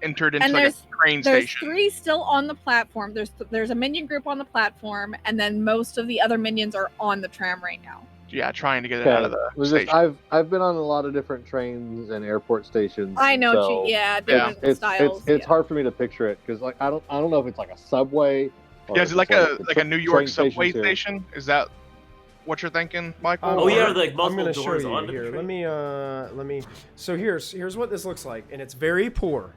entered into And like a train There's station? 3 still on the platform. There's a minion group on the platform, and then most of the other minions are on the tram right now. Yeah, trying to get it out of the It's just, station. I've been on a lot of different trains and airport stations. I know, so different it's styles. it's yeah. hard for me to picture it because like I don't know if it's like a subway. Or Yeah, if is it like it's a the New train York stations subway here. station? Is that what you're thinking, Michael? Um, Oh, yeah, Or- like I'm multiple gonna show doors you onto the here. train. Let me. So here's what this looks like, and it's very poor.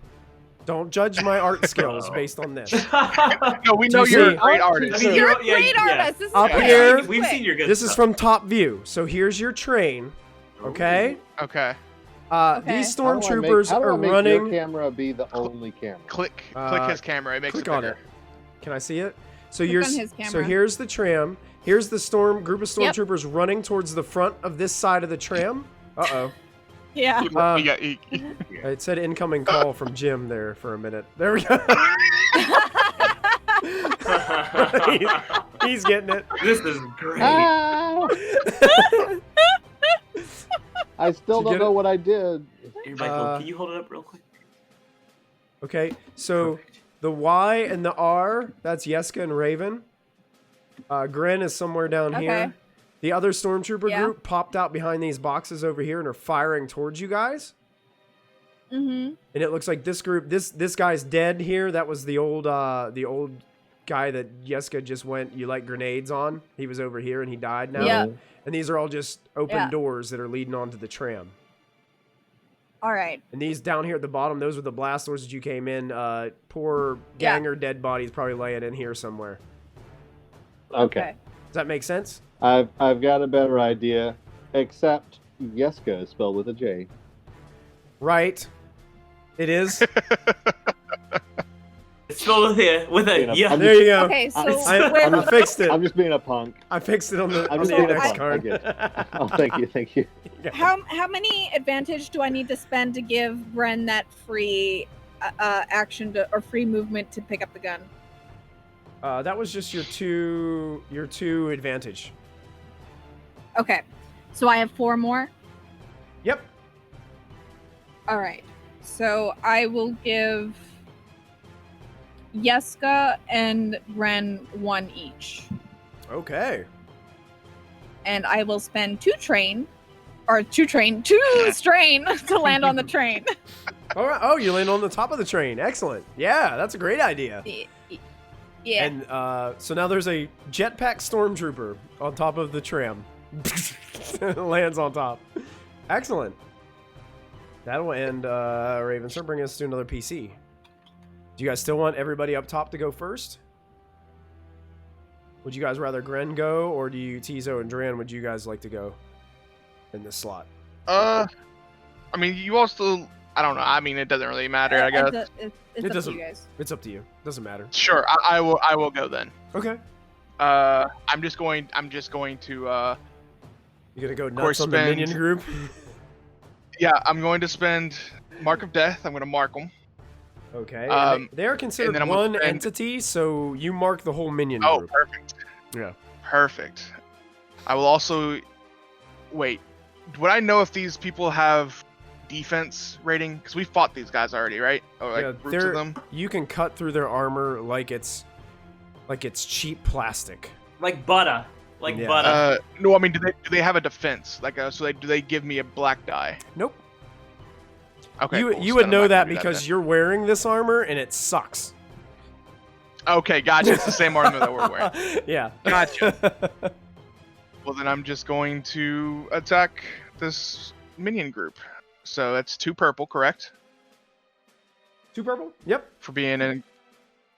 Don't judge my art skills based on this. No, we Do know you you're see- a great I artist. mean, You're a yeah, great yeah. artist. This is Up great. here- This is We've quick. seen your good This is stuff. from top view. So here's your train. Okay. Okay. Okay. These How do I make- stormtroopers how do I are make running. Your camera be the only camera. Click Uh, his camera. It makes Click it on bigger. it. Can I see it? So Click you're on his so camera. here's the tram. Here's the group of Yep. stormtroopers running towards the front of this side of the tram. Uh Yeah. It said incoming call from Jim there for a minute. There we go. He's getting it. This is great. Ah! I still Did you don't get know it? what I did. Here, Michael, Uh, can you hold it up real quick? Okay, so Perfect. the Y and the R, that's Yeska and Raven. Gren is somewhere down Okay. here. The other stormtrooper Yeah. group popped out behind these boxes over here and are firing towards you guys. Mm-hmm. And it looks like this group, this guy's dead here. That was the old guy that Yeska just went, you like grenades on. He was over here and he died now. Yeah. And these are all just open Yeah. doors that are leading onto the tram. All right. And these down here at the bottom, those were the blast doors that you came in. Poor Yeah. ganger dead bodies probably laying in here somewhere. Okay. Does that make sense? I've got a better idea. Except Yeska is spelled with a J. Right. It is. It's spelled with a Yeah, yeah. I'm There you go. Okay, so I where, fixed it. I'm just being a punk. I fixed it on the, I'm on just the being a index punk. card. I get it. Oh, thank you. how many advantage do I need to spend to give Bren that free action or free movement to pick up the gun? That was just your two advantage. Okay, so I have 4 more. Yep. All right, so I will give Yeska and Bren 1 each, Okay. and I will spend 2 strain to land on the train. All right. Oh, you land on the top of the train. Excellent. Yeah, that's a great idea. Yeah. And so now there's a jetpack stormtrooper on top of the tram. Lands on top. Excellent. That'll end Raven. Start bringing us to another PC. Do you guys still want everybody up top to go first? Would you guys rather Gren go, or do you, Tizo and Dran, would you guys like to go in this slot? I mean, you all still. I don't know. I mean, it doesn't really matter. I guess. It's It up doesn't- to you guys. It's up to you. Doesn't matter. Sure. I will. I will go then. Okay. I'm just going to. You gonna go course, nuts on the spend- minion group? Yeah, I'm going to spend Mark of Death. I'm going to mark them. Okay. They are and considered then I'm gonna one spend- entity, so you mark the whole minion Oh, group. perfect. Yeah. Perfect. I will also wait. Would I know if these people have defense rating? Because we fought these guys already, right? Or like Yeah, groups of them. you can cut through their armor like it's cheap plastic. Like butter. Like Yeah. butter. No, I mean, do they have a defense? Like, do they give me a black die? Nope. Okay, You cool. you So would then I'm know not that gonna do because then. you're wearing this armor and it sucks. Okay, gotcha. It's the same armor that we're wearing. Yeah. Gotcha. Well, then I'm just going to attack this minion group. So that's 2 purple, correct? 2 purple? Yep. For being in.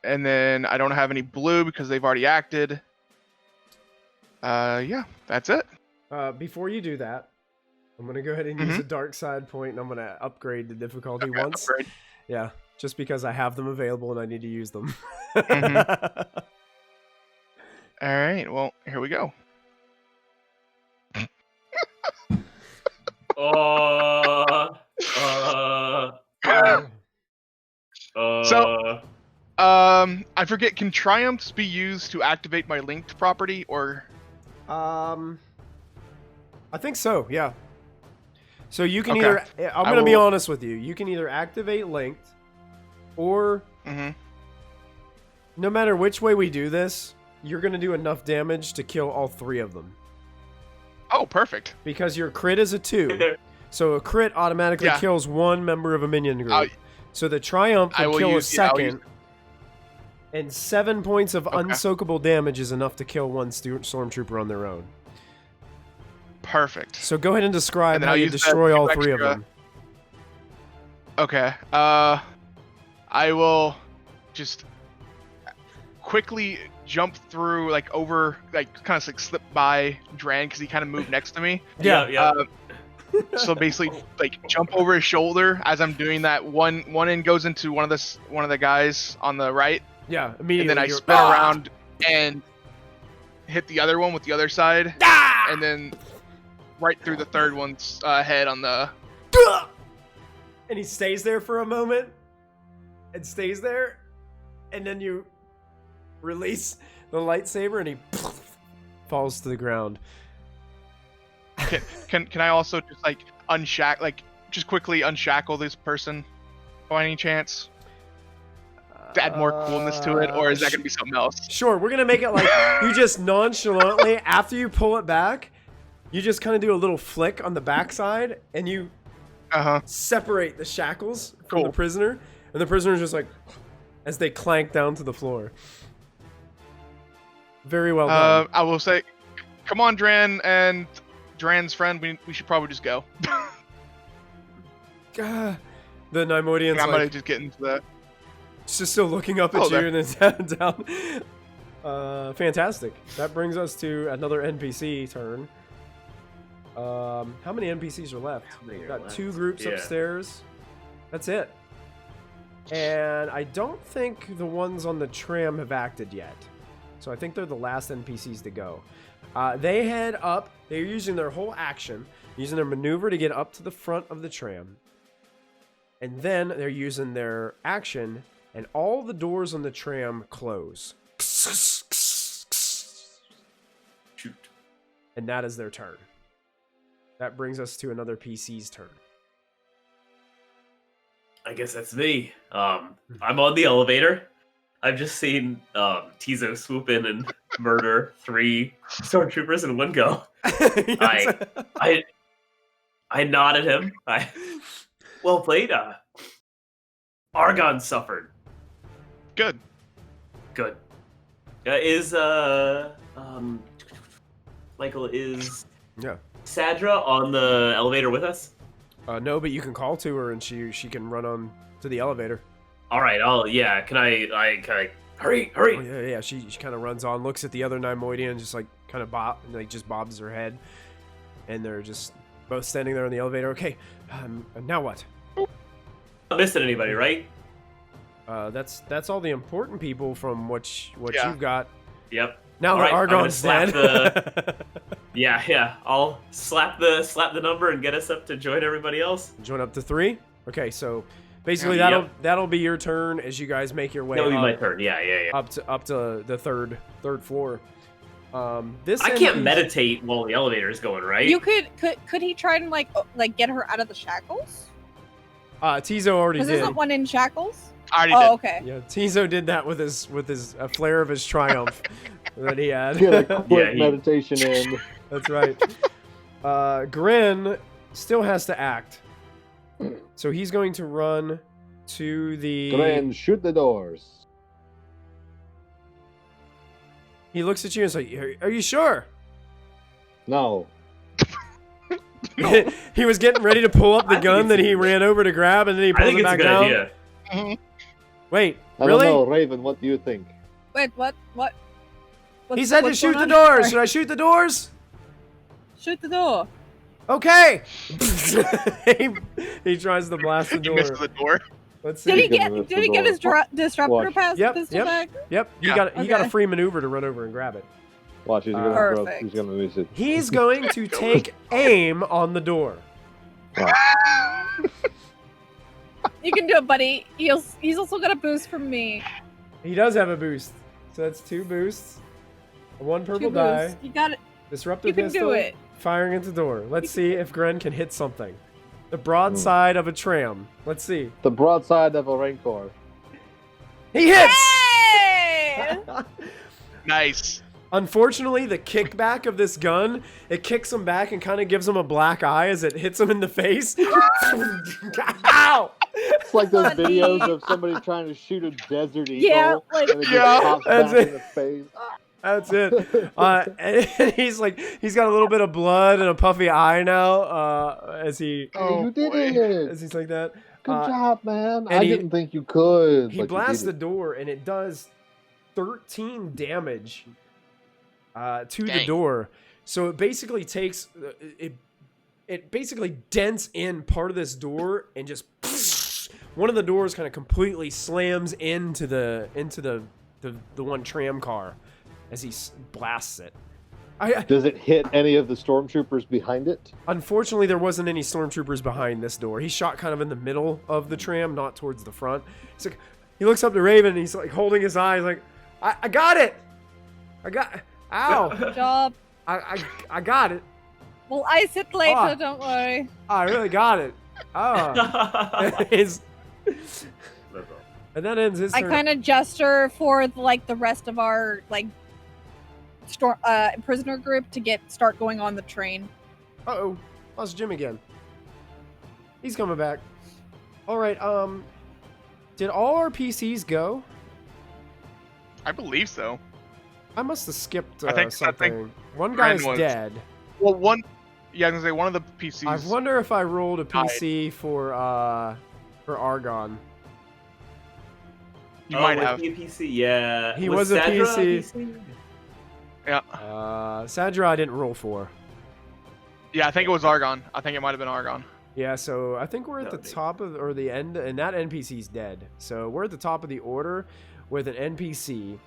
And then I don't have any blue because they've already acted. Yeah, that's it. Before you do that, I'm gonna go ahead and use a dark side point, and I'm gonna upgrade the difficulty once. Upgrade. Yeah, just because I have them available and I need to use them. All right, well, here we go. So, I forget. Can triumphs be used to activate my linked property, or? I think so. Yeah. So you can Okay. either. I'm I gonna be will- honest with you. You can either activate linked, or no matter which way we do this, you're gonna do enough damage to kill all 3 of them. Oh, perfect. Because your crit is a 2, so a crit automatically Yeah. kills 1 member of a minion group. So the triumph I will will kill use- a yeah, I'll second, and 7 points of Okay. unsoakable damage is enough to kill 1 stormtrooper on their own. Perfect. So go ahead and describe And then how I'll you use that destroy all 2 3 of extra- them. Okay. I will just quickly jump through, like over, like kind of like slip by Dran because he kind of moved next to me. Yeah. So basically, like jump over his shoulder as I'm doing that. One end goes into one of the guys on the right, Yeah, and immediately. then I you're- spin around and hit the other one with the other side, and then right through the third one's head on the. And he stays there for a moment, and stays there, and then you release the lightsaber, and he falls to the ground. Can I also just like just quickly unshackle this person by any chance? To add more coolness to it, or is that gonna be something else? Sure, we're gonna make it like you just nonchalantly, after you pull it back, you just kind of do a little flick on the backside, and you separate the shackles from the prisoner, and the prisoner's just like, as they clank down to the floor. Very well done. I will say, come on, Dran and Dran's friend, we should probably just go. The Neimoidian's I'm like, gonna just get into the. just still looking up at you there. and then down. Fantastic. That brings us to another NPC turn. How many NPCs are left? We've got 2 groups upstairs. That's it. And I don't think the ones on the tram have acted yet. So I think they're the last NPCs to go. They head up. They're using their whole action, using their maneuver to get up to the front of the tram. And then they're using their action, and all the doors on the tram close. Shoot. And that is their turn. That brings us to another PC's turn. I guess that's me. I'm on the elevator. I've just seen Tizo swoop in and murder 3 stormtroopers in one go. I nod at him. Well played. Argon suffered. Good. Good. Michael, is Yeah. Sadra on the elevator with us? No, but you can call to her and she can run on to the elevator. All right. Can I hurry? Oh, yeah. She kind of runs on, looks at the other Neimoidian, just like kind of just bobs her head, and they're just both standing there in the elevator. Okay, now what? Not missing anybody, right? That's all the important people from what Yeah. you've got. Yep. Now All that right, I'm gonna Argon's slap dead. Yeah. I'll slap the number and get us up to join everybody else. Join up to 3. Okay, so basically Yep. that'll be your turn as you guys make your way That would be up, my turn. Yeah. up to the third floor. This I can't NPC meditate while the elevator is going, right? You could he try and like get her out of the shackles? Tizo already Was did. there one in shackles? I already Oh, did. okay. Yeah, Tizo did that with his a flare of his triumph that he had. Get a quick he- meditation in. That's right. Grin still has to act. So he's going to run to the... Gren, shoot the doors. He looks at you and says, are you sure? No. He was getting ready to pull up the I think gun it's that a he good- ran over to grab, and then he I pulled think it it's a back good down. idea. Wait, I really? don't know, Raven. What do you think? Wait, what? He said to what's shoot going the on? doors. Sorry. Should I shoot the doors? Shoot the door. Okay. he tries to blast the He door. misses the door. Let's see. Did he He's get? gonna miss Did the he get his door. disruptor Watch. pass Yep, pistol yep. back? Yep, he Yeah. got a Okay. free maneuver to run over and grab it. Watch, he's gonna Perfect. he's gonna miss it. He's going to take aim on the door. You can do it, buddy. He's also got a boost from me. He does have a boost, so that's 2 boosts. 1 purple Two die. boosts. You got it. Disruptive You can do pistol. it. Firing at the door. Let's see if Gren can hit something. The broadside of a tram. Let's see. The broadside of a Rancor. He hits! Hey! Nice. Unfortunately, the kickback of this gun, it kicks him back and kind of gives him a black eye as it hits him in the face. Ow! It's like those Funny. videos of somebody trying to shoot a desert eagle. Yeah, like- and it just Yeah. pops That's back it. in the face. That's it. And he's like, he's got a little bit of blood and a puffy eye now. As he, Oh, you did boy. it. as he's like that. Good job, man. and I he- didn't think you could. He but you blasts the did it. door and it does 13 damage to the Dang. door. So it basically takes it basically dents in part of this door and just one of the doors kind of completely slams into the one tram car as he blasts it. Does it hit any of the stormtroopers behind it? Unfortunately, there wasn't any stormtroopers behind this door. He shot kind of in the middle of the tram, not towards the front. He's like, he looks up to Raven and he's like holding his eyes like, I got it. Ow. Good job. I got it. We'll ice it later. Ah. Don't worry. I really got it. Oh. And that ends his I turn. kind of gesture for the rest of our prisoner group to start going on the train. Uh-oh. Lost Jim again. He's coming back. All right, did all our PCs go? I believe so. I must have skipped I think something. One Gren guy's was. dead. Well, one. Yeah, I was gonna say one of the PCs. I wonder if I rolled a PC for Argon. You might was have. he a PC? Yeah. He was a Sadra PC. Yeah. Sadra I didn't roll for. Yeah, I think it was Argon. I think it might have been Argon. Yeah, so I think we're at No, the they- top of or the end, and that NPC's dead. So we're at the top of the order with an NPC.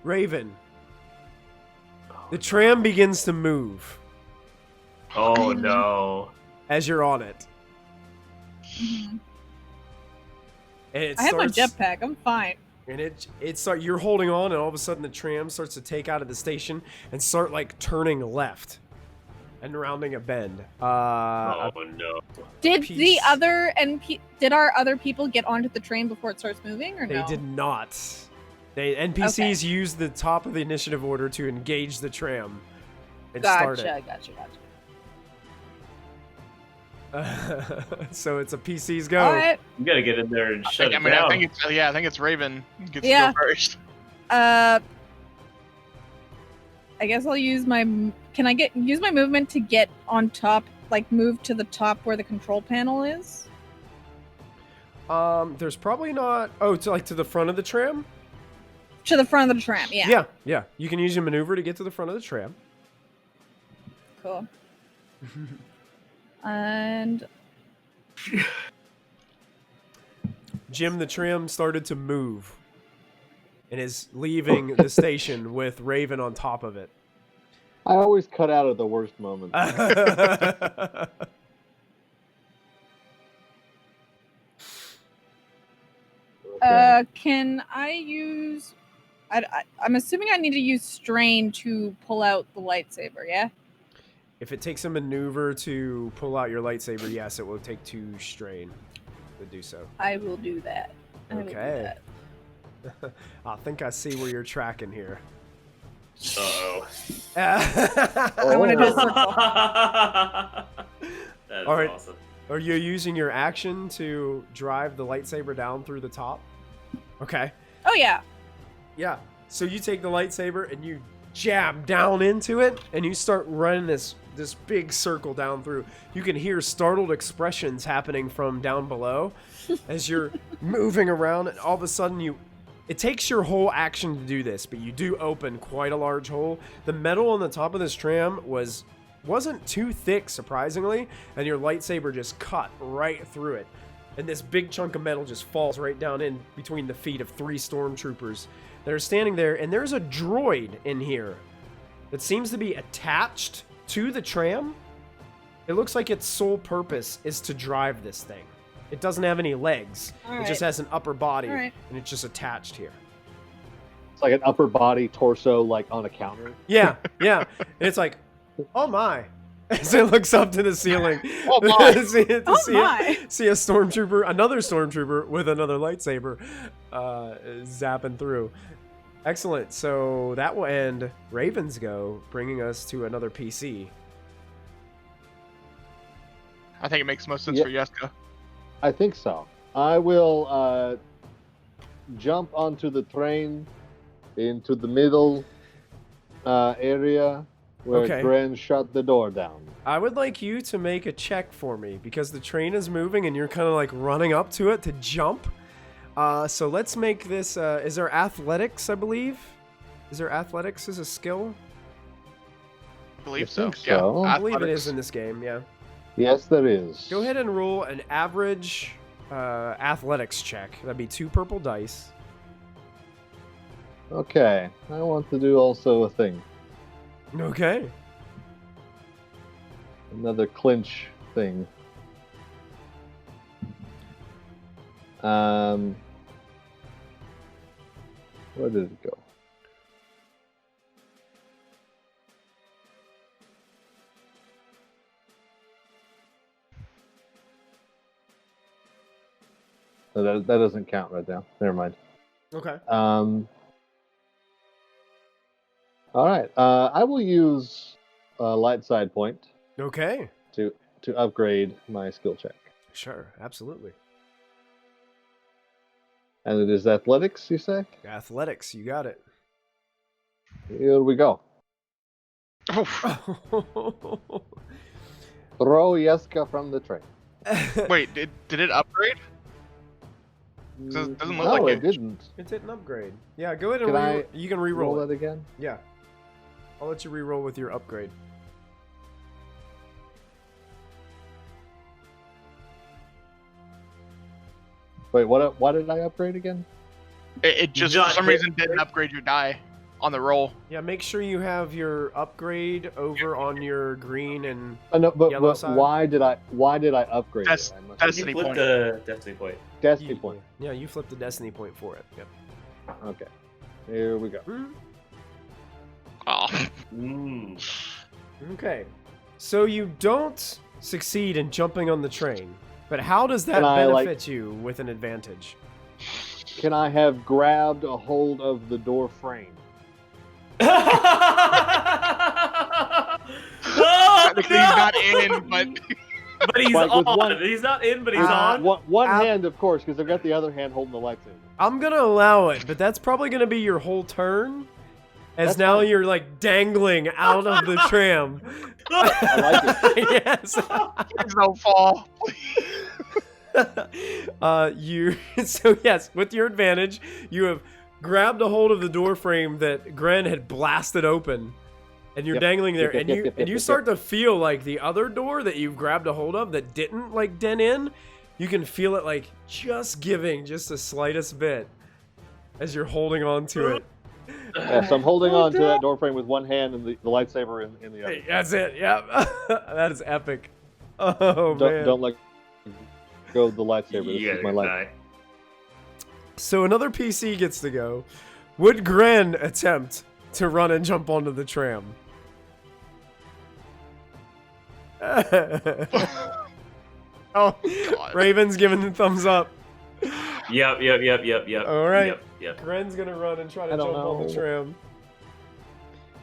Raven. The tram begins to move Oh no. as you're on it, Mhm. and it I have my starts. jetpack. I'm fine. And you're holding on, and all of a sudden the tram starts to take out of the station and start like turning left and rounding a bend. Oh no. Did Peace. did our other people get onto the train before it starts moving, or They no? did not. NPCs used the top of the initiative order to engage the tram and start Gotcha. it. So it's a PC's go. All right. You gotta get in there and shut it I down. think it's Raven gets Yeah. to go first. I guess I'll use my. Can I use my movement to get on top, move to the top where the control panel is? There's probably not. Oh, to the front of the tram. To the front of the tram. Yeah. Yeah. You can use your maneuver to get to the front of the tram. Cool. And Jim, the tram started to move and is leaving the station with Raven on top of it. I always cut out at the worst moment. Okay. can I use? I'm assuming I need to use strain to pull out the lightsaber. Yeah. If it takes a maneuver to pull out your lightsaber, yes, it will take 2 strain to do so. I will do that. I will do Okay. that. I think I see where you're tracking here. Uh-oh. I want to do a circle. That's All right. awesome. Are you using your action to drive the lightsaber down through the top? Okay. Oh yeah. Yeah. So you take the lightsaber and you jab down into it, and you start running this big circle down through. You can hear startled expressions happening from down below as you're moving around, and all of a sudden it takes your whole action to do this, but you do open quite a large hole. The metal on the top of this tram wasn't too thick, surprisingly, and your lightsaber just cut right through it. And this big chunk of metal just falls right down in between the feet of 3 stormtroopers that are standing there, and there's a droid in here that seems to be attached to the tram. It looks like its sole purpose is to drive this thing. It doesn't have any legs. All It just right. has an upper body, All right. and it's just attached here. It's like an upper body torso, like on a counter. Yeah, yeah. And it's like, oh my. As it looks up to the ceiling. Oh my. See a stormtrooper, another stormtrooper with another lightsaber zapping through. Excellent. So that will end Raven's go, bringing us to another PC. I think it makes most sense Yeah. for Yeska. I think so. I will jump onto the train into the middle area where Okay. Gren shut the door down. I would like you to make a check for me because the train is moving and you're kind of like running up to it to jump. So let's make this. Is there athletics, I believe? Is there athletics as a skill? I believe I so. think Yeah. so. I believe it Athletics. is in this game, yeah. Yes, there is. Go ahead and roll an average athletics check. That'd be 2 purple dice. Okay. I want to do also a thing. Okay. Another clinch thing. Where did it go? No, that doesn't count right now. Never mind. Okay. All right. I will use a light side point Okay. to upgrade my skill check, Sure. Absolutely. and it is athletics. You say? Athletics. You got it. Here we go. Oof. Throw Yeska from the train. Wait, did it upgrade? Doesn't look no, like it it. didn't. It didn't upgrade. Yeah, go ahead and Can you can Roll re-roll it. that again. Yeah. I'll let you re-roll with your upgrade. Wait, what did I upgrade again? It just Not for some hit. reason didn't upgrade your die on the roll. Yeah, make sure you have your upgrade over on your green and No, but Yellow side? why did I upgrade That's- it? I must- that's- You Destiny flipped point. the destiny point. Destiny point. Yeah, you flipped the destiny point for it. Yep. Okay, here we go. Oh, Mm. Okay. So you don't succeed in jumping on the train, but how does that Can I, benefit you with an advantage? Can I have grabbed a hold of the door frame? technically he's not in, but But he's Like with on. one- He's not in, but he's Uh, on. One Ab- hand, of course, because I've got the other hand holding the lightsaber. I'm gonna allow it, but that's probably gonna be your whole turn. As That's now fine. you're like dangling out of the tram. I like yes. please don't fall. You so yes, with your advantage, you have grabbed a hold of the door frame that Gren had blasted open, and you're Yep. dangling there, Yep, and yep, you yep, and yep, you yep, start to feel like the other door that you've grabbed a hold of that didn't like dent in. You can feel it like just giving just the slightest bit as you're holding on to it. Yeah, so I'm holding on to that door frame with one hand and the lightsaber in the other. Hey, that's it. Yeah, that is epic. Oh man. Don't let go of the lightsaber. This You is my gotta life. die. So another PC gets to go. Would Gren attempt to run and jump onto the tram? Oh, God. Raven's giving the thumbs up. Yep. All right. Yep. Gren's gonna run and try to I jump don't on the know. tram.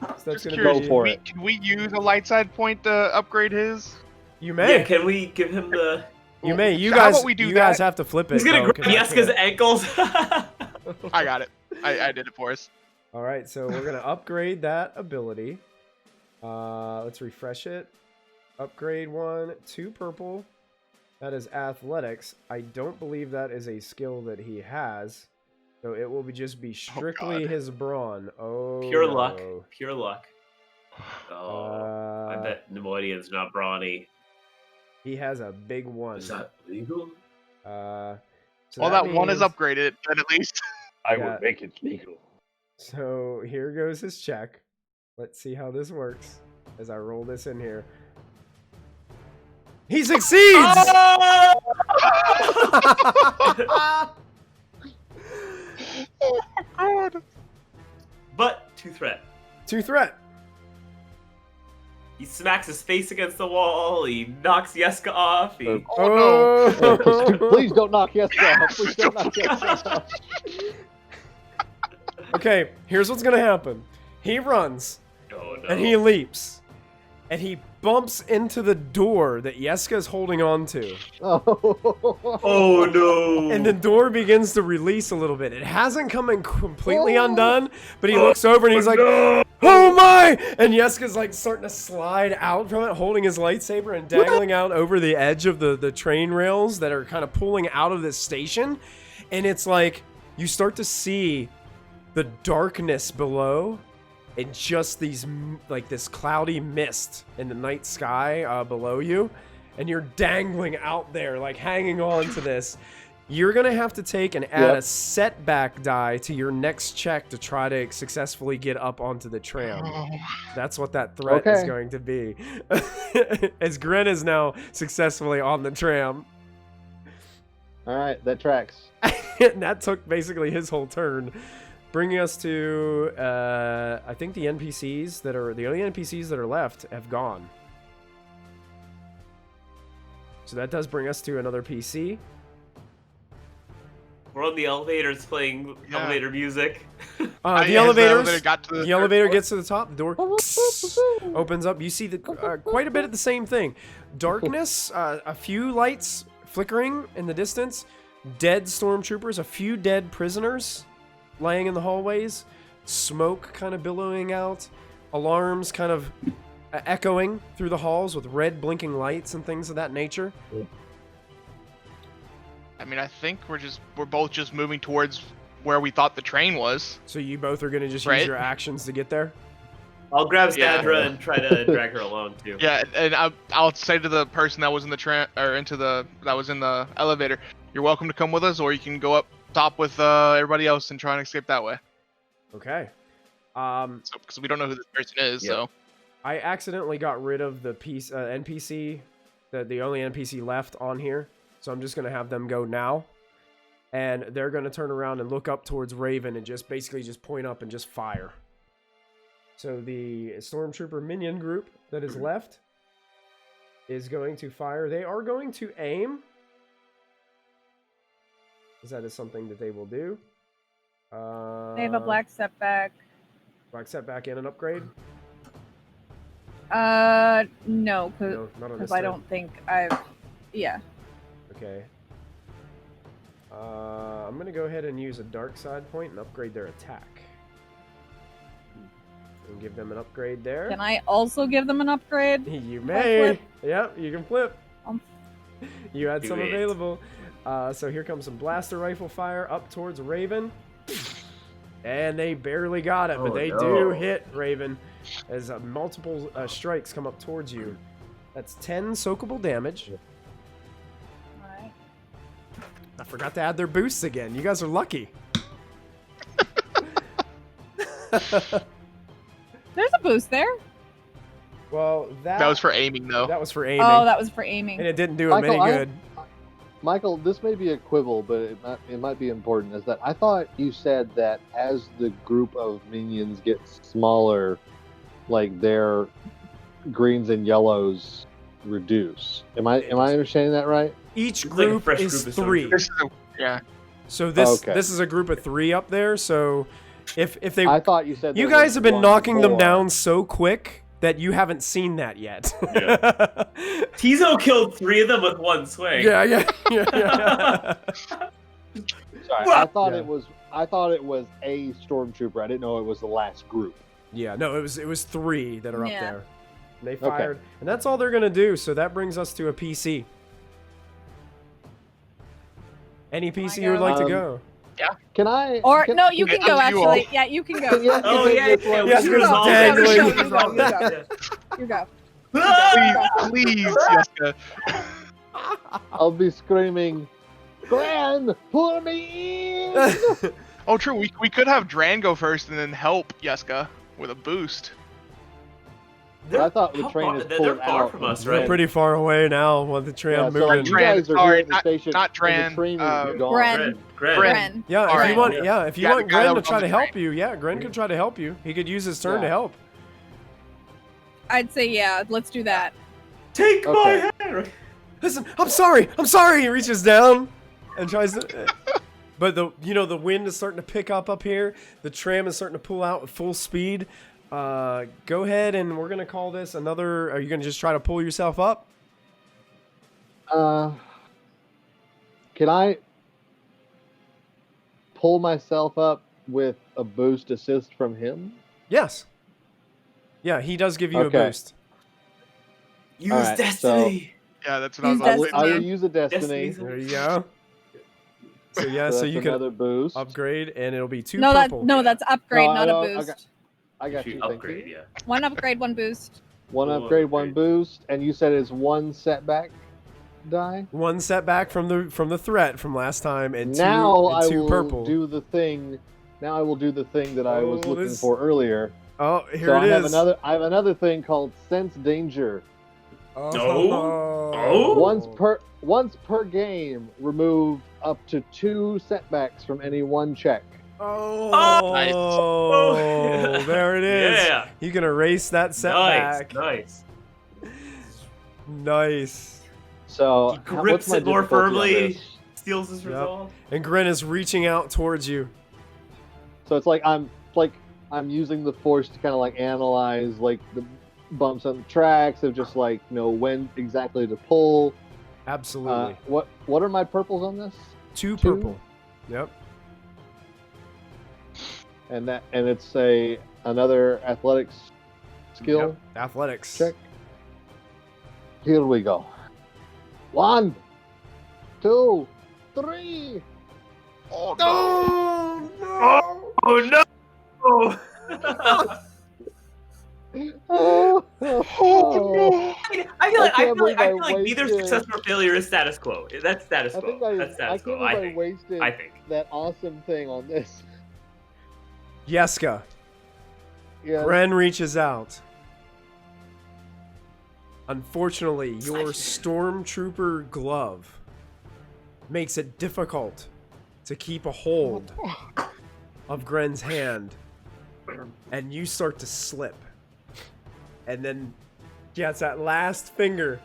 So that's Just gonna curious, be. Go for can it. Can we use a light side point to upgrade his? You may. Yeah, can we give him the... You may. You So how guys. about we do you guys that? have to flip it. He's gonna though, grab 'cause I Yeska's can't. ankles. I got it. I did it for us. All right, so we're gonna upgrade that ability. Let's refresh it. Upgrade 1, 2 purple. That is athletics. I don't believe that is a skill that he has, so it will just be strictly God. his brawn. Oh, Pure no. luck. Pure luck. Oh, I bet Nemoidian's not brawny. He has a big one. Is that legal? So Well, that one is means- upgraded, then at least. I Yeah. will make it legal. So here goes his check. Let's see how this works as I roll this in here. He succeeds! Oh! Oh my god. But 2 threat. 2 threat. He smacks his face against the wall. He knocks Yeska off. He... Oh no. Please don't knock Yeska off. Please don't knock Yeska off. Okay, here's what's gonna happen. He runs, Oh no. and he leaps, and he bumps into the door that Yeska's holding on to. Oh no. And the door begins to release a little bit. It hasn't come in completely undone, but he looks over and he's like, no. "Oh my!" And Yeska's like starting to slide out from it, holding his lightsaber and dangling out over the edge of the train rails that are kind of pulling out of this station. And it's like, you start to see the darkness below and just these, like this cloudy mist in the night sky below you. And you're dangling out there, like hanging on to this. You're going to have to take and add a setback die to your next check to try to successfully get up onto the tram. Oh. That's what that threat is Okay. going to be. As Gren is now successfully on the tram. All right, that tracks. And that took basically his whole turn. Bringing us to, I think the NPCs that are, the only NPCs that are left have gone. So that does bring us to another PC. We're on the elevators playing Yeah. elevator music. The Has elevators. got to The elevator gets to the top. The door opens up. You see the quite a bit of the same thing. Darkness. A few lights flickering in the distance. Dead stormtroopers. A few dead prisoners laying in the hallways. Smoke kind of billowing out. Alarms kind of echoing through the halls with red blinking lights and things of that nature. I mean, I think we're both just moving towards where we thought the train was. So you both are going to just use Right. your actions to get there? I'll grab Yeah. Stadra and try to drag her alone too. Yeah, and I'll say to the person that was in the that was in the elevator, you're welcome to come with us, or you can go up top with everybody else and try and escape that way. Okay. So because we don't know who this person is, Yep. so I accidentally got rid of the NPC, the only NPC left on here. So I'm just going to have them go now. And they're going to turn around and look up towards Raven and just basically just point up and just fire. So the Stormtrooper minion group that is left is going to fire. They are going to aim. Because that is something that they will do. They have a black setback. Black setback and an upgrade? No, No, not on this because I turn. don't think I've. Yeah. Okay. I'm going to go ahead and use a dark side point and upgrade their attack. And give them an upgrade there. Can I also give them an upgrade? You I may. flip? Yep, you can flip. Um. You had Do some it. available. So here comes some blaster rifle fire up towards Raven. And they barely got it, but Oh, they no. do hit Raven as multiple strikes come up towards you. That's 10 soakable damage. Alright. I forgot to add their boosts again. You guys are lucky. There's a boost there. Well, that was for aiming though. that was for aiming. Oh, that was for aiming. And it didn't do him Michael, any good. Michael, this may be a quibble, but it might be important. Is that I thought you said that as the group of minions gets smaller, like their greens and yellows reduce. Am I understanding that right? Each It's like a group fresh is group of 3. This is yeah. So this Okay. this is a group of 3 up there. So if they I thought you said you there guys was have been one knocking them more. down so quick that you haven't seen that yet. Tizo killed 3 of them with one swing. yeah. Sorry, I thought Yeah. it was a stormtrooper. I didn't know it was the last group. Yeah, no, it was 3 that are up Yeah. there. And they fired, and that's all they're gonna do. So that brings us to a PC. Any PC you would like to go? Can I? Or can, no, you can It's go up to you all. actually. Yeah, you can go. Yeah. Oh yeah, This yeah. one. We Yes, should you're resolve dangling. that. You go. You go. Please, Jessica. I'll be screaming, Gran, pull me in! Oh, true. We could have Dran go first and then help Jessica with a boost. I thought the How train far- is they're pulled far out from us, They're right? pretty far away now with the tram Yeah, so like moving. you guys are Sorry, here at the station. not and Dran, The train is gone. Gren. Gren. Gren. Yeah, if Alright. you want, if you Yeah, want the guy Gren that to was try on to the help train. you, yeah, Gren could try to help you. He could use his turn to Yeah. help. I'd say yeah. Let's do that. Take Okay. my hand. Listen, I'm sorry. He reaches down and tries to. But the wind is starting to pick up here. The tram is starting to pull out at full speed. Go ahead and we're gonna call this another. Are you gonna just try to pull yourself up? Can I pull myself up with a boost assist from him? Yes. Yeah, he does give you Okay. a boost. Use Alright, destiny. Yeah, that's what I was Use I about will, to say. I will Destiny. use a destiny. Destiny's There you go. So yeah, So so that's you can another boost. upgrade, and it'll be 2 No, purple. that's upgrade, No, not no, a I boost. got- I got you. Shoot, Thank upgrade, you. yeah. One upgrade, one boost. One One upgrade, one upgrade. boost, and you said it's one setback die. One setback from the threat from last time, and Now two, I and 2 will purple. do the thing. Now I will do the thing that I was Oh, looking this- for earlier. Oh, here So it I is. have another thing called sense danger. Oh. Once per game, remove up to 2 setbacks from any one check. Oh, Nice. there it is. Yeah. You can erase that setback. Nice. Nice. So He what's grips my it more difficulty on firmly. this? Steals his Yep. resolve. And Gren is reaching out towards you. So it's like I'm using the force to kind of like analyze like the bumps on the tracks of just like when exactly to pull. Absolutely. What are my purples on this? 2 two? purple. Yep. And it's another athletics skill Yep. Athletics. check. Here we go. 1, 2, 3. Oh, no. Oh, no. Oh no! Oh, Oh, I feel like can't believe I neither wasted- success or failure is status quo. That's status I quo. think That's I status can't quo. I believe I think. wasted I think. that awesome thing on this. Yeska. Yeah. Gren reaches out. Unfortunately, your Stormtrooper glove makes it difficult to keep a hold of Gren's hand, and you start to slip. And then gets that last finger,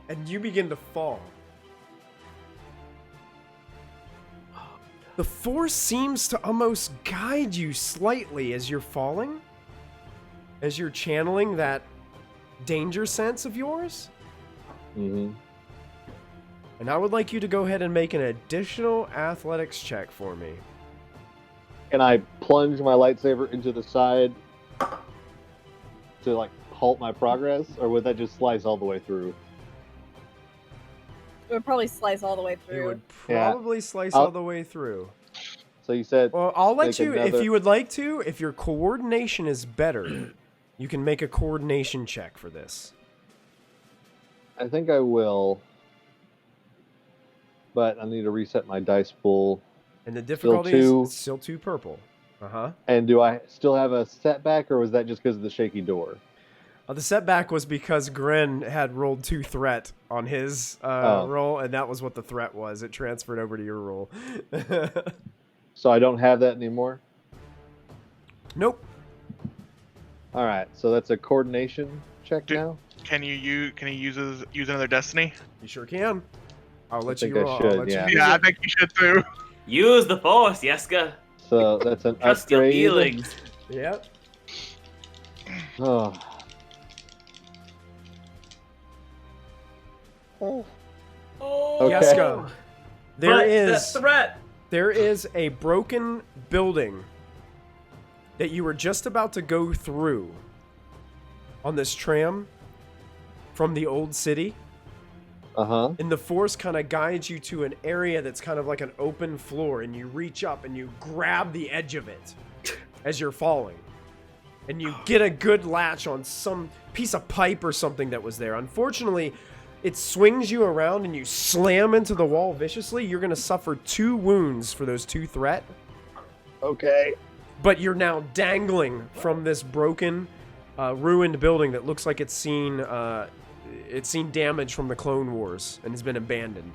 and you begin to fall. The force seems to almost guide you slightly as you're falling, as you're channeling that danger sense of yours. Mm-hmm. And I would like you to go ahead and make an additional athletics check for me. Can I plunge my lightsaber into the side to like halt my progress, or would that just slice all the way through? It would probably slice all the way It through. would Yeah. probably slice I'll- all the way through. So you said Well, I'll let Make you, if another- you would like to, if your coordination is better, you can make a coordination check for this. I think I will, but I need to reset my dice pool. And the difficulty two. is still 2 purple. Uh-huh. And do I still have a setback, or was that just because of the shaky door? The setback was because Gren had rolled 2 threat on his roll, and that was what the threat was. It transferred over to your roll. So I don't have that anymore. Nope. All right, so that's a coordination check Do- now. Can you use another destiny? You sure can. I'll let think you I roll. should, I'll let yeah. you Yeah, I think you should too. Use the force, Yeska. So that's an Trust your upgrade. feelings. Yep. Oh. Oh. Okay. Yeska, But that threat. there is a broken building that you were just about to go through on this tram from the old city. Uh-huh. And the force kind of guides you to an area that's kind of like an open floor, and you reach up and you grab the edge of it as you're falling. And you get a good latch on some piece of pipe or something that was there. Unfortunately, it swings you around and you slam into the wall viciously. You're going to suffer 2 wounds for those 2 threat. Okay. But you're now dangling from this broken, ruined building that looks like it's seen damage from the Clone Wars and has been abandoned.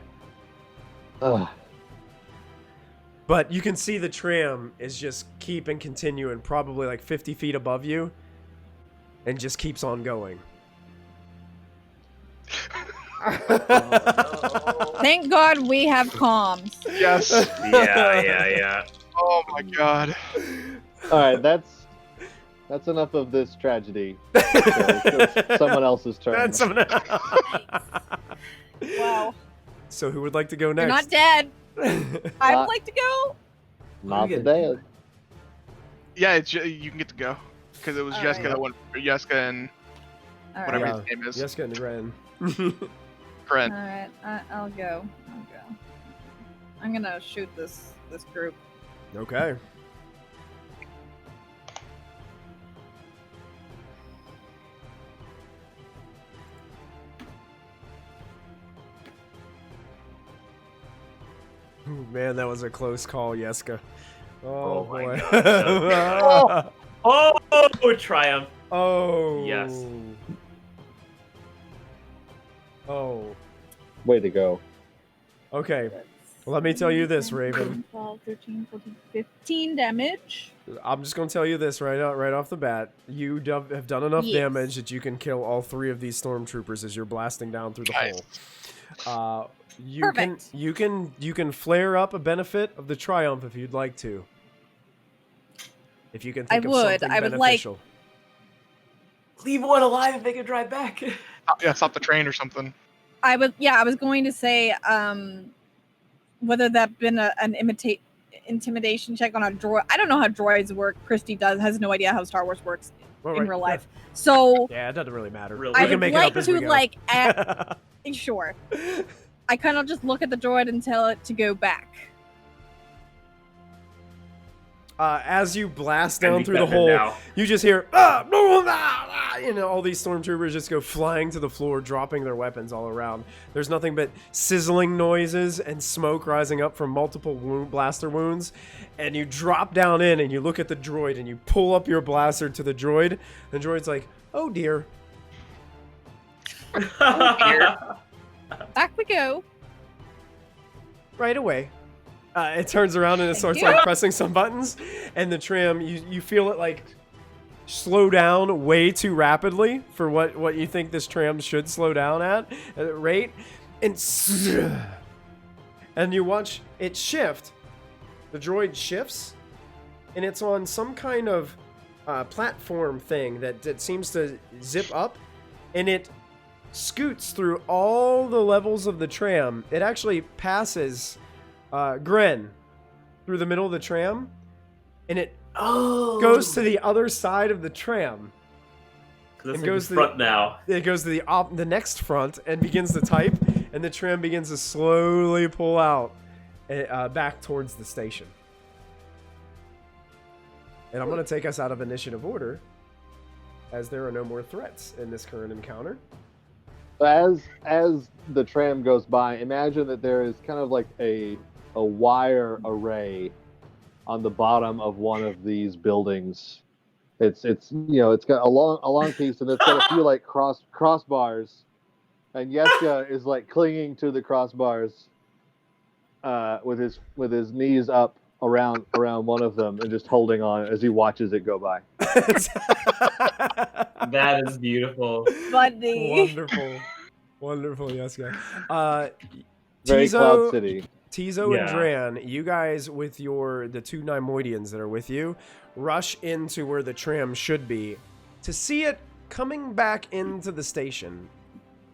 Ugh. But you can see the tram is just keeping continuing, probably like 50 feet above you, and just keeps on going. Thank God we have comms. Yes. Yeah. Oh my god. All right, that's enough of this tragedy. So it's someone else's turn. That's someone else. Wow. So who would like to go You're next? not dead. I'd Not- like to go. Not Good. today. Yeah, you can get to go because it was All Jessica right. that went. Jessica and All right. whatever Yeah. his name is. Jessica and Ren. Friend. All right. I'll go. I'm gonna shoot this group. Okay. Ooh, man, that was a close call, Yeska. Oh, Oh my boy. God. Oh, triumph. Oh. Yes. Oh. Way to go. Okay. Let me tell you this, Raven. 12, 13, 14, 15 damage. I'm just going to tell you this right off the bat. You have done enough Yes. damage that you can kill all 3 of these stormtroopers as you're blasting down through the Nice. hole. You Perfect. you can flare up a benefit of the triumph if you'd like to. If you can think of would. something I would like- beneficial. Leave one alive and make it drive back. Yeah, stop the train or something. I was going to say whether that been an intimidation check on a droid. I don't know how droids work. Christy has no idea how Star Wars works Well, in right, real life. So Yeah, it doesn't really matter. Really? We I can would make like it up as to we go. like sure. I kind of just look at the droid and tell it to go back. As you blast Gonna down be through the better hole, now. you just hear, all these stormtroopers just go flying to the floor, dropping their weapons all around. There's nothing but sizzling noises and smoke rising up from multiple blaster wounds. And you drop down in and you look at the droid and you pull up your blaster to the droid. And the droid's like, oh dear. Back we go. Right away. It turns around and it starts you. like pressing some buttons, and the tram, you feel it like slow down way too rapidly for what you think this tram should slow down at rate, and you watch it shift. The droid shifts, and it's on some kind of platform thing that seems to zip up, and it scoots through all the levels of the tram. It actually passes Gren through the middle of the tram, and it goes to the other side of the tram. It goes goes to front now. It goes to the next front and begins to type, and the tram begins to slowly pull out back towards the station. And I'm going to take us out of initiative order, as there are no more threats in this current encounter. As the tram goes by, imagine that there is kind of like a wire array on the bottom of one of these buildings. It's got a long piece, and it's got a few like crossbars, and Yeska is like clinging to the crossbars with his knees up around one of them and just holding on as he watches it go by. That is beautiful. Funny. Wonderful. Wonderful, yes, guys. Very Cloud Tizo, City. Tizo and Yeah. Dran, you guys with the two Nymoidians that are with you, rush into where the tram should be to see it coming back into the station,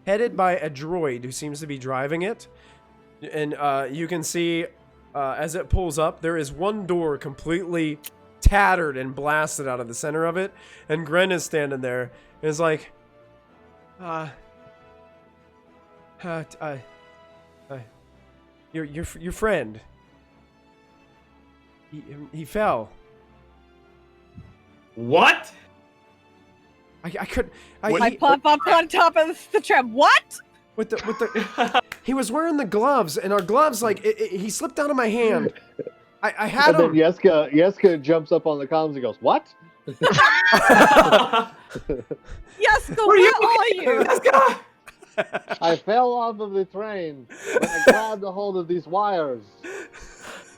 headed by a droid who seems to be driving it. And you can see as it pulls up, there is one door completely tattered and blasted out of the center of it, and Gren is standing there and is like, your friend. He fell. What? I couldn't. I pop up on top of the tram. What? With the he was wearing the gloves, and our gloves he slipped out of my hand. I had And then him. Yeska jumps up on the comms and goes, "What?" Yeska, Where where are you? Let's go. I fell off of the train. But I grabbed a hold of these wires.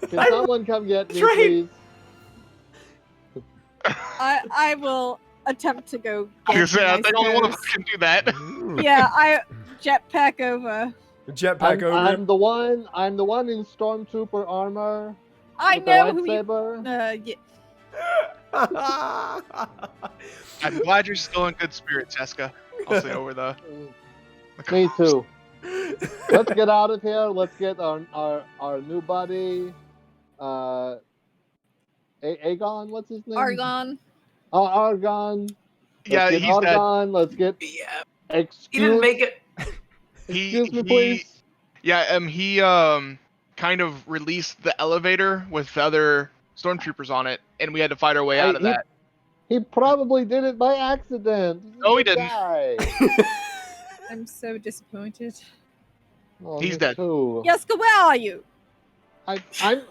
Can someone come get me, Train. please? I will attempt to go. I was get gonna say, him, I think only one of us suppose. can do that. Yeah, I jetpack over. Jetpack over. I'm the one in Stormtrooper armor. I with know the who you. lightsaber. Yeah. I'm glad you're still in good spirits, Jessica. I'll say over the Me too. Let's get out of here. Let's get our new buddy, Aegon. What's his name? Argon. Oh, Argon. Yeah, Let's get he's dead. Argon. Let's get. Yeah. Excuse, He didn't make it. Excuse me, please. Yeah, he kind of released the elevator with the other stormtroopers on it, and we had to fight our way out of that. He probably did it by accident. He's a No, he good didn't. guy. I'm so disappointed. Oh, He's me dead. Too. Yeska, where are you? I'm.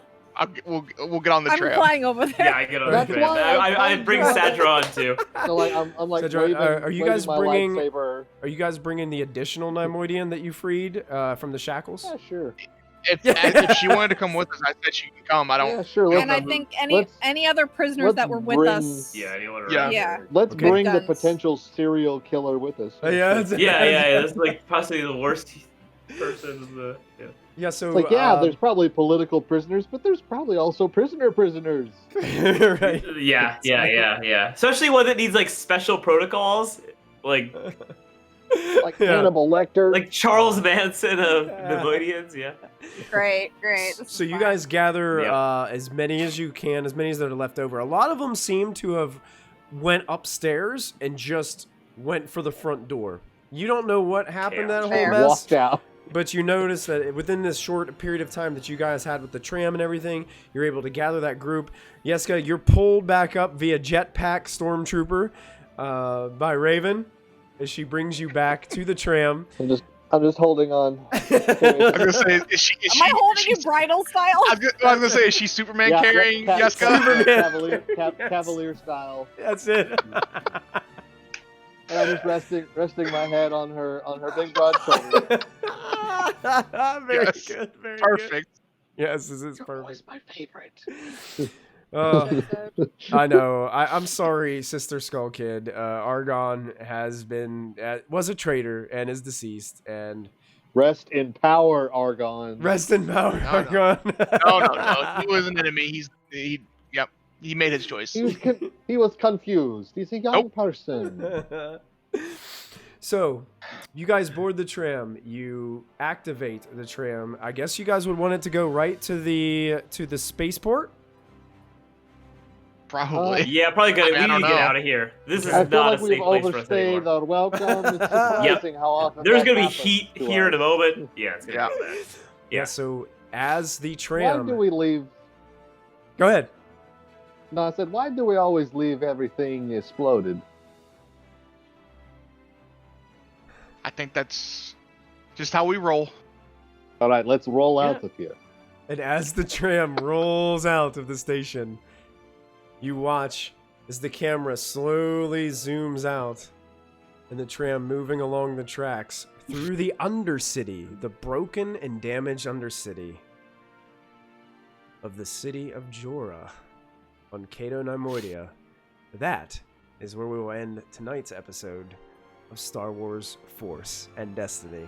We'll get on the I'm trail. flying over there. Yeah, I get on the That's train. why I bring Sadra on too. So like I'm like Cedra, waving, are you guys waving my bringing- lightsaber. Are you guys bringing the additional Nymoidian that you freed from the shackles? Yeah, sure. If she wanted to come with us, I said she can come. I don't. Yeah, sure. And I think any other prisoners let's that were with bring- us. Yeah, anyone Yeah. around Yeah. here. Let's Okay. bring the Guns. potential serial killer with us. Yeah, Yeah. That's like possibly the worst person in the. Yeah. Yeah, so It's like, there's probably political prisoners, but there's probably also prisoners. right. Yeah. Especially one that needs like special protocols, like Like Yeah. Hannibal Lecter. like Charles Manson of Nemoidians. Yeah. Great. This So is you fun. guys gather Yep. as many as you can, as many as that are left over. A lot of them seem to have went upstairs and just went for the front door. You don't know what happened that whole Fair. mess, walked out. but you notice that within this short period of time that you guys had with the tram and everything, you're able to gather that group. Yeska, you're pulled back up via jetpack Stormtrooper by Raven as she brings you back to the tram. I'm just holding on. I was gonna say, is she? Am I holding you bridal style? I was gonna say, is she Superman Yeah, carrying yeah, Jessica? Superman. Cavalier, Yes. Cavalier style. That's it. And I'm just resting my head on her big broad shoulder. Very Yes. good. Very good. Perfect. Yes, this is You're perfect. always my favorite. I know. I'm sorry, Sister Skull Kid. Argon was a traitor and is deceased. And Rest in power, Argon. rest in power, No. Argon. No. He was an enemy. He made his choice. He was confused. He's a young person. So, you guys board the tram. You activate the tram. I guess you guys would want it to go right to the spaceport. Probably. Yeah, probably good. I We don't need to get know. out of here. This is I feel not like a we've safe place for us overstayed anymore. our welcome. It's surprising how often There's that gonna be happens heat to here in us. a moment. Yeah, it's gonna Yeah. be bad. Yeah. So, as the Why tram. do we leave? Go ahead. No, I said, why do we always leave everything exploded? I think that's just how we roll. All right, let's roll out of here. And as the tram rolls out of the station, you watch as the camera slowly zooms out and the tram moving along the tracks through the Undercity, the broken and damaged Undercity of the city of Jorra on Cato Nymoidia. That is where we will end tonight's episode of Star Wars Force and Destiny.